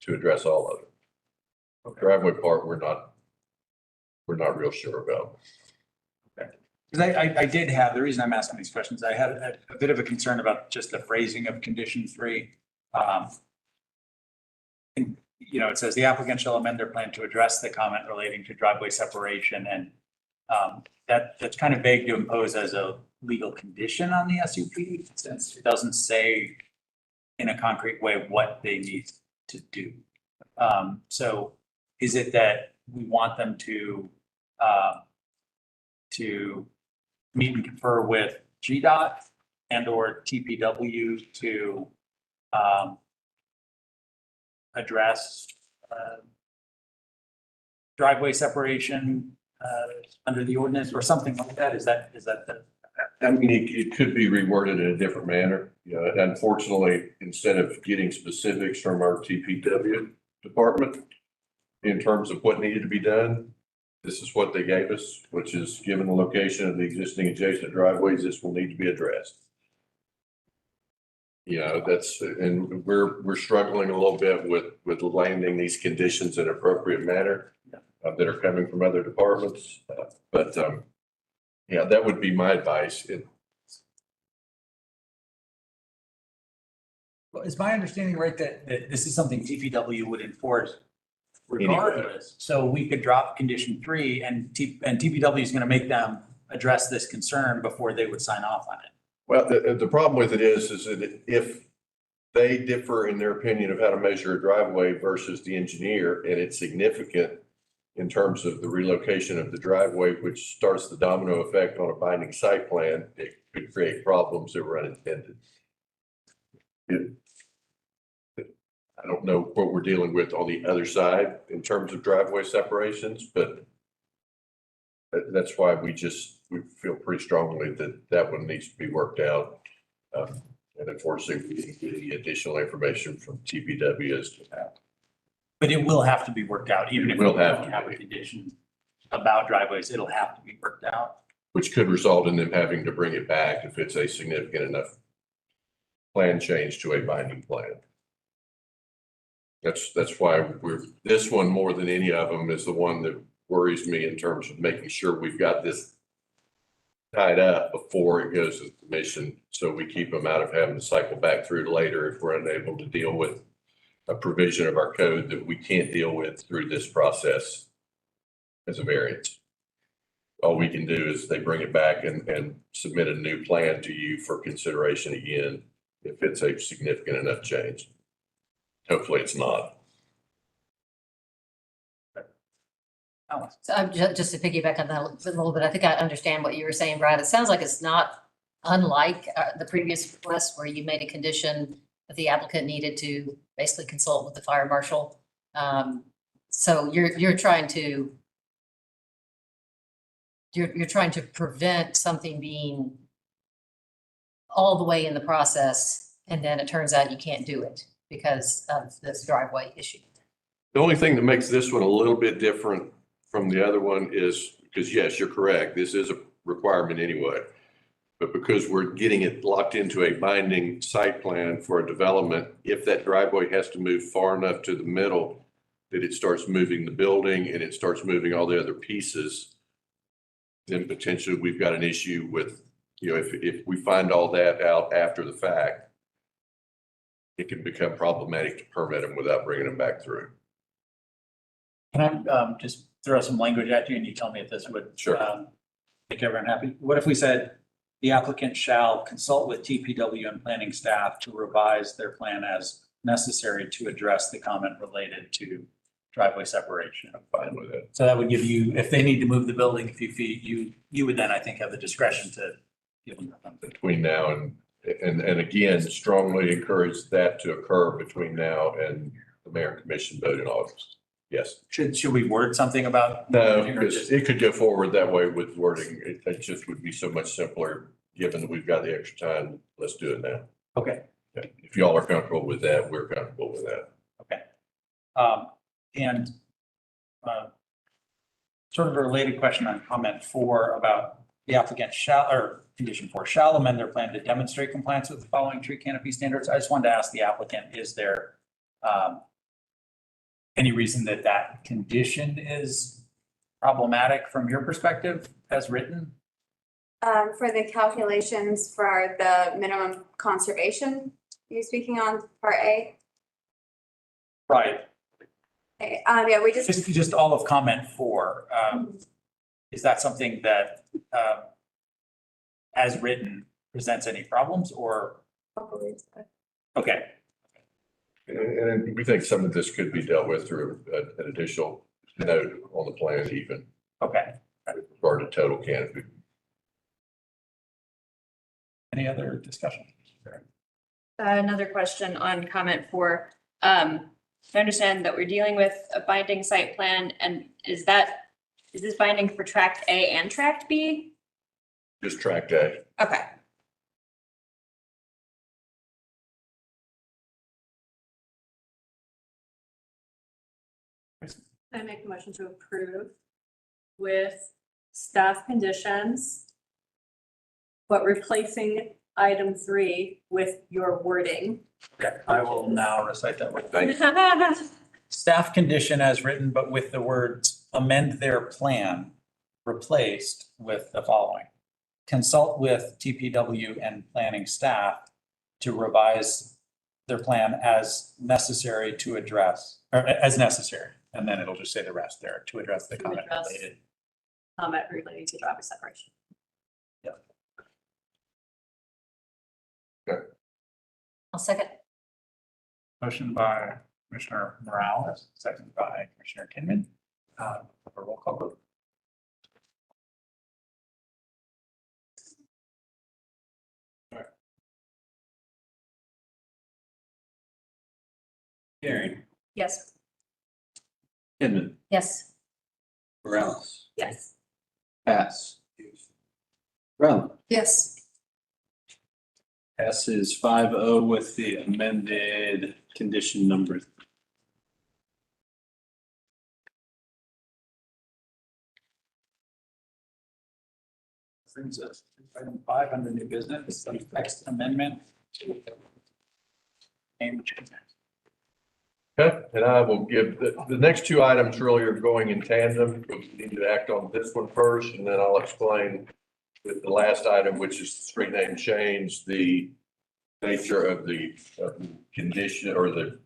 to address all of it. Okay. Driveway part, we're not real sure about. Because I did have, the reason I'm asking these questions, I had a bit of a concern about just the phrasing of condition 3. And, you know, it says the applicant shall amend their plan to address the comment relating to driveway separation. And that's kind of vague to impose as a legal condition on the SUP, since it doesn't say in a concrete way what they need to do. So is it that we want them to meet and confer with GDOT and or TPW to address driveway separation under the ordinance or something like that? Is that the? I mean, it could be reworded in a different manner. You know, unfortunately, instead of getting specifics from our TPW department in terms of what needed to be done, this is what they gave us, which is given the location of the existing adjacent driveways, this will need to be addressed. You know, and we're struggling a little bit with landing these conditions in an appropriate manner that are coming from other departments. But yeah, that would be my advice. Well, is my understanding right that this is something TPW would enforce regardless? So we could drop condition 3 and TPW is going to make them address this concern before they would sign off on it. Well, the problem with it is that if they differ in their opinion of how to measure a driveway versus the engineer and it's significant, in terms of the relocation of the driveway, which starts the domino effect on a binding site plan, it could create problems that were unintended. I don't know what we're dealing with on the other side in terms of driveway separations, but that's why we feel pretty strongly that that one needs to be worked out. And unfortunately, we didn't get any additional information from TPW as to how. But it will have to be worked out, even if we Will have don't to have a be. condition about driveways, it'll have to be worked out. Which could result in them having to bring it back if it's a significant enough plan change to a binding plan. That's why this one more than any of them is the one that worries me in terms of making sure we've got this tied up before it goes to the commission, so we keep them out of having to cycle back through later if we're unable to deal with a provision of our code that we can't deal with through this process as a variance. All we can do is they bring it back and submit a new plan to you for consideration again, if it's a significant enough change. Hopefully it's not. So I'm just to piggyback on that a little bit, I think I understand what you were saying, Brad. It sounds like it's not unlike the previous request where you made a condition that the applicant needed to basically consult with the fire marshal. So you're trying to prevent something being all the way in the process, and then it turns out you can't do it because of this driveway issue. The only thing that makes this one a little bit different from the other one is, because yes, you're correct, this is a requirement anyway. But because we're getting it locked into a binding site plan for a development, if that driveway has to move far enough to the middle that it starts moving the building and it starts moving all the other pieces, then potentially we've got an issue with, if we find all that out after the fact, it can become problematic to permit them without bringing them back through. Can I just throw some language at you and you tell me if this would make everyone happy? What if we said the applicant shall consult with TPW and planning staff to revise their plan as necessary to address the comment related to driveway separation? I'm fine with it. So that would give you, if they need to move the building a few feet, you would then, I think, have the discretion to give them something. Between now and again, strongly encourage that to occur between now and the mayor and commission vote in August. Yes. Should we word something about? No, because it could go forward that way with wording. It just would be so much simpler, given that we've got the extra time. Let's do it now. Okay. If y'all are comfortable with that, we're comfortable with that. Okay. And sort of a related question on comment 4 about the applicant condition 4 shall amend their plan to demonstrate compliance with the following tree canopy standards. I just wanted to ask the applicant, is there any reason that condition is problematic from your perspective as written? For the calculations for the minimum conservation, you're speaking on part A? Right. Okay, yeah, we Just all of comment 4. Is that something that as written presents any problems or? Okay. And we think some of this could be dealt with through an additional note on the plan even. Okay. With regard to total canopy. Any other discussion? Another question on comment 4. I understand that we're dealing with a binding site plan, and is this binding for tract A and tract B? Just tract A. Okay. I make a motion to approve with staff conditions, but replacing item 3 with your wording. Okay, I will now recite that word. Thank you. Staff condition as written, but with the words amend their plan replaced with the following. Consult with TPW and planning staff to revise their plan as necessary to address, or as necessary. And then it'll just say the rest there to address the comment related. Comment relating to driveway separation. Yep. Okay. I'll second. Motion by Commissioner Morales, second by Commissioner Kinman. A roll call vote. Karen, Yes. Inman, Yes. Morales, Yes. Pass. Brown. Yes. Passes 5-0 with the amended condition number. Brings us to item 5 under new business, the text amendment. Name change. Okay, and I will give, the next two items really are going in tandem. We need to act on this one first, and then I'll explain with the last item, which is the street name change, the nature of the condition or the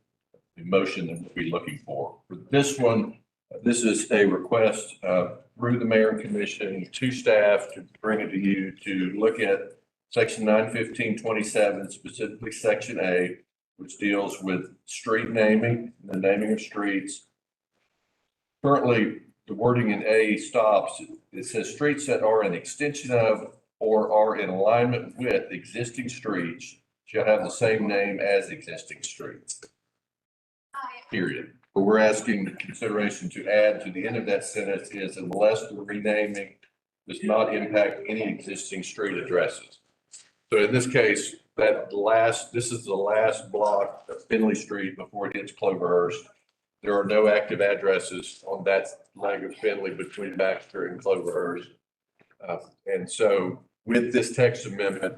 motion that we'll be looking for. For this one, this is a request through the mayor and commission to staff to bring it to you to look at section 915.27, specifically section A, which deals with street naming, the naming of streets. Currently, the wording in A stops. It says streets that are an extension of or are in alignment with existing streets shall have the same name as existing streets. Period. But we're asking consideration to add to the end of that sentence is unless the renaming does not impact any existing street addresses. So in this case, this is the last block of Finley Street before it hits Cloverhurst. There are no active addresses on that leg of Finley between Baxter and Cloverhurst. And so with this text amendment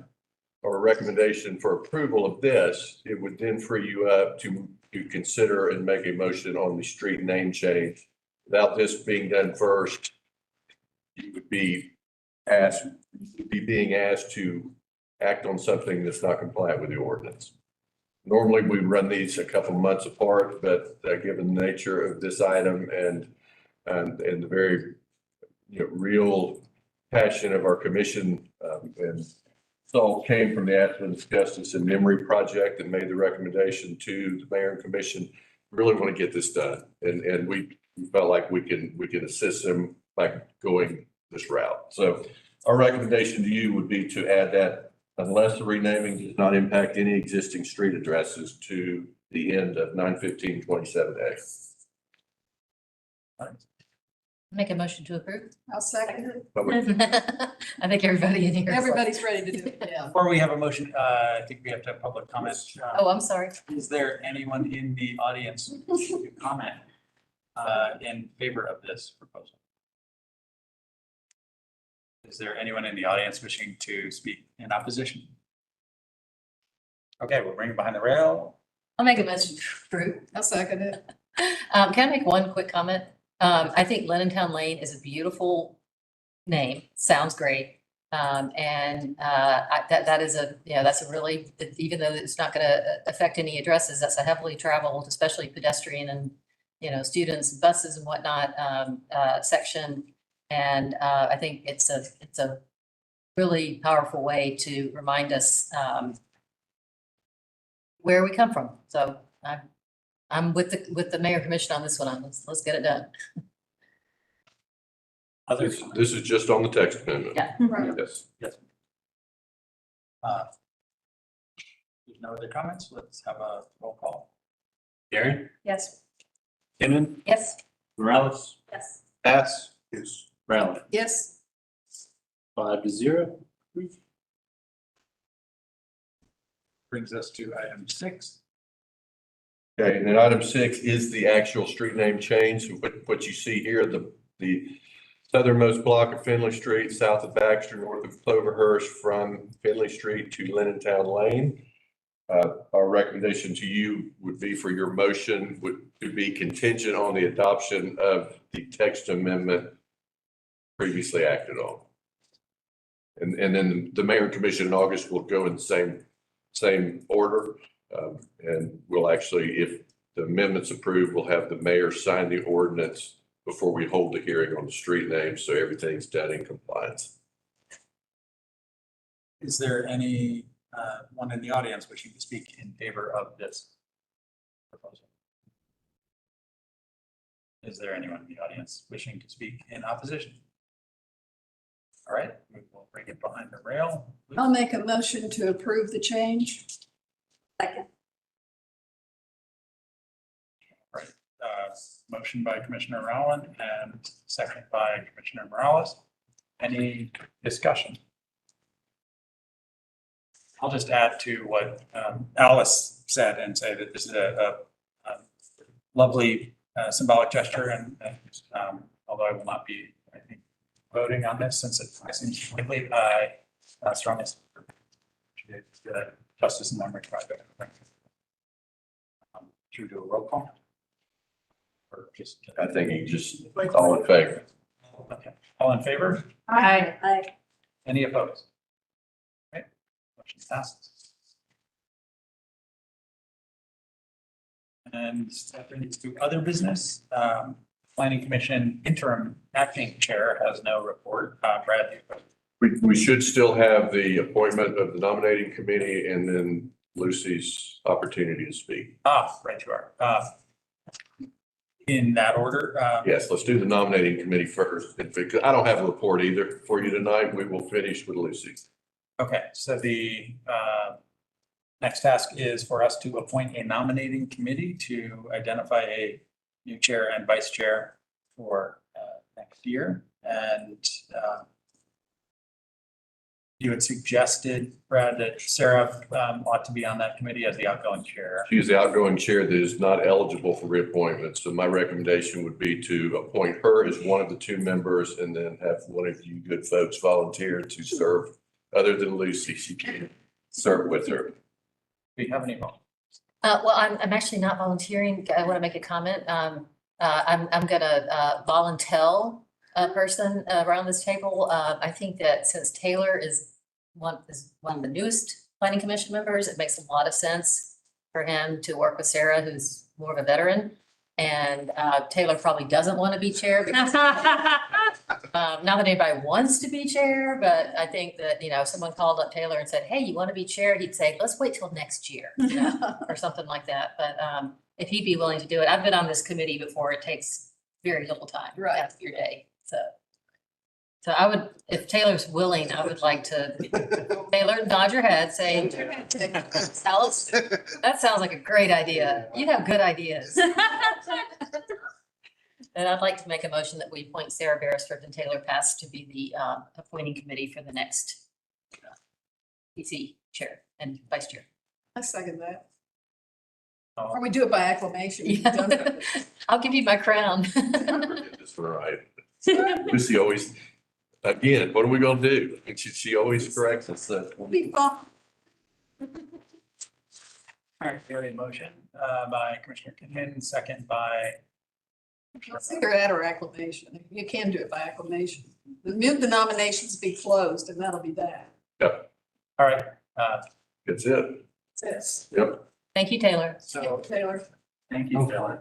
or recommendation for approval of this, it would then free you up to consider and make a motion on the street name change. Without this being done first, you would be being asked to act on something that's not compliant with the ordinance. Normally, we run these a couple months apart, but given the nature of this item and the very real passion of our commission, and Saul came from the Athens Justice and Memory Project and made the recommendation to the mayor and commission, really want to get this done. And we felt like we can assist them by going this route. So our recommendation to you would be to add that unless the renaming does not impact any existing street addresses to the end of 915.27A. Make a motion to approve. I'll second it. I think everybody in here. is like- Everybody's ready to do it, yeah. Before we have a motion, I think we have to have public comments. Oh, I'm sorry. Is there anyone in the audience who can comment in favor of this proposal? Is there anyone in the audience wishing to speak in opposition? Okay, we'll bring it behind the rail. I'll make a motion to approve. I'll second it. Can I make one quick comment? I think Lennontown Lane is a beautiful name. Sounds great. That is that's a really, even though it's not going to affect any addresses, that's a heavily traveled, especially pedestrian and, students, buses and whatnot, section. And I think it's a really powerful way to remind us where we come from. So I'm with the mayor commission on this one. Let's get it done. This is just on the text amendment. Yeah. Right. Yes. Yes. There's no other comments. Let's have a roll call. Karen, Yes. Inman, Yes. Morales, Yes. Pass. Yes. Brown. Yes. 5-0. Brings us to item 6. Okay, and then item 6 is the actual street name change. What you see here, the southernmost block of Finley Street, south of Baxter, north of Cloverhurst, from Finley Street to Lennontown Lane. Our recommendation to you would be for your motion to be contingent on the adoption of the text amendment previously acted on. And then the mayor and commission in August will go in the same order. And we'll actually, if the amendment's approved, we'll have the mayor sign the ordinance before we hold the hearing on the street name. So everything's done in compliance. Is there any one in the audience wishing to speak in favor of this proposal? Is there anyone in the audience wishing to speak in opposition? All right, we will bring it behind the rail. I'll make a motion to approve the change. Second. Motion by Commissioner Rowland and second by Commissioner Morales. Any discussion? I'll just add to what Alice said and say that this is a lovely symbolic gesture, and although I will not be, I think, voting on this since it seems likely, I strongly support justice and memory project. Should we do a roll call? Or just? I think you just, all in favor. Okay, all in favor? Aye. Any opposed? Okay, motion passes. And that brings us to other business. Planning Commission interim acting chair has no report. Brad, We should still have the appointment of the nominating committee and then Lucy's opportunity to speak. Right you are. In that order. Yes, let's do the nominating committee first. I don't have a report either for you tonight. We will finish with Lucy. Okay, so the next task is for us to appoint a nominating committee to identify a new chair and vice chair for next year. And you had suggested, Brad, that Sarah ought to be on that committee as the outgoing chair. She is the outgoing chair that is not eligible for reappointment. So my recommendation would be to appoint her as one of the two members and then have one of you good folks volunteer to serve. Other than Lucy, she can serve with her. Do you have any volunteers? Well, I'm actually not volunteering. I want to make a comment. I'm gonna volunteer a person around this table. I think that since Taylor is one of the newest planning commission members, it makes a lot of sense for him to work with Sarah, who's more of a veteran. And Taylor probably doesn't want to be chair because not that anybody wants to be chair, but I think that, you know, if someone called up Taylor and said, hey, you want to be chair? He'd say, let's wait till next year, you know, or something like that. But if he'd be willing to do it, I've been on this committee before. It takes very little time out of your day. So I would, if Taylor's willing, I would like to, Taylor, nod your head, say, Alice, that sounds like a great idea. You have good ideas. And I'd like to make a motion that we appoint Sarah Beresford and Taylor Pass to be the appointing committee for the next PC chair and vice chair. I second that. Or we do it by acclamation. Yeah. I'll give you my crown. That's right. Lucy always, again, what are we gonna do? And she always corrects us. We'll be fine. All right, we have a motion by Commissioner Kinhan, second by. It's either that or acclamation. You can do it by acclamation. Move the nominations be closed and that'll be that. Yep. All right. That's it. Yes. Yep. Thank you, Taylor. So, Taylor. thank you, Taylor.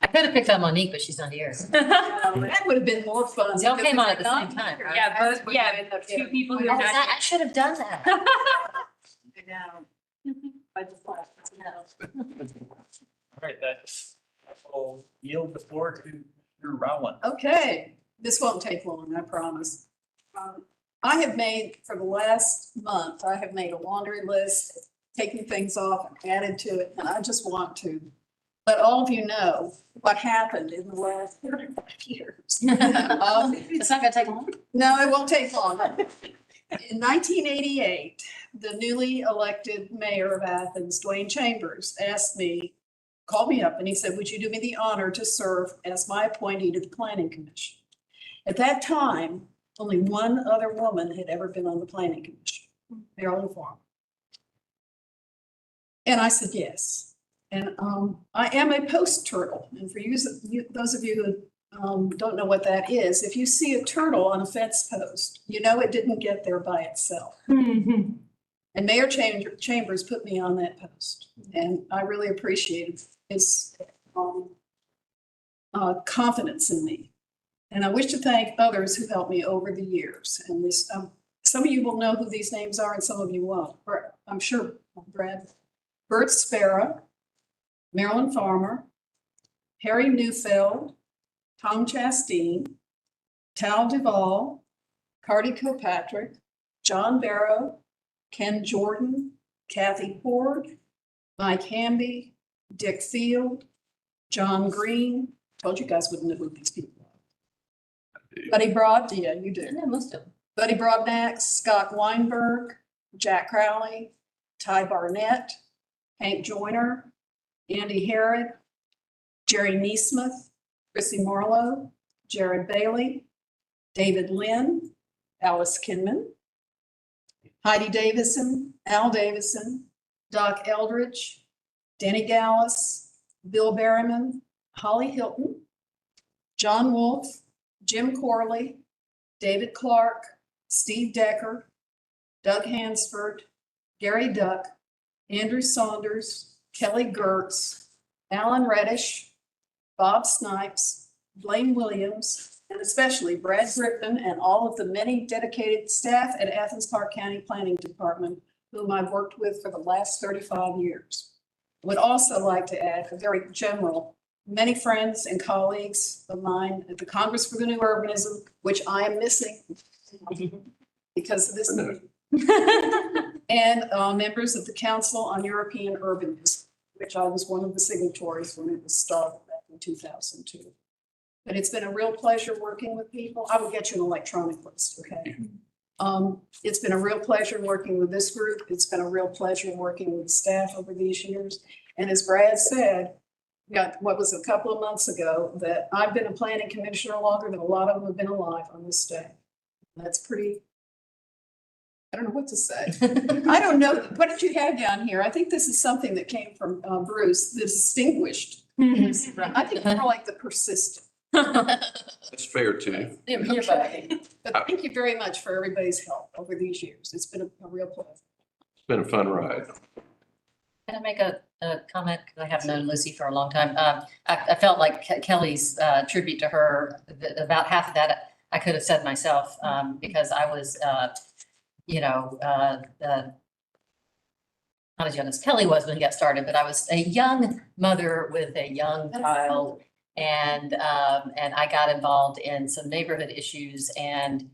I could have picked on Monique, but she's not here. That would have been more fun. Y'all came on at the same time, right? Yeah, both, two people who have not. I should have done that. I just thought, no. All right, I'll yield the floor to Mr. Rowland. Okay, this won't take long, I promise. I have made, for the last month, I have made a laundry list, taking things off and added to it, and I just want to let all of you know what happened in the last 35 years. It's not gonna take long. No, it won't take long. In 1988, the newly elected mayor of Athens, Dwayne Chambers, called me up and he said, would you do me the honor to serve as my appointee to the Planning Commission? At that time, only one other woman had ever been on the Planning Commission, Marilyn Farmer. And I said, yes. And I am a post turtle. And for those of you who don't know what that is, if you see a turtle on a fence post, you know it didn't get there by itself. And Mayor Chambers put me on that post. And I really appreciated his confidence in me. And I wish to thank others who helped me over the years. And this, some of you will know who these names are and some of you won't. I'm sure, Brad. Bert Sparrow, Marilyn Farmer, Harry Neufeld, Tom Chasteen, Tal Duvall, Cardy Kilpatrick, John Barrow, Ken Jordan, Kathy Ford, Mike Hamby, Dick Field, John Green. Told you guys wouldn't know who these people are. Buddy Broad, yeah, you do. Yeah, most of them. Buddy Broadnax, Scott Weinberg, Jack Crowley, Ty Barnett, Hank Joyner, Andy Herod, Jerry Neesmith, Chrissy Marlowe, Jared Bailey, David Lynn, Alice Kinman, Heidi Davison, Al Davison, Doc Eldridge, Danny Gallus, Bill Berryman, Holly Hilton, John Wolf, Jim Corley, David Clark, Steve Decker, Doug Hansford, Gary Duck, Andrew Saunders, Kelly Gertz, Alan Reddish, Bob Snipes, Blaine Williams, and especially Brad Griffin and all of the many dedicated staff at Athens-Clarke County Planning Department, whom I've worked with for the last 35 years. I would also like to add a very general, many friends and colleagues of mine at the Congress for the New Urbanism, which I am missing because of this. And members of the Council on European Urbanism, which I was one of the signatories when it was started back in 2002. But it's been a real pleasure working with people. I will get you an electronic list, okay? It's been a real pleasure working with this group. It's been a real pleasure working with staff over these years. And as Brad said, what was a couple of months ago, that I've been a planning commissioner longer than a lot of them have been alive on this day. That's pretty, I don't know what to say. I don't know. What did you have down here? I think this is something that came from Bruce, the distinguished. I think more like the persistent. That's fair too. Okay. But thank you very much for everybody's help over these years. It's been a real pleasure. It's been a fun ride. Can I make a comment? Because I have known Lucy for a long time. I felt like Kelly's tribute to her, about half of that I could have said myself, because I was, not as young as Kelly was when he got started, but I was a young mother with a young child. And I got involved in some neighborhood issues, and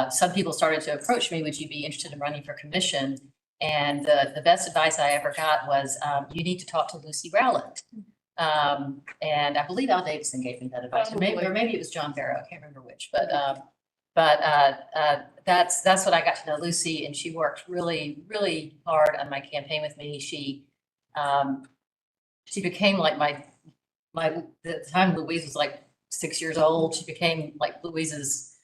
some people started to approach me, would you be interested in running for commission? And the best advice I ever got was, you need to talk to Lucy Rowland. And I believe Al Davidson gave me that advice, or maybe it was John Barrow, I can't remember which, but that's what I got to know Lucy, and she worked really, really hard on my campaign with me. She became like the time Louise was like 6 years old, she became like Louise's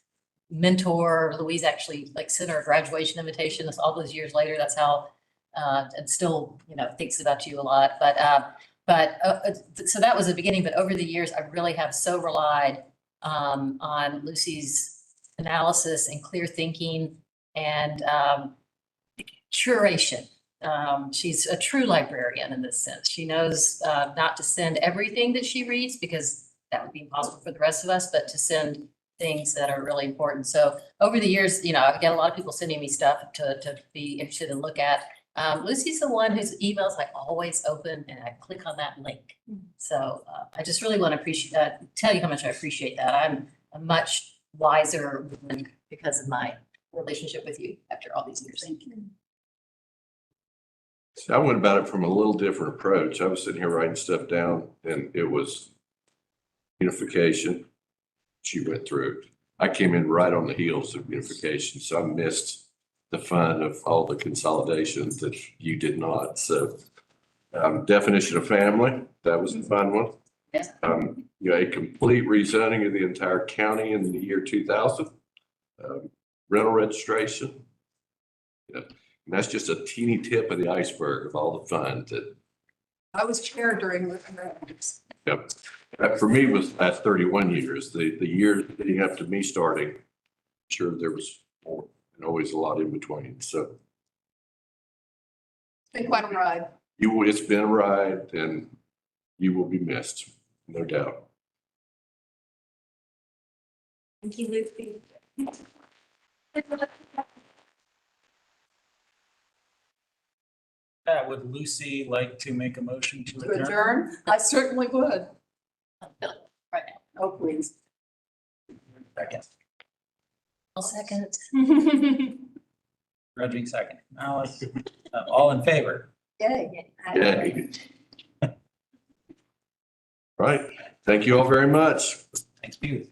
mentor. Louise actually like sent her a graduation invitation. That's all those years later. That's how, and still, thinks about you a lot. So that was the beginning. But over the years, I really have so relied on Lucy's analysis and clear thinking and curation. She's a true librarian in this sense. She knows not to send everything that she reads, because that would be impossible for the rest of us, but to send things that are really important. So over the years, I get a lot of people sending me stuff to be interested and look at. Lucy's the one whose email's like always open, and I click on that link. So I just really want to tell you how much I appreciate that. I'm a much wiser woman because of my relationship with you after all these years. Thank you. So I went about it from a little different approach. I was sitting here writing stuff down, and it was unification. She went through it. I came in right on the heels of unification, so I missed the fun of all the consolidations that you did not. So definition of family, that was the fun one. Yes. A complete rezoning of the entire county in the year 2000. Rental registration. And that's just a teeny tip of the iceberg of all the fun that. I was chair during the conference. Yep. That for me was the last 31 years. The years leading up to me starting, sure there was more and always a lot in between. So It's been quite a ride. it's been a ride, and you will be missed, no doubt. Thank you, Lucy. Would Lucy like to make a motion to To adjourn? adjourn? I certainly would. Right now. Oh, please. Second. I'll second. Grudging second. Alice, all in favor? Yay. Yay. Right. Thank you all very much. Thanks, Pete.